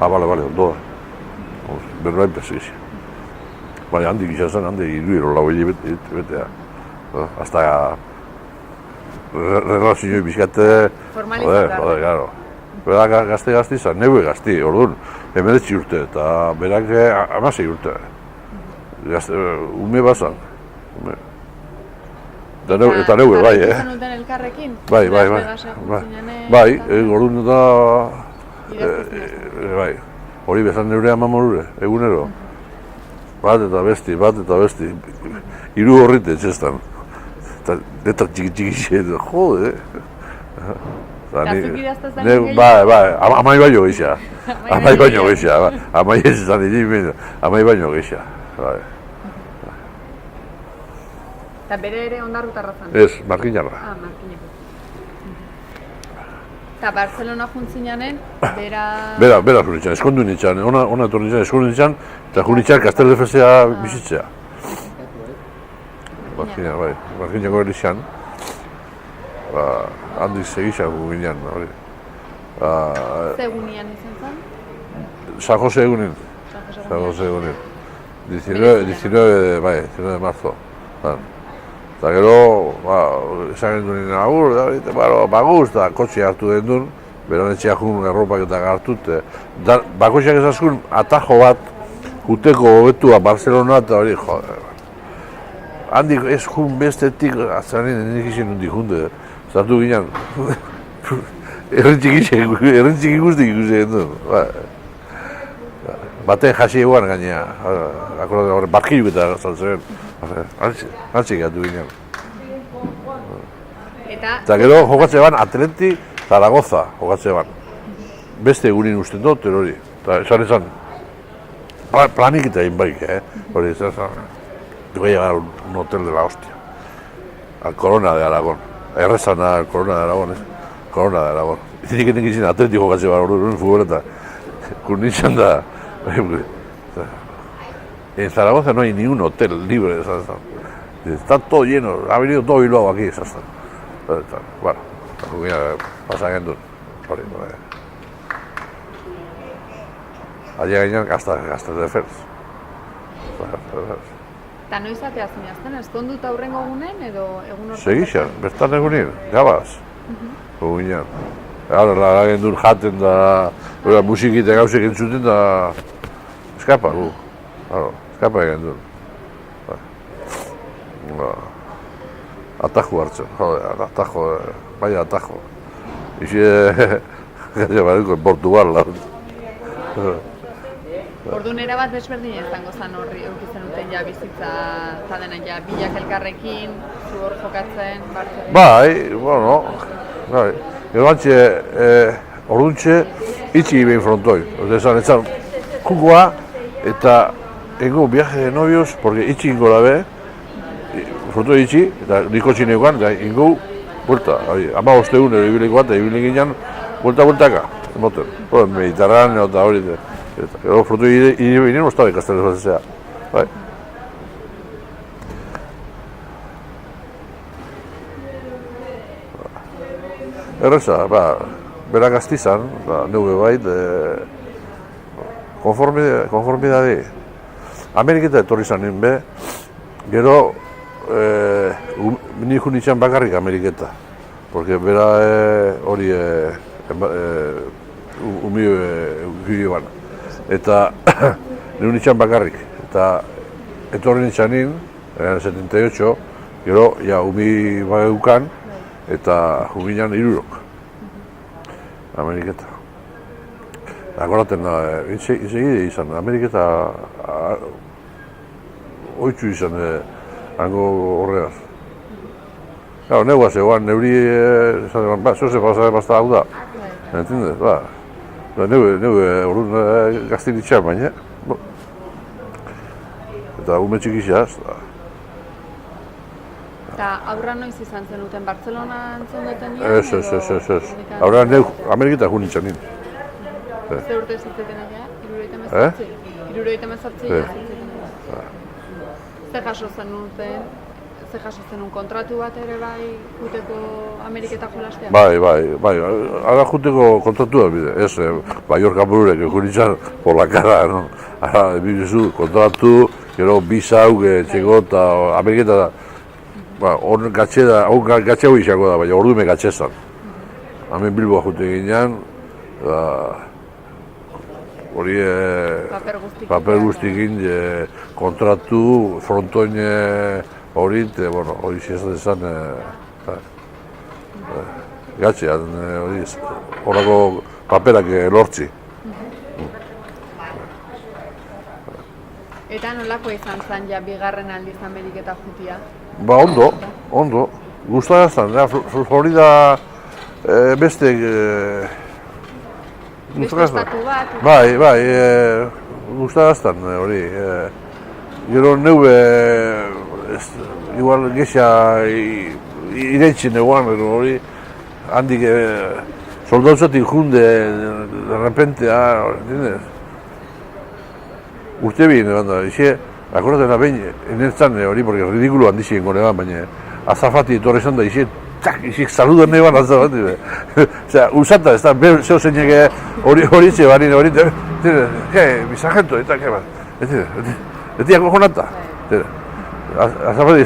bale, ondo da. Berroain persegizia. Baina handik izan zen, handik iruiro lau betea. Hasta relazioa bizkate... Formalizatua. Claro. Berak gazte izan, neue gazti, orduan, 19 urte, eta berak 16 urte. Ume bazan. Eta neue, bai, Eta izan duten elkarrekin? Bai, orduan eta... Bai. Hori bezan neure amamorure, egunero. Bat eta besti. 3 horrite etxestan. Eta letra txiki, jode. Eta zuk idaztaz da gehiago? Bai, amai baino geixa. Amai ez izan egin, amai baino geixa. Eta bere ere ondarrutarra zen? Ez, Markinarra. Markinarra. Eta Barcelona juntzinanen, Bera junitzen, eskondu nintzen, ona etorri nintzen, eskondu nintzen, eta junitzen Castelldefelsea bizitzea. Markinako erizan, handik segizan gu ginean, hori. Ze egunian izan zen? San Jose egunin. 19 de marzo. Eta gero, esan gendu nien agur, baguz, eta kotxe hartu den duen, beran etxeak jun erropak eta hartut. Bakoitzak ezaskun atajo bat, juteko hobetua Barcelona eta hori, joder. Handik ez jun bestetik, azanin nik izin hundi junde, zartu ginen. Errentzik ikustik ikusten duen. Baten jasi eguan gainea, barkiluk eta zaltzen. Antzik gatu ginen. Eta gero jokatze ban Atleti Zaragoza jokatze ban. Beste egunin usten dut, hori. Eta esan, planik eta egin baik, hori esan. Tengo que llegar a un hotel de la hostia. Al Corona de Aragón. Errezan al Corona de Aragón, Corona de Aragón. Izinik etik izin Atleti jokatze ban, hori futboleta. Kurnitzan da. En Zaragoza no hay ni un hotel libre, está todo lleno, ha venido todo Bilbao aquí, bueno, pasan en allí gainean Castelldefels. Eta noiz atea zinazten, eskonduta aurrengo egunen edo egun horretan? Segixan, bertan egunin, gabaz. Egunean. Gara gendun jaten da, musikite gauzek entzuten da, eskapa gu. Eskapa egin duen. Atajo hartzen, atajo, baina atajo. Ixe, gaila baduko, Portugal. Orduan erabat desberdin izango zen horri, eukitzen duten ja bizitza, eta denen ja bilak elkarrekin, zu hor jokatzen, Bartzelona. Bai, bueno, gero bantxe, orduntxe, itxi behin frontoi. Etzan, kukoa, eta engo viaje de novios, porque itxi ingo labe, frontoi itxi, eta niko txinekoan, eta ingo, buelta, 15 egun ero ibiliko bat, eta ibilik ginen, buelta-bueltaka, emoten. Mediterráneo eta hori, gero frontoi inen ostabe Castelldefelsea. Bai. Erreza, berak aztizan, neuge bait, konformidade. Ameriketa etorri zanen be, gero ni junitzen bakarrik Ameriketa. Porque bera hori umi gibana. Eta ni junitzen bakarrik. Eta etorri nintzanin, 78, gero, ja, umi bageukan, eta juginan 3. Ameriketa. Akoraten da, izegide izan, Ameriketa oitzu izan hango horregaz. Claro, negua zegoan, neuri, zoze pasada hau da, entendez, ba. Neu orduan gaztin itxan, baina, eta ume txikixaz. Eta aurra noiz izan zenuten, Bartzelonan zondeten nien? Ez. Aurra neu Ameriketa jun itxan nien. Ze urte zitzeten egia? 78? Ze jaso zenun kontratu bat ere bai juteko Ameriketa jolastea? Bai. Ara juteko kontratu da bide. Ez, Mallorca bururek junitzen por la cara, no? Ara, bibizu, kontratu, gero bizauk, txeko eta Ameriketa da. Hor gatxe hau izango da, baina ordume gatxezan. Hemen Bilboa jute ginean, hori paper guztikin kontratu, frontoin hori, hori zizat ezan gatxean, horako paperak lortzi. Eta nolako izan zen ja bigarren aldiz Ameriketa jutia? Ba, ondo. Gustagaztan, Florida beste... Beste estatu bat? Bai, gustagaztan hori. Gero neube, igual gexia iretxin eguan, hori, handik soldauzatik junde, de repente, ¿entiendes? Urte bihin, akordaten da behin, enertzan hori, porque ridikulo handizien gone ban, baina azafati etorri zan da, isik saludan neban azafati. Osea, usata, ez da, zeo zeinek hori etxe barin, hori, mi sargento, eta, ke bat, eti akojonata. Azafati,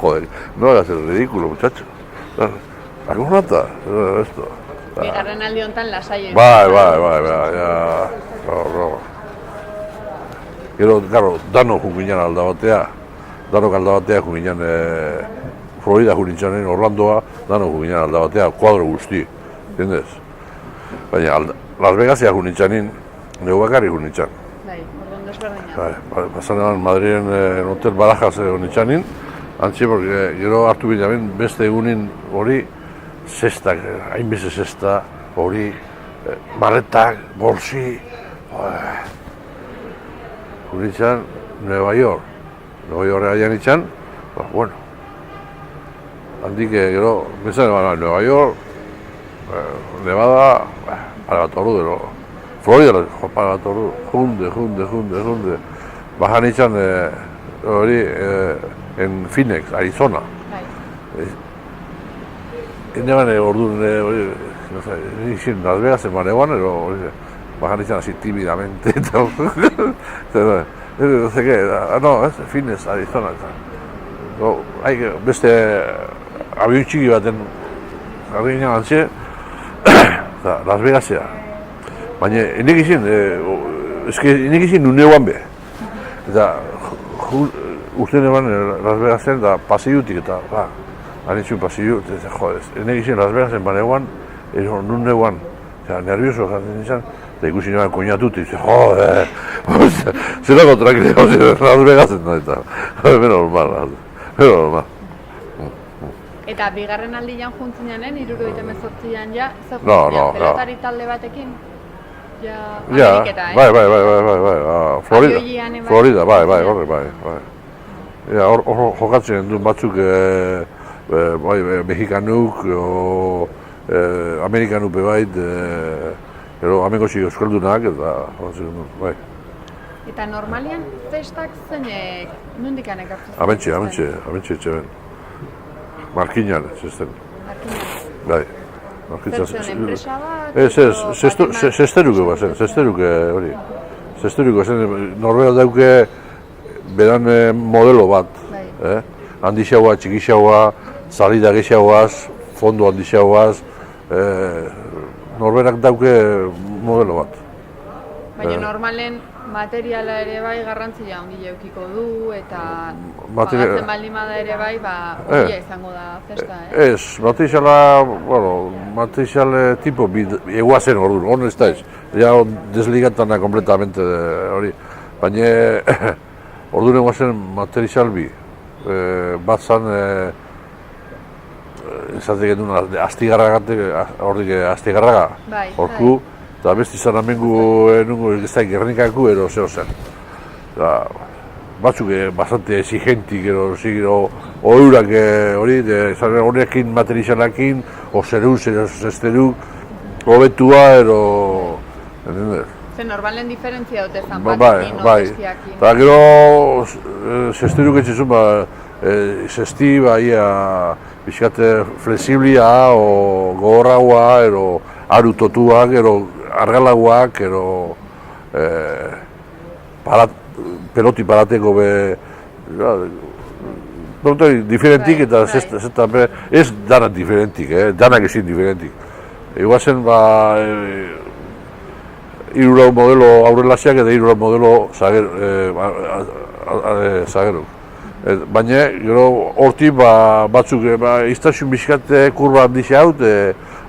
joder, no hagas el ridículo, muchacho. Akojonata, esto. Bigarren aldi honetan lasai. Bai, gero, dano junginan alda batea, junginan Florida junintzanen, Orlandoa, dano junginan alda batea, kuadro guzti, entendez? Baina, Las Vegasia junintzanin, neu bakarri junintzan. Bai, orduan desberdinak. Bai, pasan eban Madrilen hotel Barajas junintzanin, antxe, porque gero hartu bilamen beste egunin hori, zestak, hainbeste zesta, hori, maletak, bolsi, junitzen Nueva York. Nueva York egin itxan, bueno. Handik, gero, bezan eban Nueva York, Nevada, para bat ordu, gero, Florida, para bat ordu, junde. Bajan itxan, hori, en Phoenix, Arizona. Neban orduan, nixin Las Vegas eman eguan, bajan izan así tímidamente, eta... No, Phoenix, Arizona, eta... Beste abioi txiki baten jarri ginen antxe, eta Las Vegasea. Baina, enek izin nune eguan be. Eta, urten eban Las Vegasen, eta pasillutik, eta... Anitxun pasillu, eta jodez, enek izin Las Vegasen baneguan, nun neguan, nervioso jaten izan, eta ikusi neban koinatut, eta jode, zelako tranquileo, Las Vegasen da, eta normal. Eta bigarren aldian juntzinanen, 78an ja, zer No, pelotari talde batekin? Ja, Ameriketa, bai, Florida, bai. Hor jokatzen duen batzuk, mexikanuk, amerikanuk bebait, amengo txik euskaldunak, eta bai. Eta normalian testak zeinek nondikan ekartzen? Amentxe etxeben. Markinan, zesten. Bai. Zer zen, enpresa bat? Ez, zesteruke bazen, zesteruke hori. Zesteruko, Norbera dauke beran modelo bat. Handixaua, txikixaua, salida gexauaz, fondo handixauaz, norberak dauke modelo bat. Baina normalen materiala ere bai garrantzia handia edukiko du eta pagatzen baldin bada ere bai, handia izango da festa, Ez, materiala tipo eguazen orduan, hon ez da ez. Ja, desligatana kompletamente hori. Baina, orduan eguazen material bi. Bat zan, esatek edun, astigarraga, horku, eta besti zan amengu nungo ez da Gernikaku ero zeo zen. Batzuk bastante exigentik ero, oeurak hori, horrekin materialakin, o zeruk, zesteruk, hobetua ero... Zer normalen diferentzia dute zan batekin o bestiakin. Eta gero, zesteruk etxezun, zesti, bizkate flexiblia, o gogorragoa, ero arutotuak, ero argalagoak, ero peloti parateko pelotoi diferentik eta ez danak diferentik, danak ezin diferentik. Eguazen, irurau modelo aurrelasiak eta irurau modelo zagerok. Baina, gero, hortik batzuk, iztasun bizkate kurba handixe haut,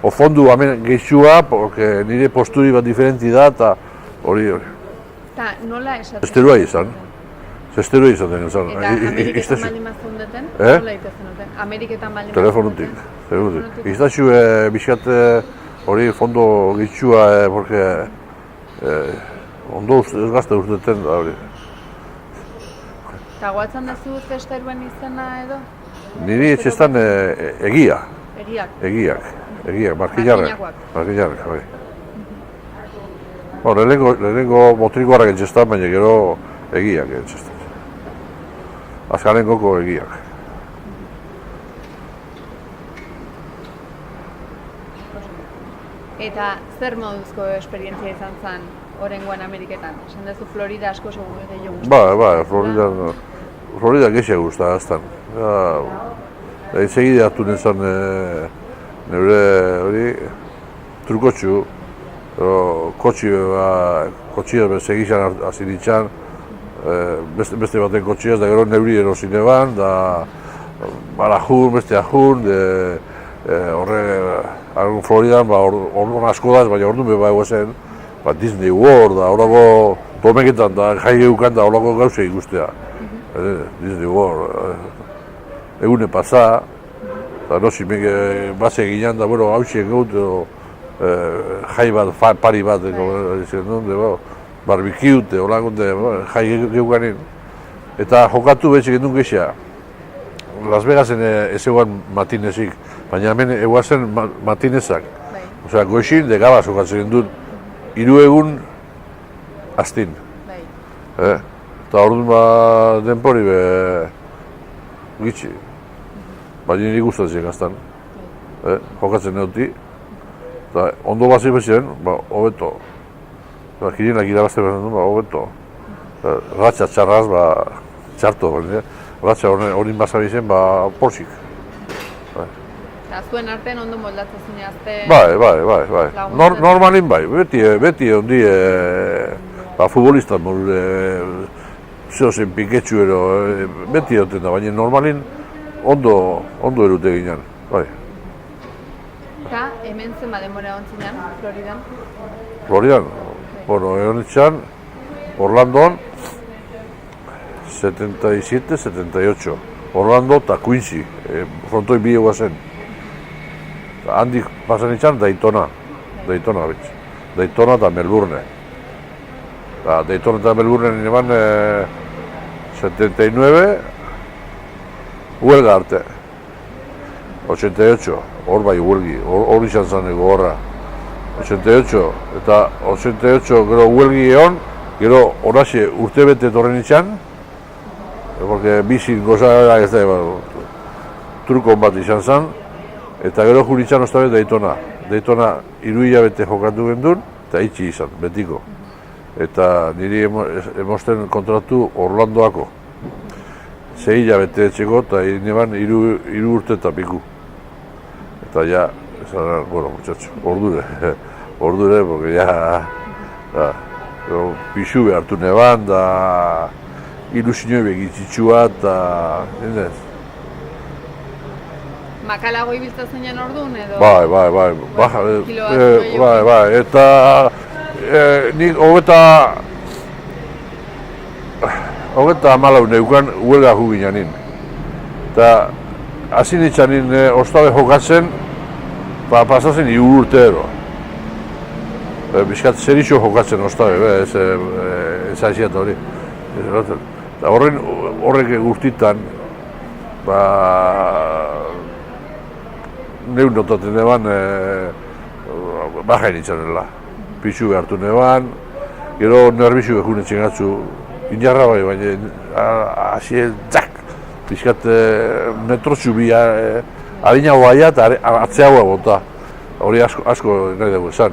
o fondu hemen gehitxua, porque nire posturi bat diferenti da, eta hori. Eta nola esaten? Zesterua izan. Zesterua izan den. Eta Ameriketan baldin mazundeten, nola itezen duten? Ameriketan baldin mazundeten? Telefonutik. Iztasun bizkate hori fondo gehitxua, porque ondo ez gazte urteten da hori. Eta guatzen dezu zesteruen izena edo? Niri etxestan egia. Egiak? Egiak, markillarrek, bai. Lehenengo motrikoarrak etxestan, baina gero egiak etxestan. Azkanengoko egiak. Eta zer moduzko esperientzia izan zen orengoan Ameriketan? Esan duzu Florida asko segun gehiago guztan? Florida gehiago guztan, aztan. Egide hartu nezan neure hori trukotxu, kotxia segizan hasi ditxan, beste baten kotxiaz, da gero neuri erosine ban, da balajun, beste ajun, horre Floridan, orduan asko da, baina orduan beba egozen, Disney World, da horako domeketan, da jai geukan, da horako gauze ikustea. Disney World, egune pasa, eta nosi base ginen, da hautsi gaut, jai bat, pari bat, barbikiute, horako jai geukanin. Eta jokatu betxek endun gexea. Las Vegasen ez eguan matinezik, baina hemen eguazen matinezak. Osea, goixin, de gabaz jokatzen dut, 3 egun astin. Eta orduan denpori gitxi. Baina niri gustatzen gaztan. Jokatzen neuti. Eta ondo bazi bezen, hobeto. Kirenak irabazte bezen duen, hobeto. Ratxa txarraz, txarto. Ratxa horin basabi zen, porsik. Eta zuen artean ondo moldatzen zineazte? Bai. Normalin bai, beti ondi futbolistan moru, zehozen piketxu ero, beti egoten da, baina normalin ondo erute ginen, bai. Eta hemen zen denbora egon zinean, Floridan? Floridan? Bueno, egon etxan, Orlandoan, 77-78. Orlando eta Quincy, frontoi bi eguazen. Handik pasan itxan Daytona bitz. Daytona eta Melbourne. Daytona eta Melbourne eman 79, huelga arte. 88, hor bai huelgi, hor izan zaneko horra. 88, eta 88 gero huelgi egon, gero horaxe urte bete torren itxan, porque bizin gozara ez da, trukon bat izan zan, eta gero juritzan oztabe Daytona. Daytona 3 hilabete jokatu gendun, eta itxi izan, betiko. eta niri emosten kontratu Orlandoako. 6 hilabete etxeko eta neban 3 urte eta piku. Eta ja, esan, bueno, muchacho, ordure, porque ja, pixu behartu neban, da ilusinoi begitzitsua, eta, nindez. Makalago ibiltza zeinen orduan edo? Bai, eta nik hogeta amalau neukan huelga ju ginanin. Eta hasi nitzanin ostabe jokatzen, pasazen 3 urte ero. Bizkat zerixo jokatzen ostabe, ez aiziat hori. Eta horrek guztitan, neun notaten eban baja initzanela. Pixu behartu neban, gero nerbizu bekunetzen gatzu, inarra bai, baina hasi txak, bizkat metrotxu bi adinago baia eta atzeagoa bota. Hori asko nahi dugu esan.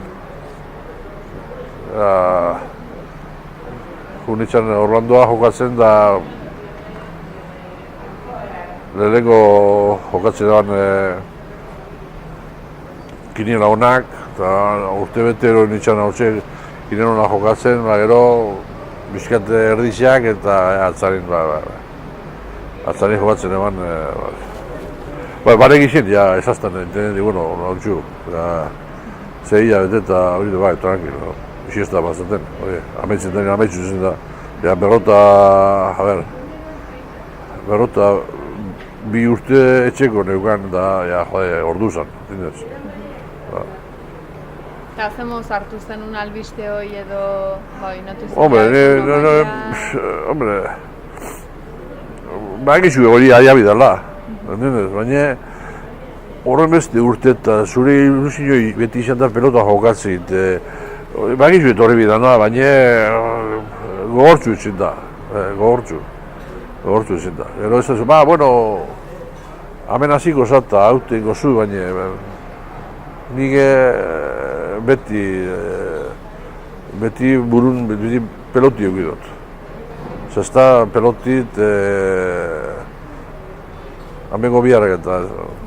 Junitzen Orlandoa jokatzen da lehenengo jokatzen eban kiniela honak, eta urte betero nintzen hau kiniela honak jokatzen, gero bizkat erdiziak eta atzarin jokatzen eban. Barek izin, ja, ezaztan, entenetik, bueno, hau txu, zehila bete eta hori bai, tranquilo, isi ez da bazaten, ametsen denean ametsu zen da. Ja, berrota 2 urte etxeko neukan da, ja, jode, ordu zan, zindez. Eta zemuz hartu zenun albiste hoi edo, inatu zen? Hombre, egizu hori aia bidala, baina horren beste urte eta zure ilusinoi beti izan da pelota jokatzen. Egizu hori bidala, baina gogortzu izan da, gogortzu izan da. Gero ez da, bueno, hemen hasiko zata, haute gozu, baina nik beti burun peloti egidot. Zesta pelotit amengo biharrak eta,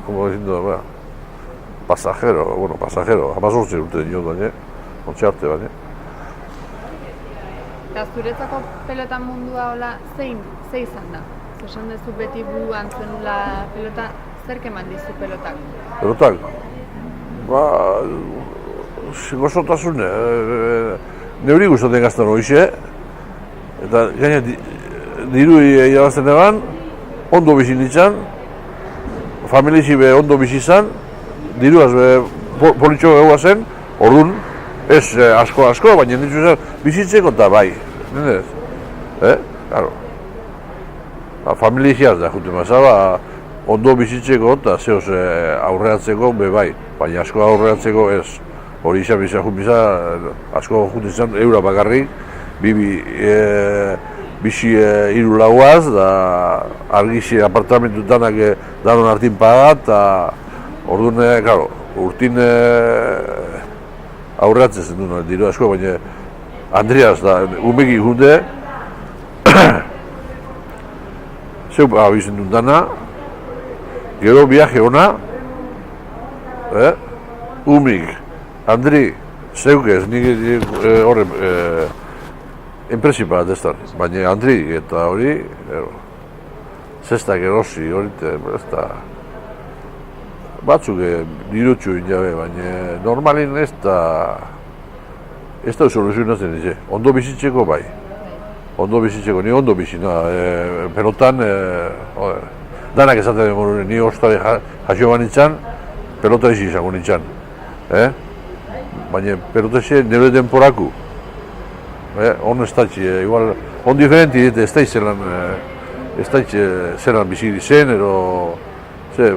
como diciendo, pasajero, 18 urte dinot baina, ontsi arte baina. Eta zuretzako pelotan mundua hola, zein izan da? Esan duzu beti buruan zenula pelota, zerk eman dizu pelotak? Pelotak? Gozotasun, neuri gustaten gaztan hoize, eta gaina diru irabazten eban, ondo bizi nintzen, familizi be ondo bizi izan, diruaz be politxo egoa zen, orduan, ez asko, baina nintzen zen bizitzeko eta bai, nindez? Claro. Familiziaz da, jute mazaba, ondo bizitzeko eta zehoz aurreatzeko be bai, baina asko aurreatzeko ez. Hori izan asko jute izan eura bakarrik, bizi 3 lauaz, da argizi apartamentu danak danon hartin pagat, eta orduan, claro, urtin aurreatzen duen diru asko, baina Andreas da, umeki junde, zeu abizen duen dana, gero viaje ona, umik, Andri, zeukez, nik horre enpresipa bat ez da, baina Andri eta hori, zestak erosi hori, ez da, batzuk dirutxu inabe, baina normalin ez da soluzionatzen dize, ondo bizitzeko bai, ni ondo bizina, pelotan, danak esaten den ni ostare jasio banitzan, pelota izi izango nintzan, baina pelota izi nire denporaku, hon ez datxe, igual, hon diferenti dite, ez datxe zelan biziri zen,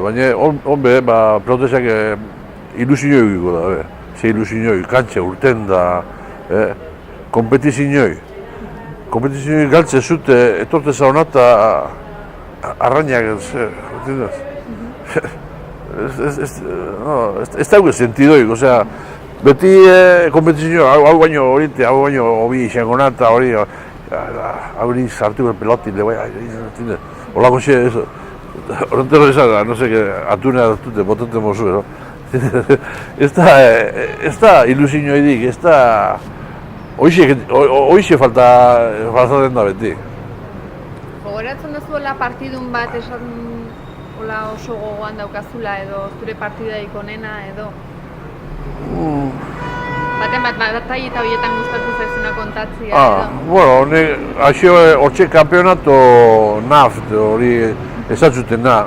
baina hon be, pelota izak ilusinoi egiko da, ze ilusinoi, kantxe urten da, kompetizinoi galtze zute, etorte zauna eta arrainak, ez dauke sentidoik, osea, beti kompetizio, hau baino hobi izango na, eta hori, hori sartu pelotin, holako xe, horrentero esan, no sé, atunea dute, botaten mozu, no? Ez da ilusioidik, ez da... Hoixe falta den da beti. Gogoratzen duzuela partidun bat esan hola oso gogoan daukazula edo zure partidaik onena edo? Baten batai eta horietan gustatu zaizuna kontatzia edo? Bueno, haxo hortxe kampeonato naft hori ezatzuten da.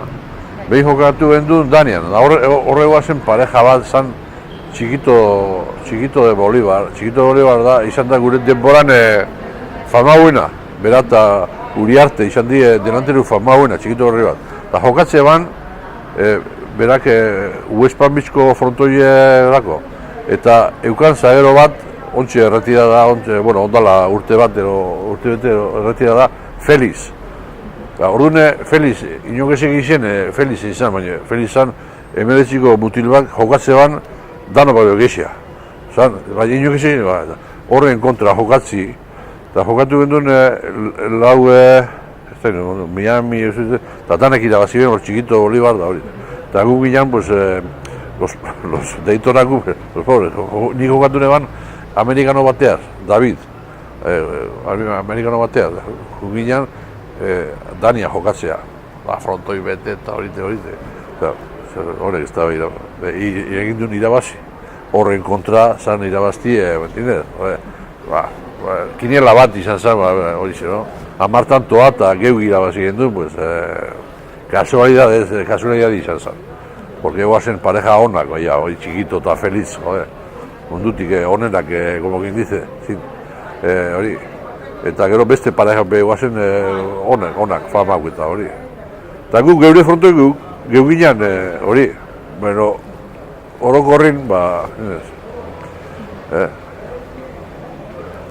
Behin jokatu gendun Danian, horrego zen pareja bat zan Chiquito de Bolívar. Chiquito de Bolívar da, izan da gure denboran fama buena. Berata Uriarte izan di delanteru fama buena, Chiquito de Bolívar. Eta jokatze ban, berak West Palm-Beachko frontoie dako. Eta eukan zagero bat, ontxe erretira da, ondala urte bete erretira da, Feliz. Orduan, Feliz, inokesek izen, Feliz izan, baina Feliz izan, emeretziko mutil bat jokatze ban, dano baino gexia. Baina inokesek, horren kontra jokatzi, eta jokatu genduen Miami, eta danak irabazi ben, hor Chiquito Bolívar da hori. Eta gu ginen, los deitoraku, los pobres, nik jokatu neban amerikano bateaz, David, amerikano bateaz, gu ginen, Dania jokatzea, frontoi bete eta horite. Horrek ez da egin duen irabazi. Horren kontra zan irabazti, kiniela bat izan zen, hori ze, no? Amartantoa eta geu irabazi genduen, kasualidad izan zen. Porque guazen pareja honak, hori Chiquito eta Feliz, mundutik honenak, como quien dice, hori. Eta gero beste pareja guazen honak, famak eta hori. Eta gu geure frontoi geu ginen hori, bueno, orokorrin,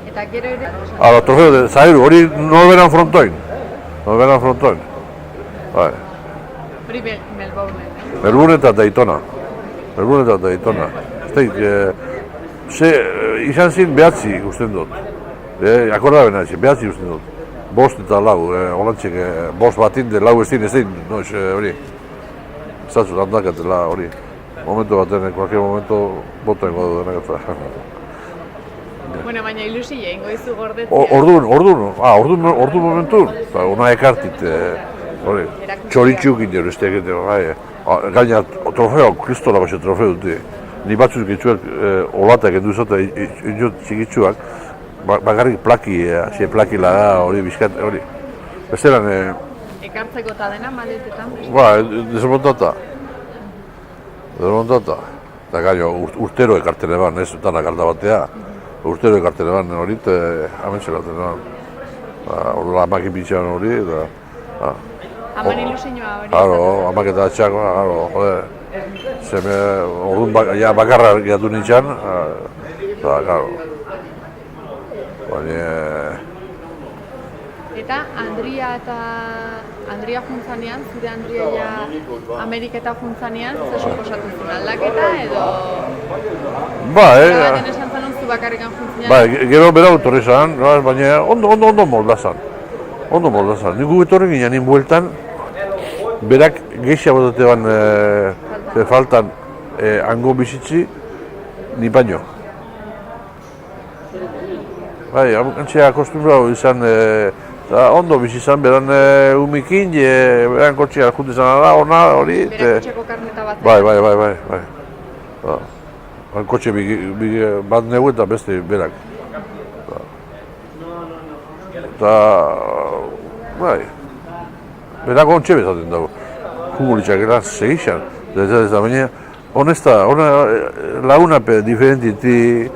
Eta gero ere? Trofeo de Zairu, hori norberan frontoin. Hori Melbourne, Melbourne eta Daytona. Izan zin behatzi usten dut. Akorda bena izan, behatzi usten dut. Bost eta lau, holantxek, bost batin de lau ez din, hori. Zatzut handakatela hori. Momentu baten, cualquier momento, bota ingo du denakatela. Bueno, baina ilusia ingo izu gordetzea. Orduan momentu, ona ekartit, hori, txoritxukin jero, ez tegete, gaina trofeo, kristola base trofeo dute. Ni batzuk gitzuak olatak enduzata, inot txikitzuak, bakarrik plakila da, hori, bizkat, hori. Besteran... Ekartzeko eta dena, maletetan? Desmontata. Eta gaino, urtero ekartzen eban, ez danak alda batea. Urtero ekartzen eban hori, hemen zelatzen eban. Horrela amakin bitxean hori, eta... Aman ilusioa hori? Amak eta atxako, jode. Zeme, orduan bakarra gatu nintzen, eta, garo. Eta Andria juntzanean, zure Andria ja Ameriketa juntzanean, zer suposatu zuen aldaketa edo... Baten esan zanon zu bakarrikan juntzanean? Gero bera autorri zan, baina ondo moldazan. Nigu etorri ginen inbueltan, berak geixia botate ban faltan hango bizitzi, ni baino. Antxe akostumbrau izan, ondo bizi izan, beran umikin, beran kotxea junti izan da, hori... Bera kotxeko karneta bat? Bai. Kotxe bat negu eta beste berak. Eta... bai... Berak ontxe bezaten dago. Jungulitxak eran segixan. Baina, honesta, lagunape diferentiti,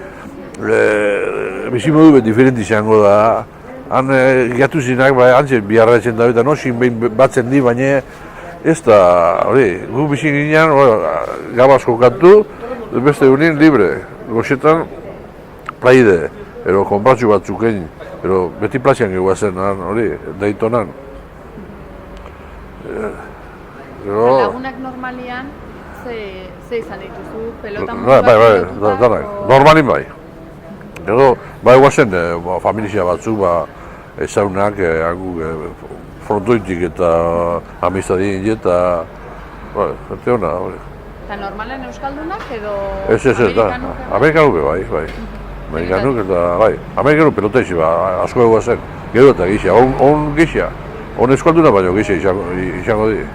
bizimodu bet diferenti izango da. Han gatu zinak, hantxe biharratzen da, eta nosin behin batzen di, baina ez da, hori, gu bizi ginean, gabaz jokatu, beste egunin libre. Goxetan, plaide, ero konpratxu batzuken, ero beti plazian gehuazen, hori, Daytonan. Lagunak normalian, ze izan dituzu? Pelota Danak, normalin bai. Gero, bai guazen, familia batzuk, ezaunak, frontoitik eta amistadien eta, jente hona. Eta normalen euskaldunak edo amerikanuk bai. Amerikanuk eta, bai, amerikanuk pelota izi, asko guazen. Gero eta gixia, on gixia, on euskalduna baino gixia izango di.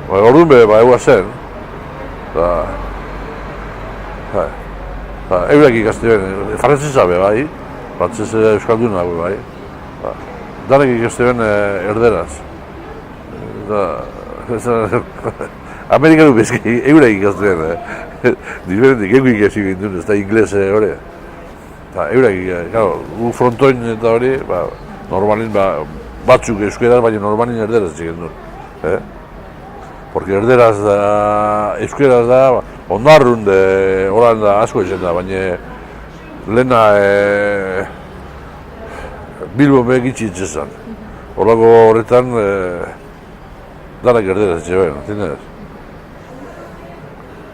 Orduan bai guazen, eurak ikaste ben, frantzesa be bai, frantzesa euskalduna bai. Danek ikaste ben erderaz. Amerikanu bezki, eurak ikaste ben, diferentik egu ikasi gindun, ez da inglese hori. Eurak gu frontoin eta hori, normalin batzuk euskeraz, baina normalin erderaz txeken duen. Porque erderaz da, euskeraz da, ondarrun de horan da asko ezen da, baina lehena Bilbo begitzi itzezan. Horako horretan danak erderaz etxeben, zinez?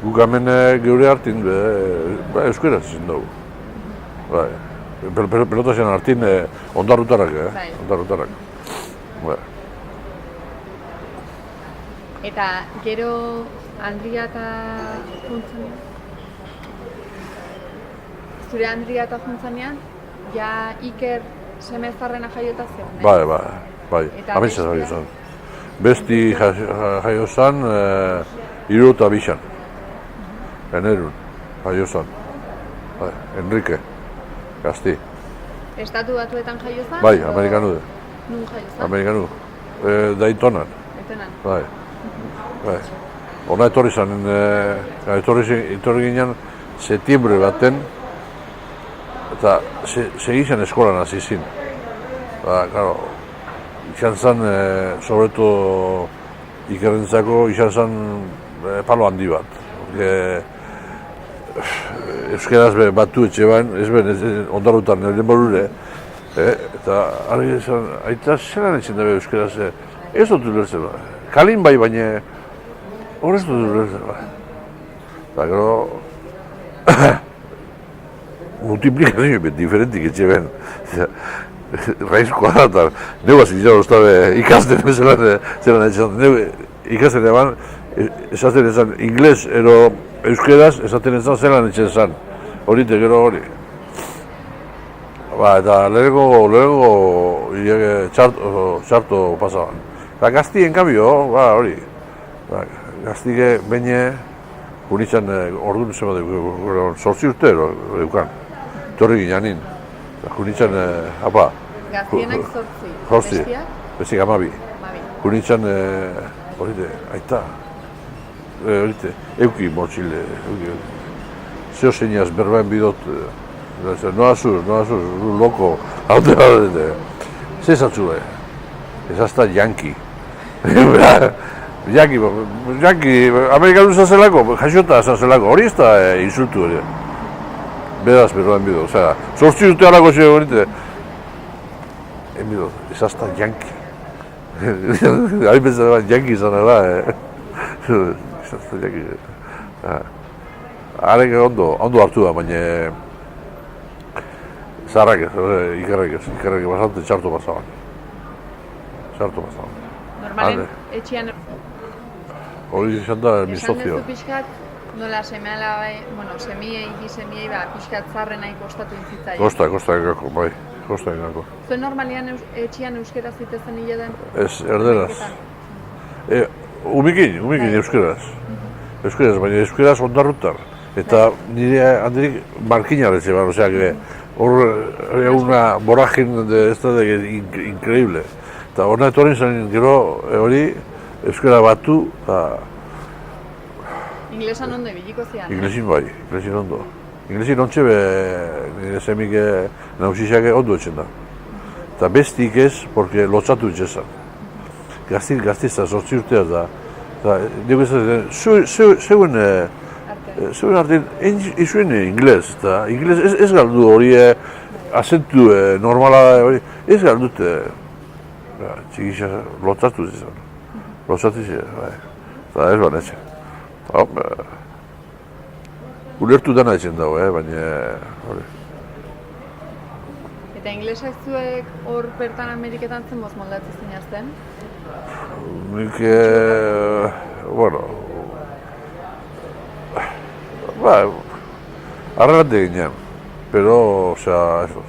Guk hemen geure hartin euskeraz ezen dugu. Pelota zen hartin ondarrutarak, ondarrutarak. Eta gero Andria eta Juntzanean? Zure Andria eta Juntzanean, ja Iker semezarrena jaiota zen? Bai, ametsa jaio zen. Besti jaio zen, 72an. Enerun, jaio zen. Enrique, Gazti. Estatu Batuetan jaio zen? Bai, amerikanu de. Nun jaio zen? Amerikanu. Daytonan. Bai. Ona etorri zen, etorri ginen setiembre baten, eta segi zen eskolan hasi zin. Claro, izan zen, sobreto ikerrentzako, izan zen palo handi bat. Euskaraz batu etxe bain, ez ben, ondarrutan nire borure, eta argi izan, aita zelan etxen dabe euskaraz, ez dut ulertzen, kalin bai, baina horrez dut ulertzen. Eta gero, multiplikazio bet diferentik etxe ben, raiz kuadratan, neu hasi izan oztabe ikasten zelan etxan, ikasten eban, esaten ezan ingles ero euskeraz, esaten ezan zelan etxen zan, hori eta gero hori. Eta lehenengo txarto pasaban. Eta Gaztien kambio, hori. Gaztike baina unitzen orduan zema dugu, 8 urte eukan. Torri gineanin. Unitzen, apa. Gaztienak 8, bestiak? Bestiak 12. Unitzen, hori de, aita. Hori de, euki motxile. Zeo zeinaz berbaen bidot. Noazuz, loko. Haute bat, zezatzu ez hasta yanki. Yanki, amerikanu zazelako, jaixota zazelako, hori ez da insultu hori. Beraz, berroan bido, osea, 8 urte harako xe horite. Enbido, ez hasta yanki. Hari bezala bat yanki zanela, ez hasta yanki. Harek ondo hartu da, baina zaharrak ez, ikerrek bastante txarto pasaban. Normalen, etxian... Hori izan da mi sozio. Esan dezu pixkat, nola semeala, semiei pixkat zarrena ikostatu intzitzaia. Kosta egako, bai, kosta egako. Zuen normalian etxian euskera zitezen hile den? Ez, erderaz. Umikin euskeraz. Euskeraz, baina euskeraz ondarrutar. Eta nire handirik markinaretze ban, osea, hor eguna borrajin ez da increíble. Eta hona etorri zen gero hori euskara batu eta... Inglesan ondo ibiliko zian? Inglesin bai, inglesin ondo. Inglesin ontxe nire semik nausixak ondo etxen da. Eta bestik ez, porque lotzatu etxezan. Gaztizta, 8 urteaz da. Eta dugu zeuen artean, izuen ingles, eta ingles ez galdu hori azentu normala hori, ez galdute. Txikisa lotzatu zizan. Lotzatu zizan, bai. Eta ez ban etxe. Ulertu dena etzen dago, baina... Eta inglesak zuek hor bertan Ameriketan zen moz moldatzen zinazten? Nik, bueno... Arrelate ginean, pero, osea, eso.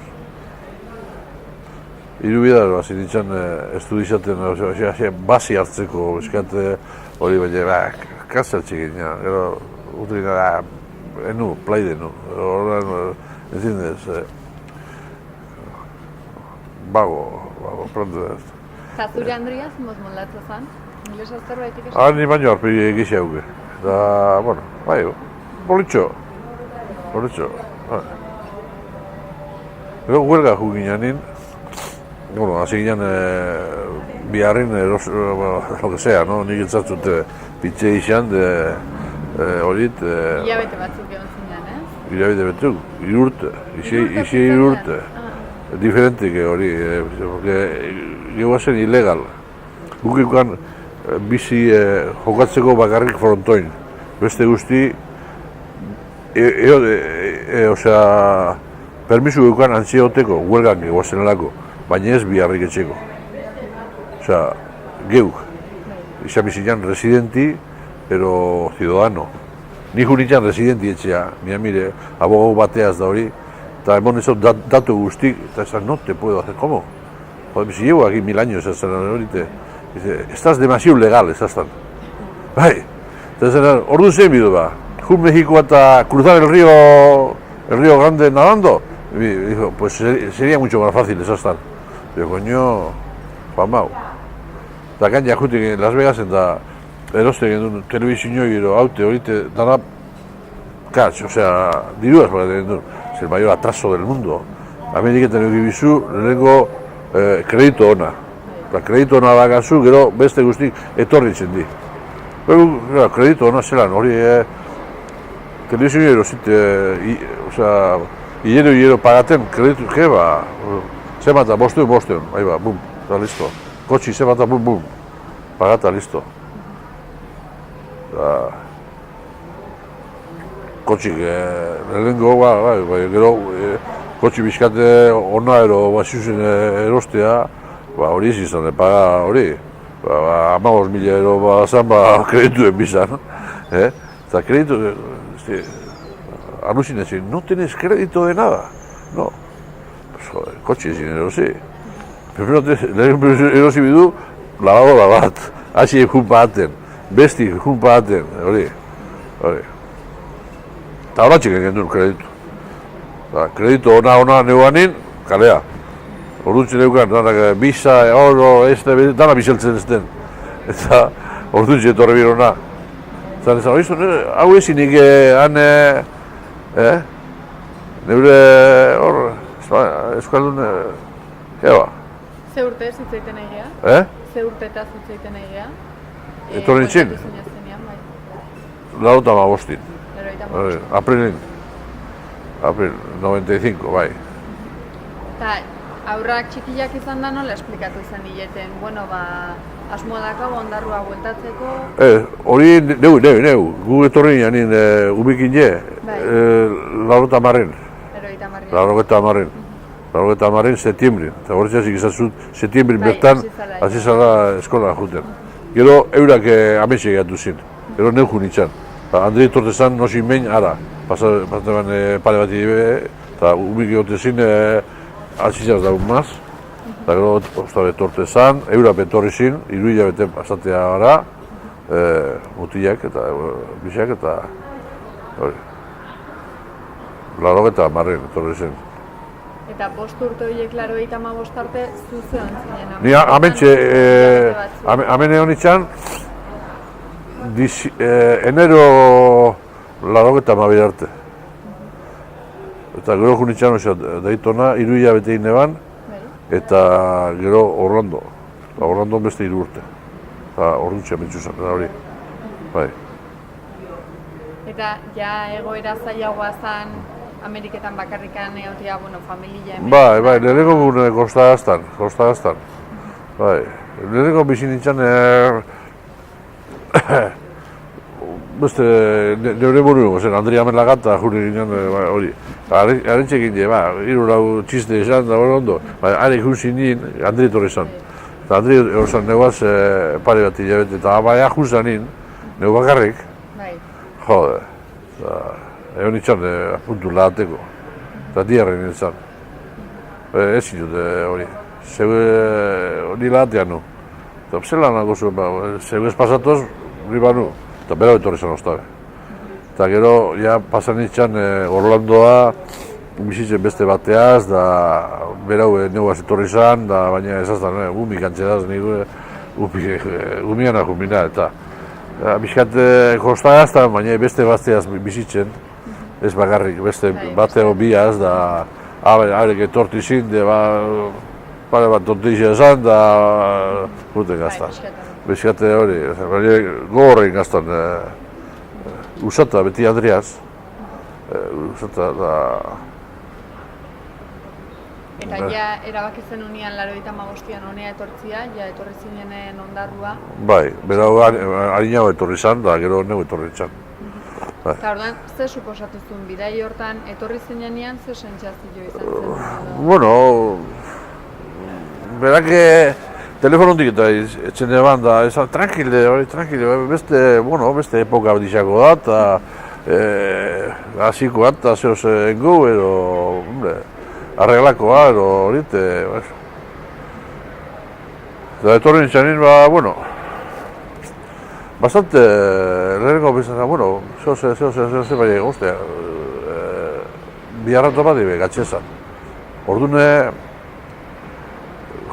Hiru bidar, hasi nintzen estudizaten, basi hartzeko, eskate hori baina, kazeltxe ginean, gero, utrina, enu, plaide nu, horren, entzinez, bago, pronto ez. Eta zure Andriaz, moz moldatzen zen? Inglesa zerbaitik esan? Ni baino arpi egizia hauke. Da, bueno, bolitxo. Gero huelga ju ginean bueno, hasi ginean biharrin, lo que sea, no? Nik entzatzut pitxe izan, horit... Hilabete batzuk egon zinean, ez? Hilabete batzuk, irurte, izi irurte. Diferente que hori, porque gero zen ilegal. Guk ikuan bizi jokatzeko bakarrik frontoin. Beste guzti, osea, permisu ikuan antzioteko, huelgan gegoazenelako, baina ez biharrik etxeko. Osea, geuk, izan bizinan residenti, pero ciudadano. Ni junitzen residenti etxea, mire, abogau bateaz da hori, eta emon ez datu guztik, eta esan, no te puedo hacer, ¿cómo? Joder, si llevo aquí 1000 años, esan horite, dice, estás demasiado legal, estás. Bai, eta esan, ordu zein bidu ba, Jun México eta cruzar el río Grande nadando, y dijo, pues sería mucho más fácil, esas. Digo, coño, famau. Eta gaina jutik Las Vegas eta eroste gendun telebizio gero haute horite dara catch, o sea, diruaz bagaten gendun. Es el mayor atraso del mundo. Ameriketan egibizu, lehenengo kredito ona. Eta kredito ona bagazu, gero beste guztik etorritzen di. Pero, kredito ona zelan, hori, telebizio gero zite, osea, hilero pagaten, kreditu, zemata, bosteun, ahí ba, bum, eta listo. Kotxi, zemata, bum, pagata, listo. Kotxik, lehenengo, gero, kotxi bizkate ona ero basiuzen erostea, hori ez izan, paga hori. 15.000 euro bazan, kredituen bizan. Eta kreditu, alucinazio, no tenés crédito de nada. No, pues joder, kotxi ezin erosi. Primero erosi bidu, lavadora bat, hasi jun pagaten, besti jun pagaten, hori. Eta horatxik egin kreditu. Kreditu ona neuanin, kalea. Orduntxe neukan, bisa, oro, dana bizeltzen ez den. Eta orduntxe etorri birona. Zan ezan, hau ezinik han, neure hor, euskaldun, eba. Ze urte zitzaiten egea? Ze urte zitzaiten egea? Etorri nintzen? Larota magostin. April 95, bai. Eta aurrak txikiak izan da nola esplikatu izan hileten? Bueno, asmoa dakago ondarrua bueltatzeko? Hori neu, gu etorri nien ubikin je, larota marren. Larogeta marren, setiembrin. Eta hori txasik izan zut, setiembrin bertan, hasi zala eskola juten. Gero eurak ametxe gehatu zin, gero neu junitzen. Andrei tortezan nosin behin ara, pasatzen pare bat ibe, eta ubik egote zin, altzizaz daun maz. Eta gero tortezan, eurap etorri zin, 3 hilabete pasatea gara, mutilak eta bizak eta hori. Larogeta marren etorri zin. Eta 5 urte horiek 85 arte zuzean zinen? Ni amentxe, amen egon itxan, enero 82 arte. Eta gero junitxan, Daytona, 3 hilabete neban, eta gero Orlando. Orlando beste 3 urte. Eta orduntxe amentxuzan, hori. Bai. Eta ja egoera zailagoa zan Ameriketan bakarrikan egotia, familia hemen? Bai, lehenengo gure kostagaztan. Bai, lehenengo bizi nintzen, beste, neure buru, zen, Andri Amelagat eta juri ginen hori. Arentxekin je, hiru lau txiste esan, da ondo. Are ikusi nien, Andri etorri zan. Eta Andri etorri neguaz pare bat hilabete, eta baina juzan nien, neu bakarrik. Jode, egon itxan apuntu lahateko. Eta diarren nintzen. Ez zinut hori. Zeu hori lahatean nu. Eta zelan nago zuen, zeu ez pasatoz, hori banu. Eta bera etorri zen ostabe. Eta gero, ja, pasan nintzen Orlandoa, bizitzen beste bateaz, da berau neguaz etorri zen, da baina ezaztan, gumi kantxedaz, gumiana jumina, eta bizkat kostagaz, baina beste bateaz bizitzen, ez bakarrik, beste bateo biaz, da arek etorti zin, pare bat tontizia esan, da guten gaztan. Bizkate hori, gogorrein gaztan, usata beti Andriaz, usata da... Eta ja erabaki zen unian 85an honea etortzia, ja etorri zinenen ondarrua. Bai, berau harinago etorri zan, da gero neu etorri zan. Eta orduan, ze suposatu zuen bidai hortan, etorri zinenean, ze sentsazio izan zen? Bueno, berak telefonondik eta etxen eban da, tranquile, beste epoka dixako da, eta hasiko bat, eta zehoz engo, arreglakoa, hori, eta etorri nintzanin, bastante lehenengo bizarra, zehoz, baina, ostia, biharratu bat ibe, gatxezan. Ordune,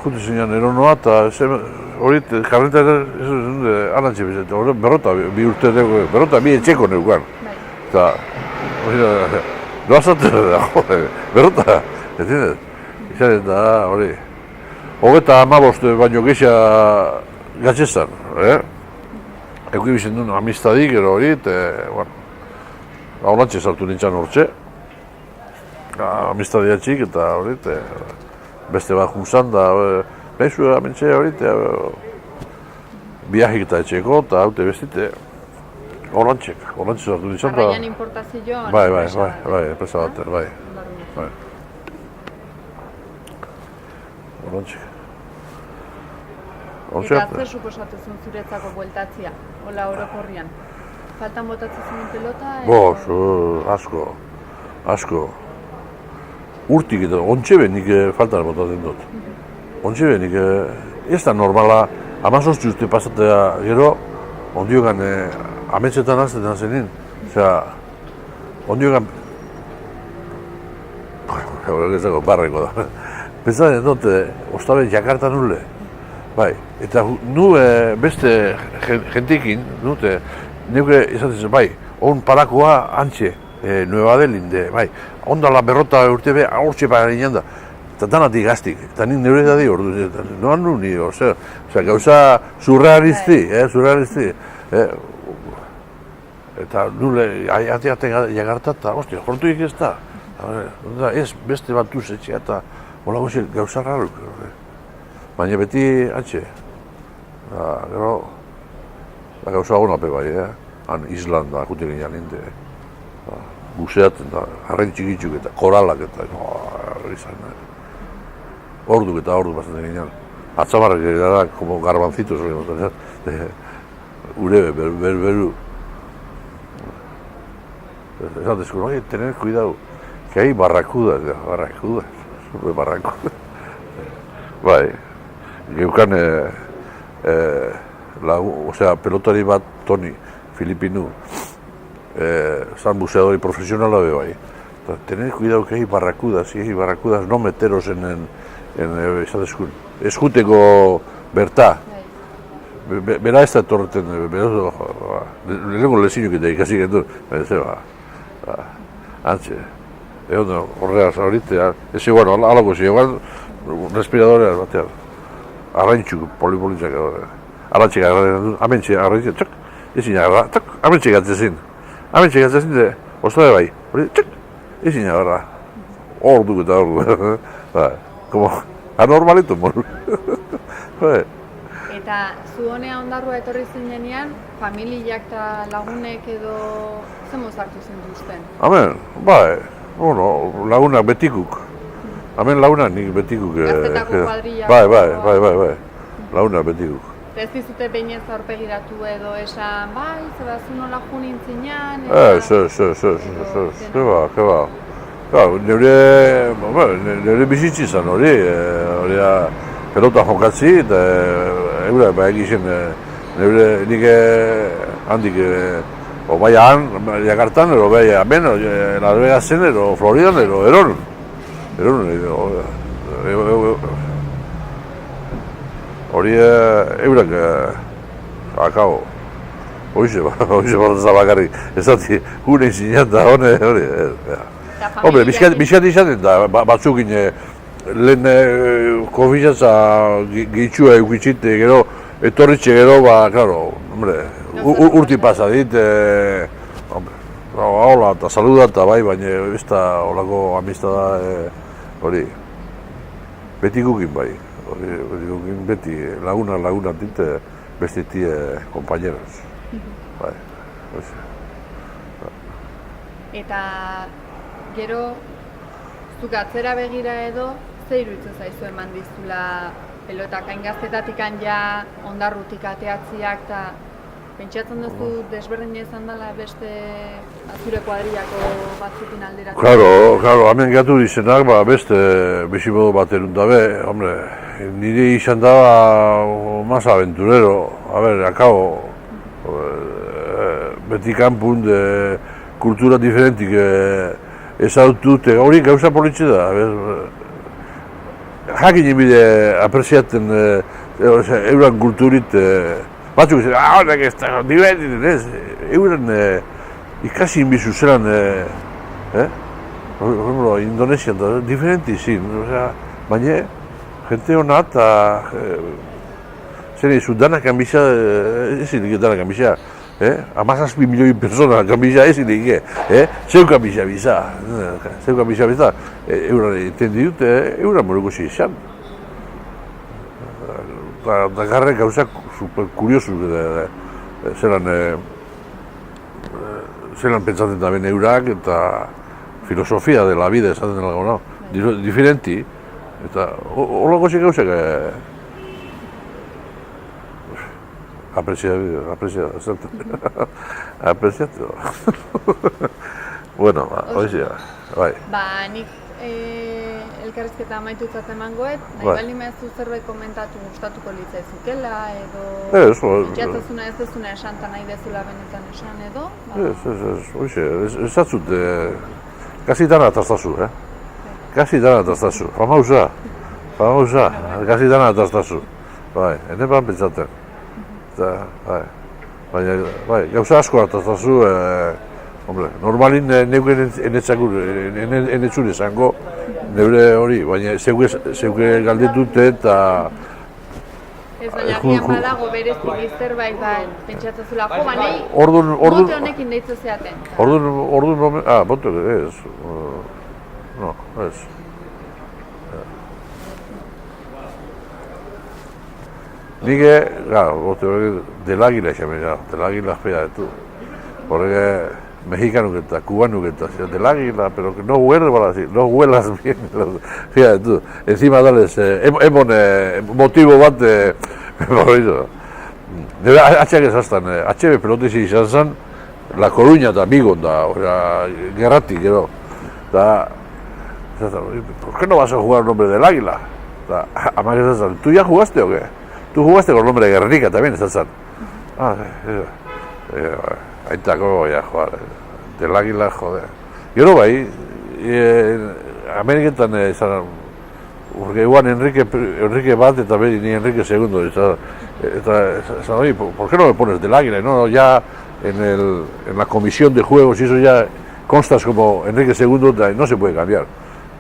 juti zinean eronoa, eta hori, karreta anantxe bizet, berrota bi urte dugu, berrota bi etxeko neukan. Eta, doazate, berrota, entiendes? Izan eta, hori, hogeta 15 baino geixa gatxezan, Eki bizen duen amistadik, hori, eta, horrantxe sartu nintzen hortxe, amistadia txik, eta hori, beste bat junzan, da, behizu amentxe hori, biahik eta etxeko, eta haute bestite, horrantxe sartu nintzen. Arraian importazioa? Bai, enpresa bater, bai. Horrantxe. Eta zer suposatu zuen zuretzako bueltatzia, hola orokorrian? Faltan botatzen zuen pelota? Asko. Urtik eta ontxebe nik faltan botatzen dut. Ontxebe nik ez da normala, 18 urte pasatea gero, ondiogan ametsetan aztetan zenin. Osea, ondiogan... Ez dago, barreko da. Pentsatzen dut, ostabe Jakarta nule. Bai, eta nu beste jentekin, neuke izaten zen, bai, on parakoa antxe, Nueva Delhin, bai, ondala berrota urte be, hortxe para ginen da, eta danatik gaztik, eta nik neure da di ordu, noan nu ni, osea, gauza surrealisti, eta nule, ate Jakarta, eta, ostia, jortuik ez da, ez beste bat duzetxe, eta hola gozien gauza raruk, baina beti antxe, gero, gauza hona pe bai, han Islanda, jute ginen ninte, buseatzen da, harren txikitzuk eta koralak eta, orduk eta orduk bazaten ginen. Atzamarrak gara, como garbancitos, urebe, beru. Esatezko, oye, tener cuidado, que hay barracudas, bai. Geukan, pelotari bat, Toni, Filipinu, zan buceadori profesionala be bai. Tener cuidado que hay barracudas, no meteros en eskuteko berta. Bera ez da etorreten, lehenko lezinuk eta ikasi gendu, antxe. Egon horreaz horritea, ez eguan, alago zi, eguan respiradoreaz batean. Arraintxuk, polipolitzak, arraintxek agarren, amentxe arraintxek, txak, ezin agarra, txak, amentxe gatzezin. Amentxe gatzezin, ostabe bai, hori, txak, ezin agarra. Orduk eta orduk, como anormalito, mor. Eta zu honea Ondarrua etorri zinenean, familiak eta lagunek edo zemuz hartu zintuzten? Hemen, bai, bueno, lagunak betikuk. Hemen lagunak nik betikuk. Gaztetako kuadrillak. Bai, lagunak betikuk. Ez dizute behin ez aurpegiratu edo esan, bai, zeba zu nola junin zinean? Keba. Neure bizitzi izan hori, pelota jokatzi, eta eura, egizien, nik handik, bai han, Jakartan, ero bai hemen, Las Vegasen, ero Floridan, ero Eron. Hori eurak, akabo, hoxe bat bakarrik, ez dati, gure zinean da, hori. Hombre, bizkat izaten da, batzuk lehen konfizatza gitxua eukitxit, gero, etorritxe gero, claro, hombre, urti pasa dit, hola, eta saluda, eta bai, baina ez da holako amistada, hori, betikukin bai, betikukin beti, laguna dit, beste tie compañeros, bai, hoxe. Eta gero, zuk atzera begira edo, ze iruditzen zaizu eman dizula pelotak hain gaztetatik ja Ondarrutik ateatziak, eta pentsatzen duzu desberdin izan dela beste zure kuadrillako batzukin alderatu? Claro, hemen gatu dizenak, beste bizimodu bat erun dabe, hombre, niri izan da más aventurero, akabo, beti kanpun de kultura diferentik ezautut, hori gauza politxe da, jakin bide apreziaten euran kulturit, batzuk izan, horrek ez da, divertit, ez, euran ikasi inbizu zelan, Indonesian da, diferenti zin, baina, jente hona eta, zer izu, danak anbizia, ezin danak anbizia, amazazpi milioi persona kanbizia ezin ege, zeu kanbizia biza, euran entendi dut, euran moruko izan. Da garre gauzak super kuriosu, zelan pentsatzen da ben eurak, eta filosofia de la vida esaten dela gona, diferenti, eta horreko gauzak apreciatu. Bueno, hoxe, bai. Nik elkarrizketa amaitutzat emangoet, nahi baldin mehazu zerbait komentatu gustatuko litzaizukela, edo pentsatzezuna ez dezuna esan eta nahi dezula benetan esan edo? Hoxe, ez atzut, kasi dana ataztazu, kasi dana ataztazu, famauza, kasi dana ataztazu, bai, ene ban pentsaten. Baina, gauza asko ataztazu, normalin neuken enetzun esango, neure hori, baina zeuke galdetute eta... Ez baina gian badago berezik zerbait pentsatzezula, jo, banei, bote honekin deitzu zeaten. Orduan, bote, ez. No, ez. Nike, bote hori, del águila xamen, del águila espera de tu. Porque mexicanuk eta kubanuk eta, del águila, pero que no huelas bien, fíjate tú. Encima dales, emon motibo bat, nire atxak ezaztan, atxebe pelotezi izan zen, La Coruña eta Bigon da, gerratik, gero. ¿Por qué no vas a jugar el nombre del águila? Amak ezaztan, ¿tú ya jugaste o qué? Tú jugaste con el nombre de Guernica también, ezaztan. Aitako, joder, del águila, joder. Gero bai, Ameriketan izan, porque igual Enrique bat eta beri ni Enrique II, eta oye, ¿por qué no me pones del águila? No, ya en la comisión de juegos y eso ya constas como Enrique II, no se puede cambiar.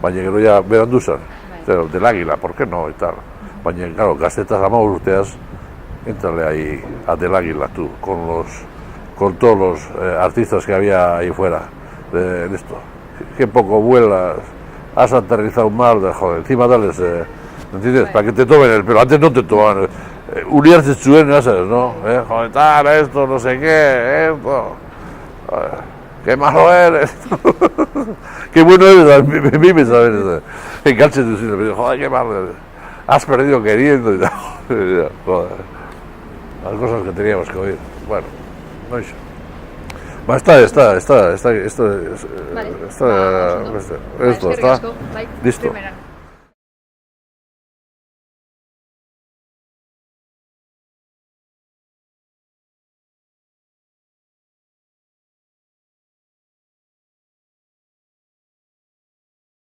Baina gero ya beranduzan, del águila, ¿por qué no? Y tal. Baina, claro, gaztetas amabos urteaz, entrale ahí a del águila tú, con todos los artistas que había ahí fuera de esto. Qué poco vuelas, has aterrizado mal, joder, encima dales, ¿entiendes? Para que te tomen el pelo, antes no te tomaban, Uriarte zuen, ya sabes, ¿no? Joder, esto, no sé qué, esto. Qué malo eres. Qué bueno eres, mí me sabes. Enganche tu cine, joder, qué malo eres. Has perdido queriendo y tal. Joder. Las cosas que teníamos que oír. Bueno, no sé. Está. Vale. Esto está. Bai,